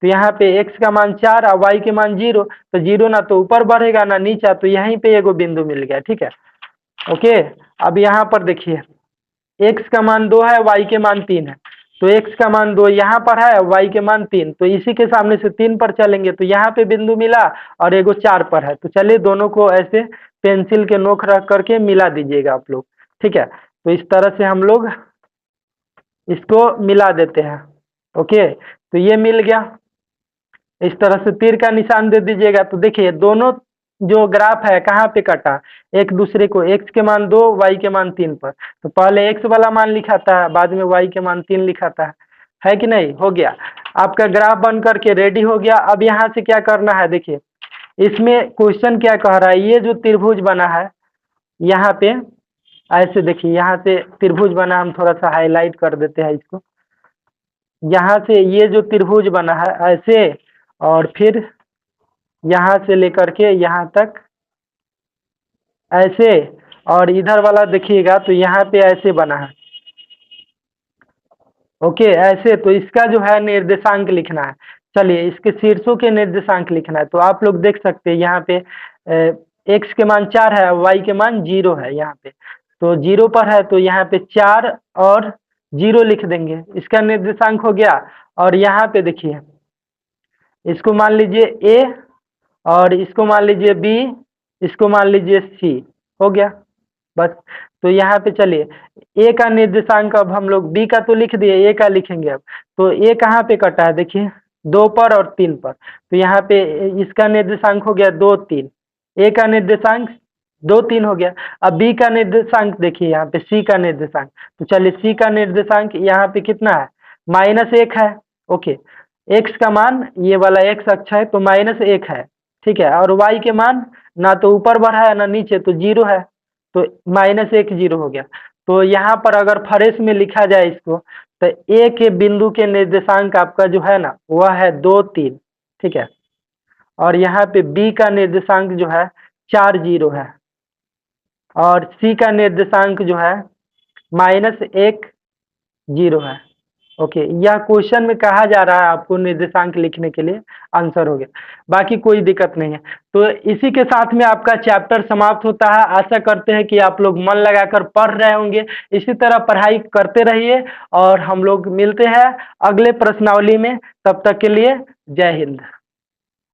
तो यहाँ पे x का मान 4 और y के मान 0, तो 0 ना तो ऊपर बढ़ेगा ना नीचे, तो यहीं पे एगो बिंदु मिल गया, ठीक है। ओके, अब यहाँ पर देखिए x का मान 2 है, y के मान 3 है, तो x का मान 2 यहाँ पर है, y के मान 3, तो इसी के सामने से 3 पर चलेंगे, तो यहाँ पे बिंदु मिला, और एगो 4 पर है। तो चलिए दोनों को ऐसे पेंसिल के नोक रख करके मिला दीजिएगा आप लोग, ठीक है। तो इस तरह से हम लोग इसको मिला देते हैं। ओके, तो ये मिल गया। इस तरह से तीर का निशान दे दीजिएगा। तो देखिए दोनों जो ग्राफ है कहाँ पे कटा, एक दूसरे को, x के मान 2, y के मान 3 पर, तो पहले x वाला मान लिखा था, बाद में y के मान 3 लिखा था, है कि नहीं। हो गया, आपका ग्राफ बन करके रेडी हो गया। अब यहाँ से क्या करना है, देखिए इसमें क्वेश्चन क्या कह रहा है, ये जो त्रिभुज बना है यहाँ पे, ऐसे देखिए यहाँ से त्रिभुज बना, हम थोड़ा सा हाईलाइट कर देते हैं इसको। यहाँ से ये जो त्रिभुज बना है ऐसे, और फिर यहाँ से लेकर के यहाँ तक ऐसे, और इधर वाला देखिएगा तो यहाँ पे ऐसे बना है। ओके ऐसे, तो इसका जो है निर्देशांक लिखना है। चलिए इसके शीर्षों के निर्देशांक लिखना है। तो आप लोग देख सकते हैं यहाँ पे x के मान 4 है, y के मान 0 है, यहाँ पे तो 0 पर है, तो यहाँ पे 4 और 0 लिख देंगे, इसका निर्देशांक हो गया। और यहाँ पे देखिए इसको मान लीजिए a, और इसको मान लीजिए b, इसको मान लीजिए c, हो गया बस। तो यहाँ पे चलिए a का निर्देशांक, अब हम लोग b का तो लिख दिए, a का लिखेंगे अब। तो a कहाँ पे कटा है, देखिए 2 पर और 3 पर, तो यहाँ पे इसका निर्देशांक हो गया 2 3, a का निर्देशांक 2 3 हो गया। अब b का निर्देशांक देखिए यहाँ पे, c का निर्देशांक, तो चलिए c का निर्देशांक यहाँ पे कितना है, -1 है। ओके, x का मान, ये वाला x अक्ष है, तो -1 है, ठीक है। और y के मान ना तो ऊपर बढ़ा है ना नीचे, तो 0 है, तो -1 0 हो गया। तो यहाँ पर अगर फ्रेश में लिखा जाए इसको, तो a के बिंदु के निर्देशांक आपका जो है ना वह है 2 3, ठीक है। और यहाँ पे b का निर्देशांक जो है 4 0 है, और c का निर्देशांक जो है -1 0 है। ओके, यह क्वेश्चन में कहा जा रहा है आपको निर्देशांक लिखने के लिए, आंसर हो गया, बाकी कोई दिक्कत नहीं है। तो इसी के साथ में आपका चैप्टर समाप्त होता है। आशा करते हैं कि आप लोग मन लगाकर पढ़ रहे होंगे, इसी तरह पढ़ाई करते रहिए, और हम लोग मिलते हैं अगले प्रश्नावली में। तब तक के लिए जय हिंद।